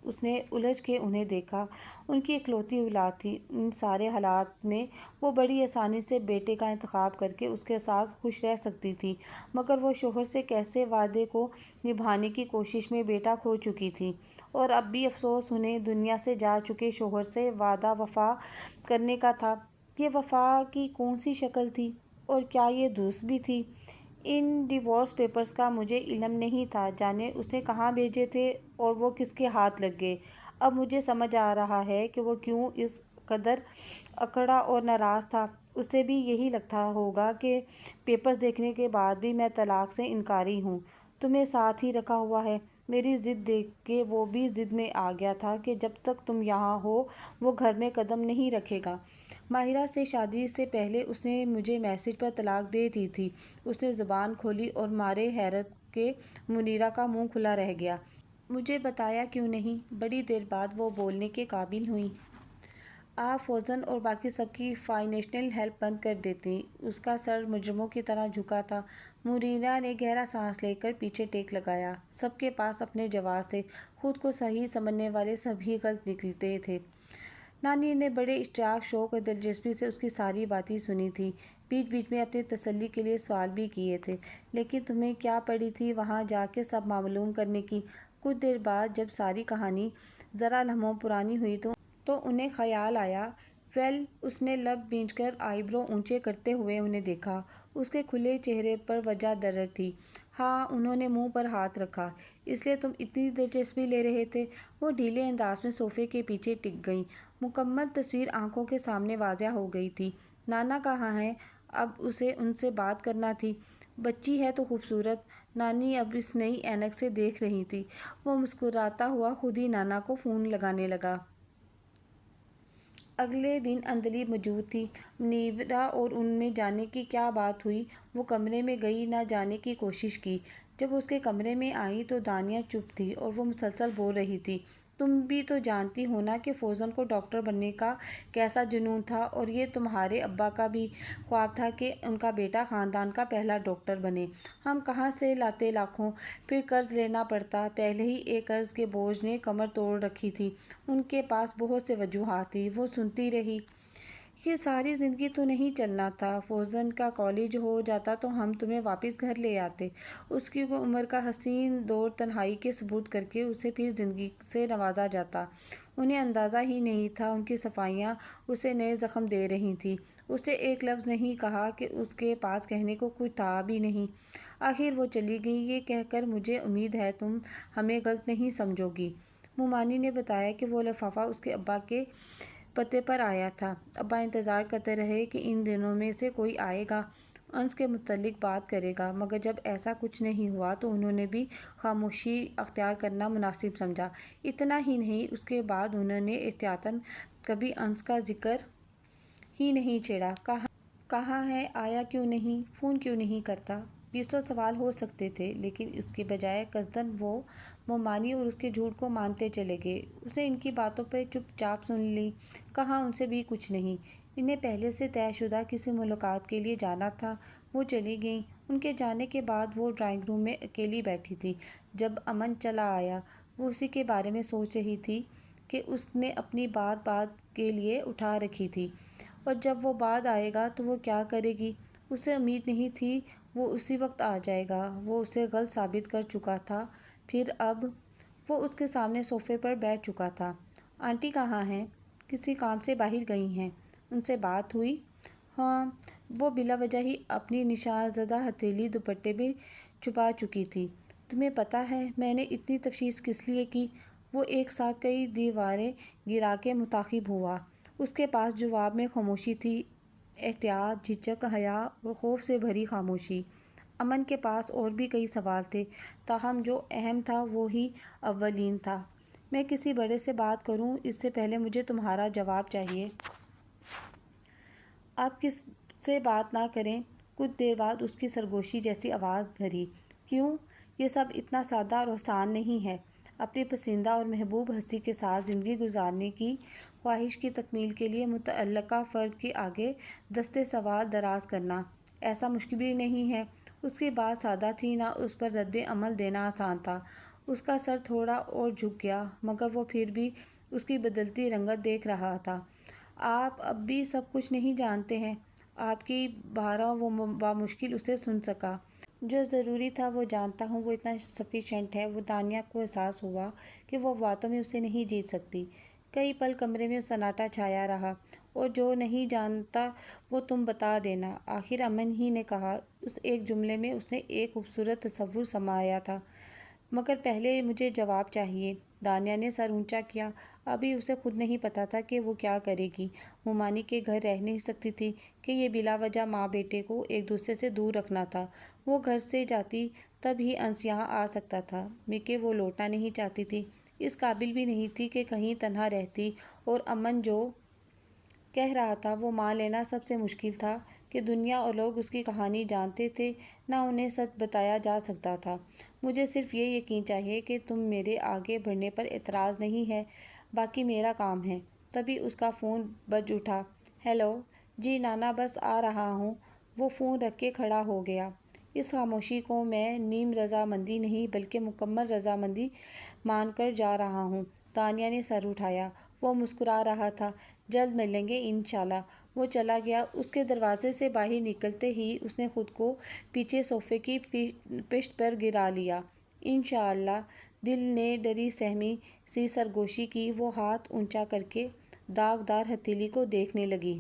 اس نے الجھ کے انہیں دیکھا۔ ان کی اکلوتی اولاد تھی۔ ان سارے حالات میں وہ بڑی آسانی سے بیٹے کا انتخاب کر کے اس کے ساتھ خوش رہ سکتی تھی، مگر وہ شوہر سے کیسے وعدے کو نبھانے کی کوشش میں بیٹا کھو چکی تھی، اور اب بھی افسوس انہیں دنیا سے جا چکے شوہر سے وعدہ وفا کرنے کا تھا۔ یہ وفا کی کون سی شکل تھی، اور کیا یہ درست بھی تھی؟ ان ڈیورس پیپرز کا مجھے علم نہیں تھا، جانے اس نے کہاں بھیجے تھے اور وہ کس کے ہاتھ لگ گئے۔ اب مجھے سمجھ آ رہا ہے کہ وہ کیوں اس قدر اکڑا اور ناراض تھا۔ اسے بھی یہی لگتا ہوگا کہ پیپرز دیکھنے کے بعد بھی میں طلاق سے انکاری ہوں، تمہیں ساتھ ہی رکھا ہوا ہے۔ میری ضد دیکھ کے وہ بھی ضد میں آ گیا تھا کہ جب تک تم یہاں ہو وہ گھر میں قدم نہیں رکھے گا۔ ماہرہ سے شادی سے پہلے اس نے مجھے میسج پر طلاق دے دی تھی۔ اس نے زبان کھولی اور مارے حیرت کے منیرہ کا منہ کھلا رہ گیا۔ مجھے بتایا کیوں نہیں؟ بڑی دیر بعد وہ بولنے کے قابل ہوئی۔ آپ فوزن اور باقی سب کی فائنینشیل ہیلپ بند کر دیتی۔ اس کا سر مجرموں کی طرح جھکا تھا۔ منیرہ نے گہرا سانس لے کر پیچھے ٹیک لگایا۔ سب کے پاس اپنے جواز تھے، خود کو صحیح سمجھنے والے سبھی غلط نکلتے تھے۔ نانی نے بڑے اشتیاق، شوق اور دلچسپی سے اس کی ساری باتیں سنی تھیں، بیچ بیچ میں اپنی تسلی کے لیے سوال بھی کیے تھے۔ لیکن تمہیں کیا پڑی تھی وہاں جا کے سب معلوم کرنے کی؟ کچھ دیر بعد جب ساری کہانی ذرا لمحوں پرانی ہوئی تو انہیں خیال آیا۔ ویل، اس نے لب بھینچ کر آئی برو اونچے کرتے ہوئے انہیں دیکھا۔ اس کے کھلے چہرے پر وجہ درد تھی۔ ہاں، انہوں نے منہ پر ہاتھ رکھا۔ اس لیے تم اتنی دلچسپی لے رہے تھے؟ وہ ڈھیلے انداز میں صوفے کے پیچھے ٹک گئیں۔ مکمل تصویر آنکھوں کے سامنے واضح ہو گئی تھی۔ نانا کہاں ہیں؟ اب اسے ان سے بات کرنا تھی۔ بچی ہے تو خوبصورت۔ نانی اب اس نئی اینک سے دیکھ رہی تھی۔ وہ مسکراتا ہوا خود ہی نانا کو فون لگانے لگا۔ اگلے دن اندلیب موجود تھی۔ منیرہ اور ان میں جانے کی کیا بات ہوئی، وہ کمرے میں گئی نہ جانے کی کوشش کی۔ جب اس کے کمرے میں آئی تو دانیہ چپ تھی اور وہ مسلسل بول رہی تھی۔ تم بھی تو جانتی ہو نا کہ فوزن کو ڈاکٹر بننے کا کیسا جنون تھا، اور یہ تمہارے ابا کا بھی خواب تھا کہ ان کا بیٹا خاندان کا پہلا ڈاکٹر بنے۔ ہم کہاں سے لاتے لاکھوں؟ پھر قرض لینا پڑتا۔ پہلے ہی ایک قرض کے بوجھ نے کمر توڑ رکھی تھی۔ ان کے پاس بہت سے وجوہات تھیں۔ وہ سنتی رہی۔ یہ ساری زندگی تو نہیں چلنا تھا۔ فوزن کا کالج ہو جاتا تو ہم تمہیں واپس گھر لے آتے۔ اس کی عمر کا حسین دور تنہائی کے سپرد کر کے اسے پھر زندگی سے نوازا جاتا۔ انہیں اندازہ ہی نہیں تھا ان کی صفائیاں اسے نئے زخم دے رہی تھیں۔ اس نے ایک لفظ نہیں کہا کہ اس کے پاس کہنے کو کچھ تھا بھی نہیں۔ آخر وہ چلی گئی یہ کہہ کر مجھے امید ہے تم ہمیں غلط نہیں سمجھو گی۔ مومانی نے بتایا کہ وہ لفافہ اس کے ابا کے پتے پر آیا تھا۔ ابا انتظار کرتے رہے کہ ان دونوں میں سے کوئی آئے گا، انس کے متعلق بات کرے گا، مگر جب ایسا کچھ نہیں ہوا تو انہوں نے بھی خاموشی اختیار کرنا مناسب سمجھا۔ اتنا ہی نہیں، اس کے بعد انہوں نے احتیاطاً کبھی انس کا ذکر ہی نہیں چھیڑا۔ کہاں ہے؟ آیا کیوں نہیں؟ فون کیوں نہیں کرتا؟ بیسوں سوال ہو سکتے تھے، لیکن اس کے بجائے قصداً وہ مومانی اور اس کے جھوٹ کو مانتے چلے گئے۔ اس نے ان کی باتوں پہ چپ چاپ سن لی۔ کہا ان سے بھی کچھ نہیں۔ انہیں پہلے سے طے شدہ کسی ملاقات کے لیے جانا تھا۔ وہ چلی گئیں۔ ان کے جانے کے بعد وہ ڈرائنگ روم میں اکیلی بیٹھی تھی۔ جب امن چلا آیا، وہ اسی کے بارے میں سوچ رہی تھی کہ اس نے اپنی بات کے لیے اٹھا رکھی تھی، اور جب وہ بعد آئے گا تو وہ کیا کرے گی؟ اسے امید نہیں تھی وہ اسی وقت آ جائے گا۔ وہ اسے غلط ثابت کر چکا تھا۔ پھر اب وہ اس کے سامنے صوفے پر بیٹھ چکا تھا۔ آنٹی کہاں ہیں؟ کسی کام سے باہر گئی ہیں۔ ان سے بات ہوئی؟ ہاں، وہ بلا وجہ ہی اپنی نشان زدہ ہتھیلی دوپٹے میں چھپا چکی تھی۔ تمہیں پتہ ہے میں نے اتنی تفتیش کس لیے کی؟ وہ ایک ساتھ کئی دیواریں گرا کے متعاقب ہوا۔ اس کے پاس جواب میں خاموشی تھی، احتیاط، جھجک، حیا اور خوف سے بھری خاموشی۔ امن کے پاس اور بھی کئی سوال تھے، تاہم جو اہم تھا وہی اولین تھا۔ میں کسی بڑے سے بات کروں اس سے پہلے مجھے تمہارا جواب چاہیے۔ آپ کس سے بات نہ کریں؟ کچھ دیر بعد اس کی سرگوشی جیسی آواز بھری۔ کیوں؟ یہ سب اتنا سادہ اور آسان نہیں ہے۔ اپنی پسندیدہ اور محبوب ہستی کے ساتھ زندگی گزارنے کی خواہش کی تکمیل کے لیے متعلقہ فرد کے آگے دستے سوال دراز کرنا ایسا مشکل بھی نہیں ہے۔ اس کی بات سادہ تھی، نہ اس پر رد عمل دینا آسان تھا۔ اس کا سر تھوڑا اور جھک گیا، مگر وہ پھر بھی اس کی بدلتی رنگت دیکھ رہا تھا۔ آپ اب بھی سب کچھ نہیں جانتے ہیں۔ آپ کی بارہ وہ بامشکل اسے سن سکا۔ جو ضروری تھا وہ جانتا ہوں، وہ اتنا سفیشینٹ ہے۔ وہ دانیہ کو احساس ہوا کہ وہ باتوں میں اسے نہیں جیت سکتی۔ کئی پل کمرے میں سناٹا چھایا رہا۔ اور جو نہیں جانتا وہ تم بتا دینا، آخر امن ہی نے کہا۔ اس ایک جملے میں اس نے ایک خوبصورت تصور سمایا تھا۔ مگر پہلے مجھے جواب چاہیے۔ دانیہ نے سر اونچا کیا۔ ابھی اسے خود نہیں پتا تھا کہ وہ کیا کرے گی۔ مومانی کے گھر رہ نہیں سکتی تھی کہ یہ بلا وجہ ماں بیٹے کو ایک دوسرے سے دور رکھنا تھا۔ وہ گھر سے جاتی تب ہی انس یہاں آ سکتا تھا، میکے وہ لوٹنا نہیں چاہتی تھی، اس قابل بھی نہیں تھی کہ کہیں تنہا رہتی۔ اور امن جو کہہ رہا تھا وہ مان لینا سب سے مشکل تھا کہ دنیا اور لوگ اس کی کہانی جانتے تھے، نہ انہیں سچ بتایا جا سکتا تھا۔ مجھے صرف یہ یقین چاہیے کہ تم میرے آگے بڑھنے پر اعتراض نہیں ہے، باقی میرا کام ہے۔ تبھی اس کا فون بج اٹھا۔ ہیلو، جی نانا بس آ رہا ہوں۔ وہ فون رکھ کے کھڑا ہو گیا۔ اس خاموشی کو میں نیم رضامندی نہیں بلکہ مکمل رضامندی مان کر جا رہا ہوں۔ دانیہ نے سر اٹھایا۔ وہ مسکرا رہا تھا۔ جلد ملیں گے انشاءاللہ۔ وہ چلا گیا۔ اس کے دروازے سے باہر نکلتے ہی اس نے خود کو پیچھے صوفے کی پشت پر گرا لیا۔ انشاءاللہ، دل نے ڈری سہمی سی سرگوشی کی۔ وہ ہاتھ اونچا کر کے داغدار ہتھیلی کو دیکھنے لگی۔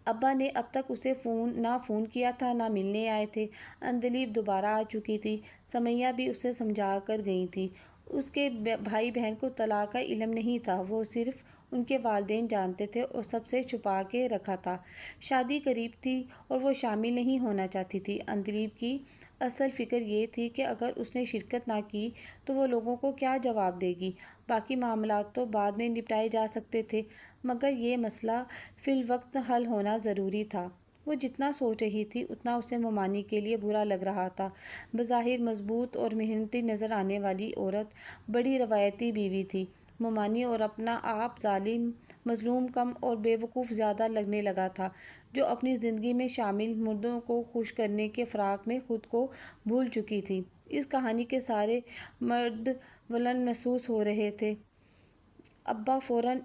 ابا نے اب تک اسے نہ فون کیا تھا، نہ ملنے آئے تھے۔ اندلیب دوبارہ آ چکی تھی۔ سمیہ بھی اسے سمجھا کر گئی تھی۔ اس کے بھائی بہن کو طلاق کا علم نہیں تھا، وہ صرف ان کے والدین جانتے تھے اور سب سے چھپا کے رکھا تھا۔ شادی قریب تھی اور وہ شامل نہیں ہونا چاہتی تھی۔ اندلیب کی اصل فکر یہ تھی کہ اگر اس نے شرکت نہ کی تو وہ لوگوں کو کیا جواب دے گی۔ باقی معاملات تو بعد میں نپٹائے جا سکتے تھے، مگر یہ مسئلہ فی الوقت حل ہونا ضروری تھا۔ وہ جتنا سوچ رہی تھی اتنا اسے مومانی کے لیے برا لگ رہا تھا۔ بظاہر مضبوط اور محنتی نظر آنے والی عورت بڑی روایتی بیوی تھی۔ مومانی اور اپنا آپ ظالم، مظلوم کم اور بے وقوف زیادہ لگنے لگا تھا، جو اپنی زندگی میں شامل مردوں کو خوش کرنے کے فراق میں خود کو بھول چکی تھی۔ اس کہانی کے سارے مرد ولن محسوس ہو رہے تھے۔ ابا فوراً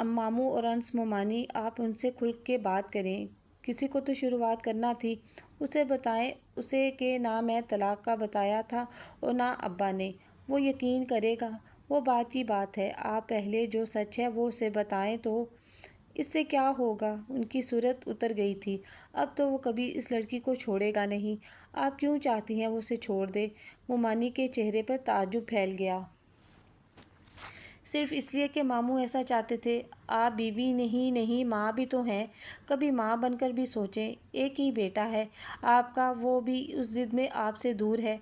ماموں اور انس مومانی، آپ ان سے کھل کے بات کریں، کسی کو تو شروعات کرنا تھی۔ اسے بتائیں اسے کہ نہ میں طلاق کا بتایا تھا اور نہ ابا نے۔ وہ یقین کرے گا۔ وہ بات کی بات ہے، آپ پہلے جو سچ ہے وہ اسے بتائیں تو۔ اس سے کیا ہوگا؟ ان کی صورت اتر گئی تھی۔ اب تو وہ کبھی اس لڑکی کو چھوڑے گا نہیں۔ آپ کیوں چاہتی ہیں وہ اسے چھوڑ دے؟ مومانی کے چہرے پر تعجب پھیل گیا۔ صرف اس لیے کہ ماموں ایسا چاہتے تھے؟ آپ بیوی نہیں ماں بھی تو ہیں، کبھی ماں بن کر بھی سوچیں۔ ایک ہی بیٹا ہے آپ کا، وہ بھی اس ضد میں آپ سے دور ہے۔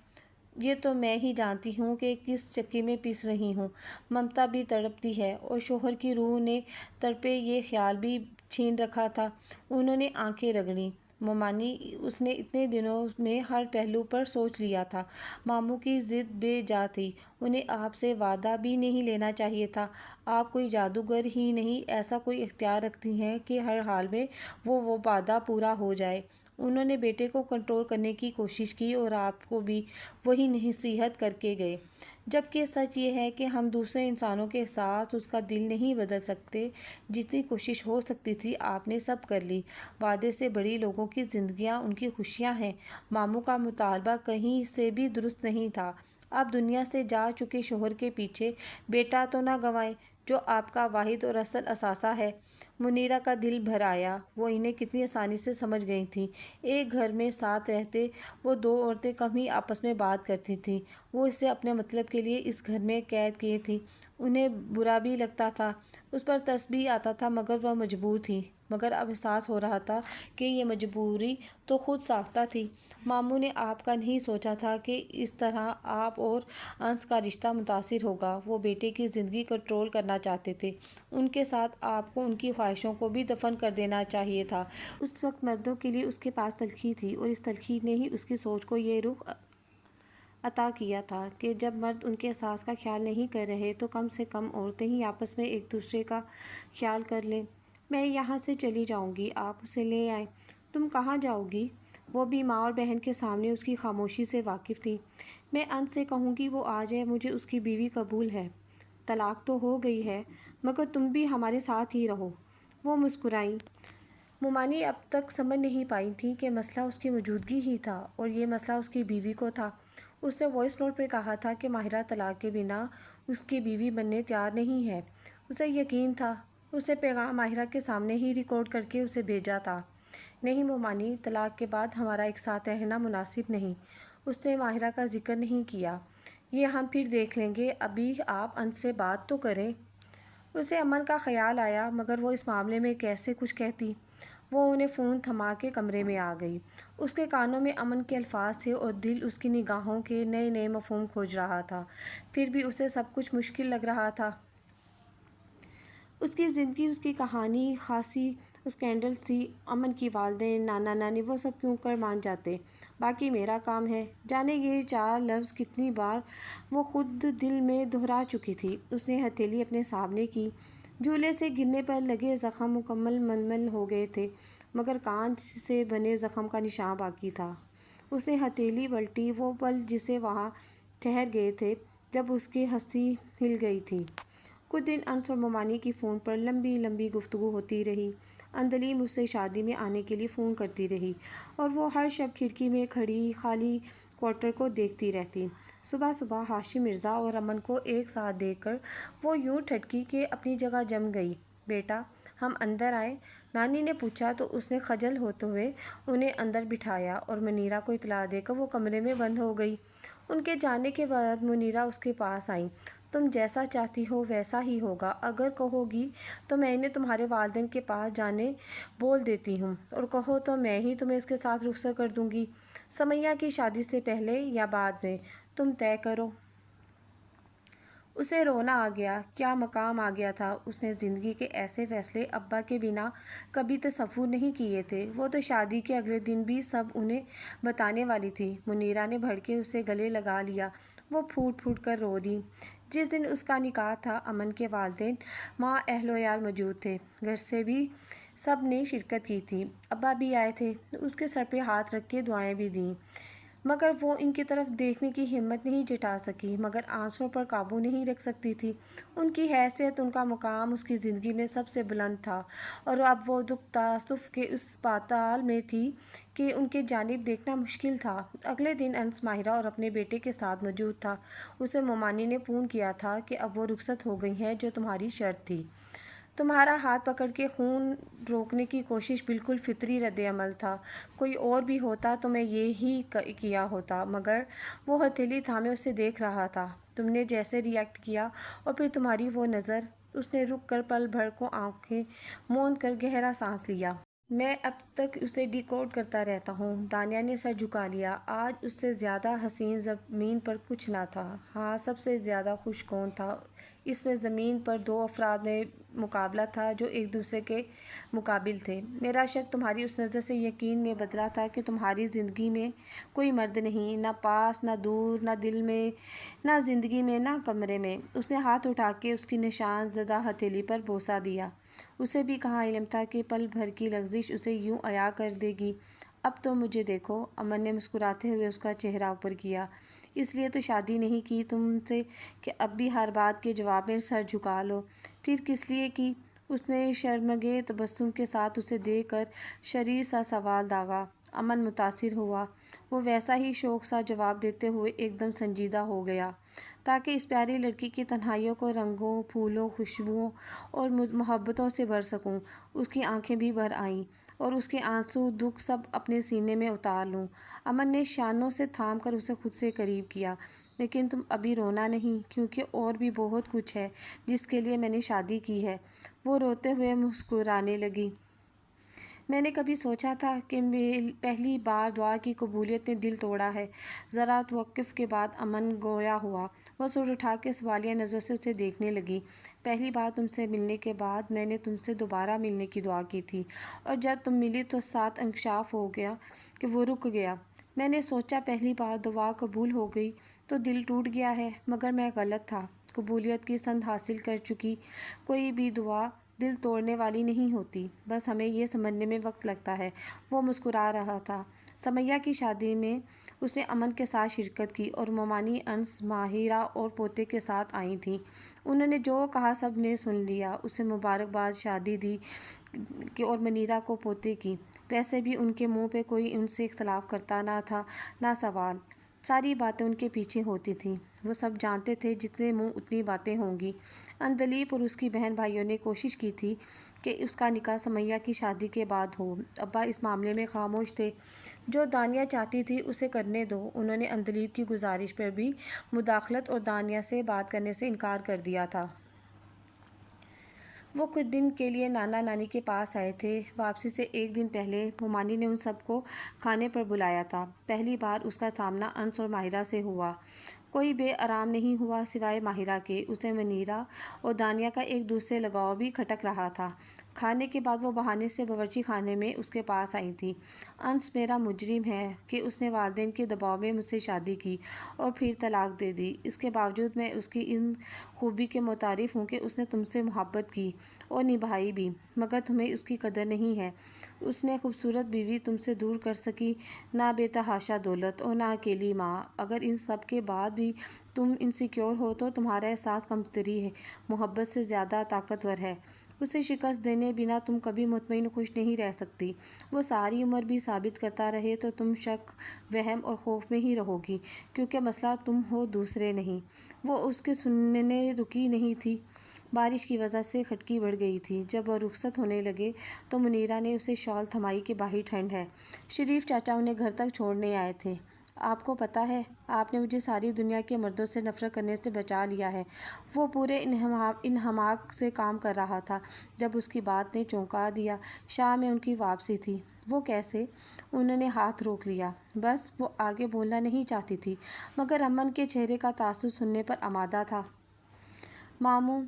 یہ تو میں ہی جانتی ہوں کہ کس چکی میں پس رہی ہوں۔ ممتا بھی تڑپتی ہے اور شوہر کی روح نے تڑپے یہ خیال بھی چھین رکھا تھا۔ انہوں نے آنکھیں رگڑیں۔ مومانی، اس نے اتنے دنوں میں ہر پہلو پر سوچ لیا تھا۔ ماموں کی ضد بے جا تھی، انہیں آپ سے وعدہ بھی نہیں لینا چاہیے تھا۔ آپ کوئی جادوگر ہی نہیں، ایسا کوئی اختیار رکھتی ہیں کہ ہر حال میں وہ وعدہ پورا ہو جائے۔ انہوں نے بیٹے کو کنٹرول کرنے کی کوشش کی اور آپ کو بھی وہی نصیحت کر کے گئے، جبکہ سچ یہ ہے کہ ہم دوسرے انسانوں کے ساتھ اس کا دل نہیں بدل سکتے۔ جتنی کوشش ہو سکتی تھی آپ نے سب کر لی۔ وعدے سے بڑی لوگوں کی زندگیاں ان کی خوشیاں ہیں۔ ماموں کا مطالبہ کہیں سے بھی درست نہیں تھا۔ آپ دنیا سے جا چکے شوہر کے پیچھے بیٹا تو نہ گنوائیں، جو آپ کا واحد اور اصل اثاثہ ہے۔ منیرہ کا دل بھر آیا۔ وہ انہیں کتنی آسانی سے سمجھ گئی تھی۔ ایک گھر میں ساتھ رہتے وہ دو عورتیں کم ہی آپس میں بات کرتی تھیں۔ وہ اسے اپنے مطلب کے لیے اس گھر میں قید کیے تھی۔ انہیں برا بھی لگتا تھا، اس پر ترس بھی آتا تھا، مگر وہ مجبور تھی۔ مگر اب احساس ہو رہا تھا کہ یہ مجبوری تو خود ساختہ تھی۔ ماموں نے آپ کا نہیں سوچا تھا کہ اس طرح آپ اور انس کا رشتہ متاثر ہوگا۔ وہ بیٹے کی زندگی کنٹرول کرنا چاہتے تھے۔ ان کے ساتھ آپ کو ان کی خواہشوں کو بھی دفن کر دینا چاہیے تھا۔ اس وقت مردوں کے لیے اس کے پاس تلخی تھی، اور اس تلخی نے ہی اس کی سوچ کو یہ رخ عطا کیا تھا کہ جب مرد ان کے احساس کا خیال نہیں کر رہے تو کم سے کم عورتیں ہی آپس میں ایک دوسرے کا خیال کر لیں۔ میں یہاں سے چلی جاؤں گی، آپ اسے لے آئیں۔ تم کہاں جاؤ گی؟ وہ بھی ماں اور بہن کے سامنے اس کی خاموشی سے واقف تھی۔ میں انس سے کہوں گی وہ آ جائے، مجھے اس کی بیوی قبول ہے۔ طلاق تو ہو گئی ہے مگر تم بھی ہمارے ساتھ ہی رہو۔ وہ مسکرائیں۔ مومانی اب تک سمجھ نہیں پائی تھی کہ مسئلہ اس کی موجودگی ہی تھا اور یہ مسئلہ اس کی بیوی کو تھا۔ اس نے وائس نوٹ میں کہا تھا کہ ماہرہ طلاق کے بنا اس کی بیوی بننے تیار نہیں ہے۔ اسے یقین تھا۔ اس نے پیغام ماہرہ کے سامنے ہی ریکارڈ کر کے اسے بھیجا تھا۔ نہیں مومانی، طلاق کے بعد ہمارا ایک ساتھ رہنا مناسب نہیں۔ اس نے ماہرہ کا ذکر نہیں کیا۔ یہ ہم پھر دیکھ لیں گے، ابھی آپ انس سے بات تو کریں۔ اسے امن کا خیال آیا مگر وہ اس معاملے میں کیسے کچھ کہتی۔ وہ انہیں فون تھما کے کمرے میں آ گئی۔ اس کے کانوں میں امن کے الفاظ تھے اور دل اس کی نگاہوں کے نئے نئے مفہوم کھوج رہا تھا۔ پھر بھی اسے سب کچھ مشکل لگ رہا تھا۔ اس کی زندگی، اس کی کہانی خاصی اسکینڈلز تھی۔ امن کی والدین، نانا نانی، وہ سب کیوں کر مان جاتے۔ باقی میرا کام ہے۔ جانے یہ 4 لفظ کتنی بار وہ خود دل میں دہرا چکی تھی۔ اس نے ہتھیلی اپنے سامنے کی۔ جھولے سے گرنے پر لگے زخم مکمل منمل ہو گئے تھے مگر کانچ سے بنے زخم کا نشان باقی تھا۔ اس نے ہتھیلی پلٹی، وہ پل جسے وہاں ٹھہر گئے تھے جب اس کی ہستی ہل گئی تھی۔ کچھ دن انس اور مومانی کی فون پر لمبی لمبی گفتگو ہوتی رہی۔ اندلیم اسے شادی میں آنے کے لیے فون کرتی رہی اور وہ ہر شب کھڑکی میں کھڑی خالی کوارٹر کو دیکھتی رہتی۔ صبح صبح ہاشم مرزا اور امن کو ایک ساتھ دیکھ کر وہ یوں ٹھٹکی کہ اپنی جگہ جم گئی۔ بیٹا، ہم اندر آئیں؟ نانی نے پوچھا تو اس نے خجل ہوتے ہوئے انہیں اندر بٹھایا اور منیرہ کو اطلاع دے کر وہ کمرے میں بند ہو گئی۔ ان کے جانے کے بعد منیرہ اس کے پاس آئیں۔ تم جیسا چاہتی ہو ویسا ہی ہوگا، اگر کہو گی تو میں انہیں تمہارے والدین کے پاس جانے بول دیتی ہوں، اور کہو تو میں ہی تمہیں اس کے ساتھ رخصت کر دوں گی، سمیہ کی شادی سے پہلے یا بعد میں، تم طے کرو۔ اسے رونا آ گیا۔ کیا مقام آ گیا تھا۔ اس نے زندگی کے ایسے فیصلے ابا کے بنا کبھی تصور نہیں کیے تھے۔ وہ تو شادی کے اگلے دن بھی سب انہیں بتانے والی تھی۔ منیرہ نے بڑھ کے اسے گلے لگا لیا۔ وہ پھوٹ پھوٹ کر رو دی۔ جس دن اس کا نکاح تھا امن کے والدین، ماں، اہل و عیال موجود تھے۔ گھر سے بھی سب نے شرکت کی تھی۔ ابا بھی آئے تھے، اس کے سر پہ ہاتھ رکھ کے دعائیں بھی دیں مگر وہ ان کی طرف دیکھنے کی ہمت نہیں جٹا سکی، مگر آنسوؤں پر قابو نہیں رکھ سکتی تھی۔ ان کی حیثیت، ان کا مقام اس کی زندگی میں سب سے بلند تھا اور اب وہ دکھ تاسف کے اس پاتال میں تھی کہ ان کی جانب دیکھنا مشکل تھا۔ اگلے دن انس ماہرہ اور اپنے بیٹے کے ساتھ موجود تھا۔ اسے مومانی نے فون کیا تھا کہ اب وہ رخصت ہو گئی ہیں، جو تمہاری شرط تھی۔ تمہارا ہاتھ پکڑ کے خون روکنے کی کوشش بالکل فطری رد عمل تھا۔ کوئی اور بھی ہوتا تو میں یہی کیا ہوتا، مگر وہ ہتھیلی تھامے اسے دیکھ رہا تھا۔ تم نے جیسے ری ایکٹ کیا اور پھر تمہاری وہ نظر۔ اس نے رک کر پل بھر کو آنکھیں موند کر گہرا سانس لیا۔ میں اب تک اسے ڈیکوڈ کرتا رہتا ہوں۔ دانیہ نے سر جھکا لیا۔ آج اس سے زیادہ حسین زمین پر کچھ نہ تھا۔ ہاں، سب سے زیادہ خوش کون تھا؟ اس میں زمین پر 2 افراد میں مقابلہ تھا جو ایک دوسرے کے مقابل تھے۔ میرا شک تمہاری اس نظر سے یقین میں بدلا تھا کہ تمہاری زندگی میں کوئی مرد نہیں، نہ پاس، نہ دور، نہ دل میں، نہ زندگی میں، نہ کمرے میں۔ اس نے ہاتھ اٹھا کے اس کی نشان زدہ ہتھیلی پر بوسہ دیا۔ اسے بھی کہاں علم تھا کہ پل بھر کی لغزش اسے یوں عیاں کر دے گی۔ اب تو مجھے دیکھو، امن نے مسکراتے ہوئے اس کا چہرہ اوپر کیا۔ اس لیے تو شادی نہیں کی تم سے کہ اب بھی ہر بات کے جواب میں سر جھکا لو۔ پھر کس لیے کی؟ اس نے شرمگے تبسم کے ساتھ اسے دیکھ کر شریر سا سوال داغا۔ امن متاثر ہوا۔ وہ ویسا ہی شوق سا جواب دیتے ہوئے ایک دم سنجیدہ ہو گیا تاکہ اس پیاری لڑکی کی تنہائیوں کو رنگوں، پھولوں، خوشبوؤں اور محبتوں سے بھر سکوں۔ اس کی آنکھیں بھی بھر آئیں اور اس کے آنسو، دکھ سب اپنے سینے میں اتار لوں۔ امن نے شانوں سے تھام کر اسے خود سے قریب کیا۔ لیکن تم ابھی رونا نہیں، کیونکہ اور بھی بہت کچھ ہے جس کے لیے میں نے شادی کی ہے۔ وہ روتے ہوئے مسکرانے لگی۔ میں نے کبھی سوچا تھا کہ پہلی بار دعا کی قبولیت نے دل توڑا ہے؟ ذرا توقف کے بعد امن گویا ہوا۔ وہ سر اٹھا کے سوالیہ نظروں سے اسے دیکھنے لگی۔ پہلی بار تم سے ملنے کے بعد میں نے تم سے دوبارہ ملنے کی دعا کی تھی، اور جب تم ملی تو ساتھ انکشاف ہو گیا کہ وہ رک گیا۔ میں نے سوچا پہلی بار دعا قبول ہو گئی تو دل ٹوٹ گیا ہے، مگر میں غلط تھا۔ قبولیت کی سند حاصل کر چکی کوئی بھی دعا دل توڑنے والی نہیں ہوتی، بس ہمیں یہ سمجھنے میں وقت لگتا ہے۔ وہ مسکرا رہا تھا۔ سمیہ کی شادی میں اس نے امن کے ساتھ شرکت کی اور ممانی انس ماہرہ اور پوتے کے ساتھ آئی تھیں۔ انہوں نے جو کہا سب نے سن لیا، اسے مبارکباد شادی دی اور منیرہ کو پوتے کی۔ ویسے بھی ان کے منہ پہ کوئی ان سے اختلاف کرتا نہ تھا نہ سوال، ساری باتیں ان کے پیچھے ہوتی تھیں۔ وہ سب جانتے تھے جتنے منہ اتنی باتیں ہوں گی۔ اندلیب اور اس کی بہن بھائیوں نے کوشش کی تھی کہ اس کا نکاح سمیہ کی شادی کے بعد ہو۔ ابا اس معاملے میں خاموش تھے۔ جو دانیہ چاہتی تھی اسے کرنے دو۔ انہوں نے اندلیب کی گزارش پر بھی مداخلت اور دانیہ سے بات کرنے سے انکار کر دیا تھا۔ وہ کچھ دن کے لیے نانا نانی کے پاس آئے تھے۔ واپسی سے ایک دن پہلے ممانی نے ان سب کو کھانے پر بلایا تھا۔ پہلی بار اس کا سامنا انس اور ماہرہ سے ہوا۔ کوئی بے آرام نہیں ہوا سوائے ماہرہ کے۔ اسے منیرہ اور دانیہ کا ایک دوسرے لگاؤ بھی کھٹک رہا تھا۔ کھانے کے بعد وہ بہانے سے باورچی خانے میں اس کے پاس آئی تھی۔ انس میرا مجرم ہے کہ اس نے والدین کے دباؤ میں مجھ سے شادی کی اور پھر طلاق دے دی۔ اس کے باوجود میں اس کی ان خوبی کے معترف ہوں کہ اس نے تم سے محبت کی اور نبھائی بھی، مگر تمہیں اس کی قدر نہیں ہے۔ اس نے خوبصورت بیوی تم سے دور کر سکی، نہ بے تحاشا دولت اور نہ اکیلی ماں۔ اگر ان سب کے بعد بھی تم انسیکیور ہو تو تمہارا احساس کمتری ہے محبت سے زیادہ طاقتور ہے۔ اسے شکست دینے بنا تم کبھی مطمئن خوش نہیں رہ سکتی۔ وہ ساری عمر بھی ثابت کرتا رہے تو تم شک، وہم اور خوف میں ہی رہو گی، کیونکہ مسئلہ تم ہو دوسرے نہیں۔ وہ اس کے سننے رکی نہیں تھی۔ بارش کی وجہ سے کھٹکی بڑھ گئی تھی۔ جب وہ رخصت ہونے لگے تو منیرہ نے اسے شال تھمائی کہ باہر ٹھنڈ ہے۔ شریف چاچا انہیں گھر تک چھوڑنے آئے تھے۔ آپ کو پتہ ہے آپ نے مجھے ساری دنیا کے مردوں سے نفرت کرنے سے بچا لیا ہے۔ وہ پورے انہماک سے کام کر رہا تھا جب اس کی بات نے چونکا دیا۔ شام میں ان کی واپسی تھی۔ وہ کیسے؟ انہوں نے ہاتھ روک لیا۔ بس وہ آگے بولنا نہیں چاہتی تھی، مگر امن کے چہرے کا تاثر سننے پر آمادہ تھا۔ ماموں،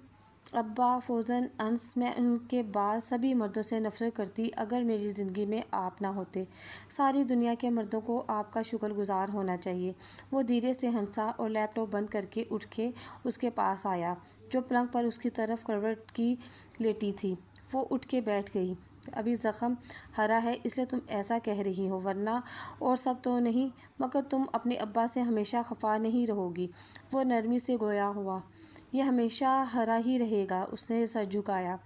ابا، فوزن، انس، میں ان کے بعد سبھی مردوں سے نفرت کرتی اگر میری زندگی میں آپ نہ ہوتے۔ ساری دنیا کے مردوں کو آپ کا شکر گزار ہونا چاہیے۔ وہ دھیرے سے ہنسا اور لیپ ٹاپ بند کر کے اٹھ کے اس کے پاس آیا، جو پلنگ پر اس کی طرف کروٹ کی لیٹی تھی۔ وہ اٹھ کے بیٹھ گئی۔ ابھی زخم ہرا ہے اس لیے تم ایسا کہہ رہی ہو، ورنہ اور سب تو نہیں، مگر تم اپنے ابا سے ہمیشہ خفا نہیں رہو گی۔ وہ نرمی سے گویا ہوا۔ یہ ہمیشہ ہرا ہی رہے گا۔ اس نے سر جھکایا۔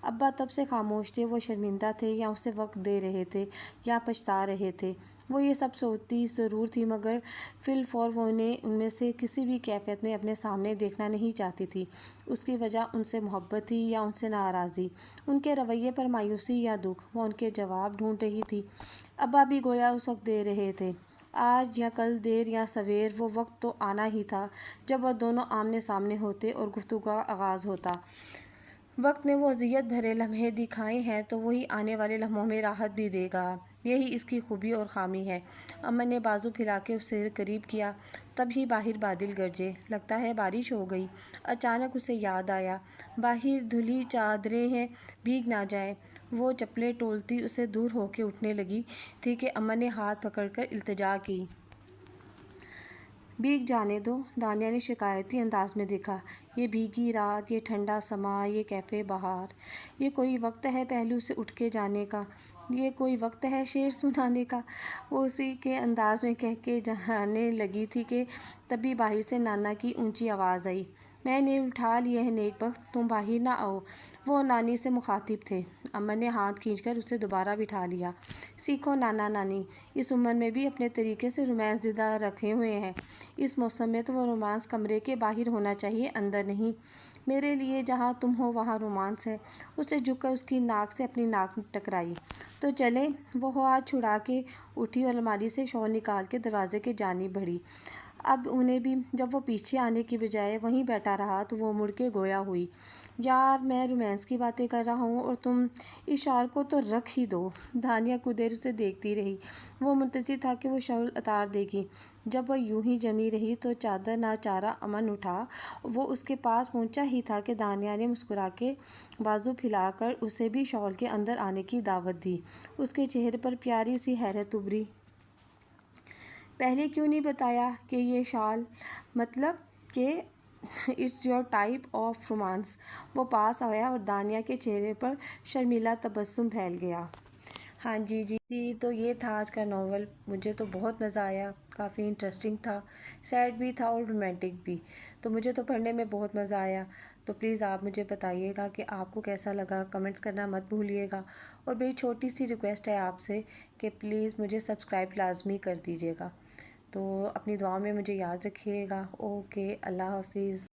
ابا تب سے خاموش تھے۔ وہ شرمندہ تھے یا اسے وقت دے رہے تھے یا پچھتا رہے تھے۔ وہ یہ سب سوچتی ضرور تھی، مگر فی الفور وہ انہیں ان میں سے کسی بھی کیفیت میں اپنے سامنے دیکھنا نہیں چاہتی تھی۔ اس کی وجہ ان سے محبت تھی یا ان سے ناراضی، ان کے رویے پر مایوسی یا دکھ؟ وہ ان کے جواب ڈھونڈ رہی تھی۔ ابا بھی گویا اس وقت دے رہے تھے۔ آج یا کل، دیر یا سویر، وہ وقت تو آنا ہی تھا جب وہ دونوں آمنے سامنے ہوتے اور گفتگو کا آغاز ہوتا۔ وقت نے وہ اذیت بھرے لمحے دکھائے ہیں تو وہی آنے والے لمحوں میں راحت بھی دے گا۔ یہی اس کی خوبی اور خامی ہے۔ امن نے بازو پھیلا کے اسے قریب کیا۔ تبھی باہر بادل گرجے۔ لگتا ہے بارش ہو گئی۔ اچانک اسے یاد آیا، باہر دھلی چادریں ہیں، بھیگ نہ جائیں۔ وہ چپلیں ٹولتی اسے دور ہو کے اٹھنے لگی تھی کہ امن نے ہاتھ پکڑ کر التجا کی۔ بھیگ جانے دو۔ دانیہ نے شکایتی انداز میں دیکھا۔ یہ بھیگی رات، یہ ٹھنڈا سماں، یہ کیف بہار، یہ کوئی وقت ہے پہلو سے اٹھ کے جانے کا؟ یہ کوئی وقت ہے شعر سنانے کا؟ وہ اسی کے انداز میں کہہ کے جانے لگی تھی کہ تبھی باہر سے نانا کی اونچی آواز آئی، میں نے اٹھا لیے ہیں نیک بخت، تم باہر نہ آؤ۔ وہ نانی سے مخاطب تھے۔ امن نے ہاتھ کھینچ کر اسے دوبارہ بٹھا لیا۔ سیکھو نانا نانی، اس عمر میں بھی اپنے طریقے سے رومانس زندہ رکھے ہوئے ہیں۔ اس موسم میں تو وہ رومانس کمرے کے باہر ہونا چاہیے، اندر نہیں۔ میرے لیے جہاں تم ہو وہاں رومانس ہے۔ اسے جھک کر اس کی ناک سے اپنی ناک ٹکرائی۔ تو چلیں۔ وہ ہاتھ چھڑا کے اٹھی اور الماری سے شال نکال کے دروازے کی جانب بڑھی۔ اب انہیں بھی جب وہ پیچھے آنے کی بجائے وہیں بیٹھا رہا تو وہ مڑ کے گویا ہوئی، یار میں رومانس کی باتیں کر رہا ہوں اور تم اس شال کو تو رکھ ہی دو۔ دانیہ کچھ دیر اسے دیکھتی رہی۔ وہ منتظر تھا کہ وہ شال اتار دے گی۔ جب وہ یوں ہی جمی رہی تو چادر ناچارہ امن اٹھا۔ وہ اس کے پاس پہنچا ہی تھا کہ دانیہ نے مسکرا کے بازو پھیلا کر اسے بھی شال کے اندر آنے کی دعوت دی۔ اس کے چہرے پر پیاری سی حیرت ابھری۔ پہلے کیوں نہیں بتایا کہ یہ شال؟ مطلب کہ it's your type of romance. وہ پاس آیا اور دانیہ کے چہرے پر شرمیلا تبسم پھیل گیا۔ ہاں جی تو یہ تھا آج کا ناول۔ مجھے تو بہت مزہ آیا، کافی انٹرسٹنگ تھا، سیڈ بھی تھا اور رومانٹک بھی، تو مجھے تو پڑھنے میں بہت مزہ آیا۔ تو پلیز آپ مجھے بتائیے گا کہ آپ کو کیسا لگا، کمنٹس کرنا مت بھولیے گا، اور میری چھوٹی سی ریکویسٹ ہے آپ سے کہ پلیز مجھے سبسکرائب لازمی کر دیجیے گا۔ تو اپنی دعا میں مجھے یاد رکھیے گا۔ اوکے، اللہ حافظ۔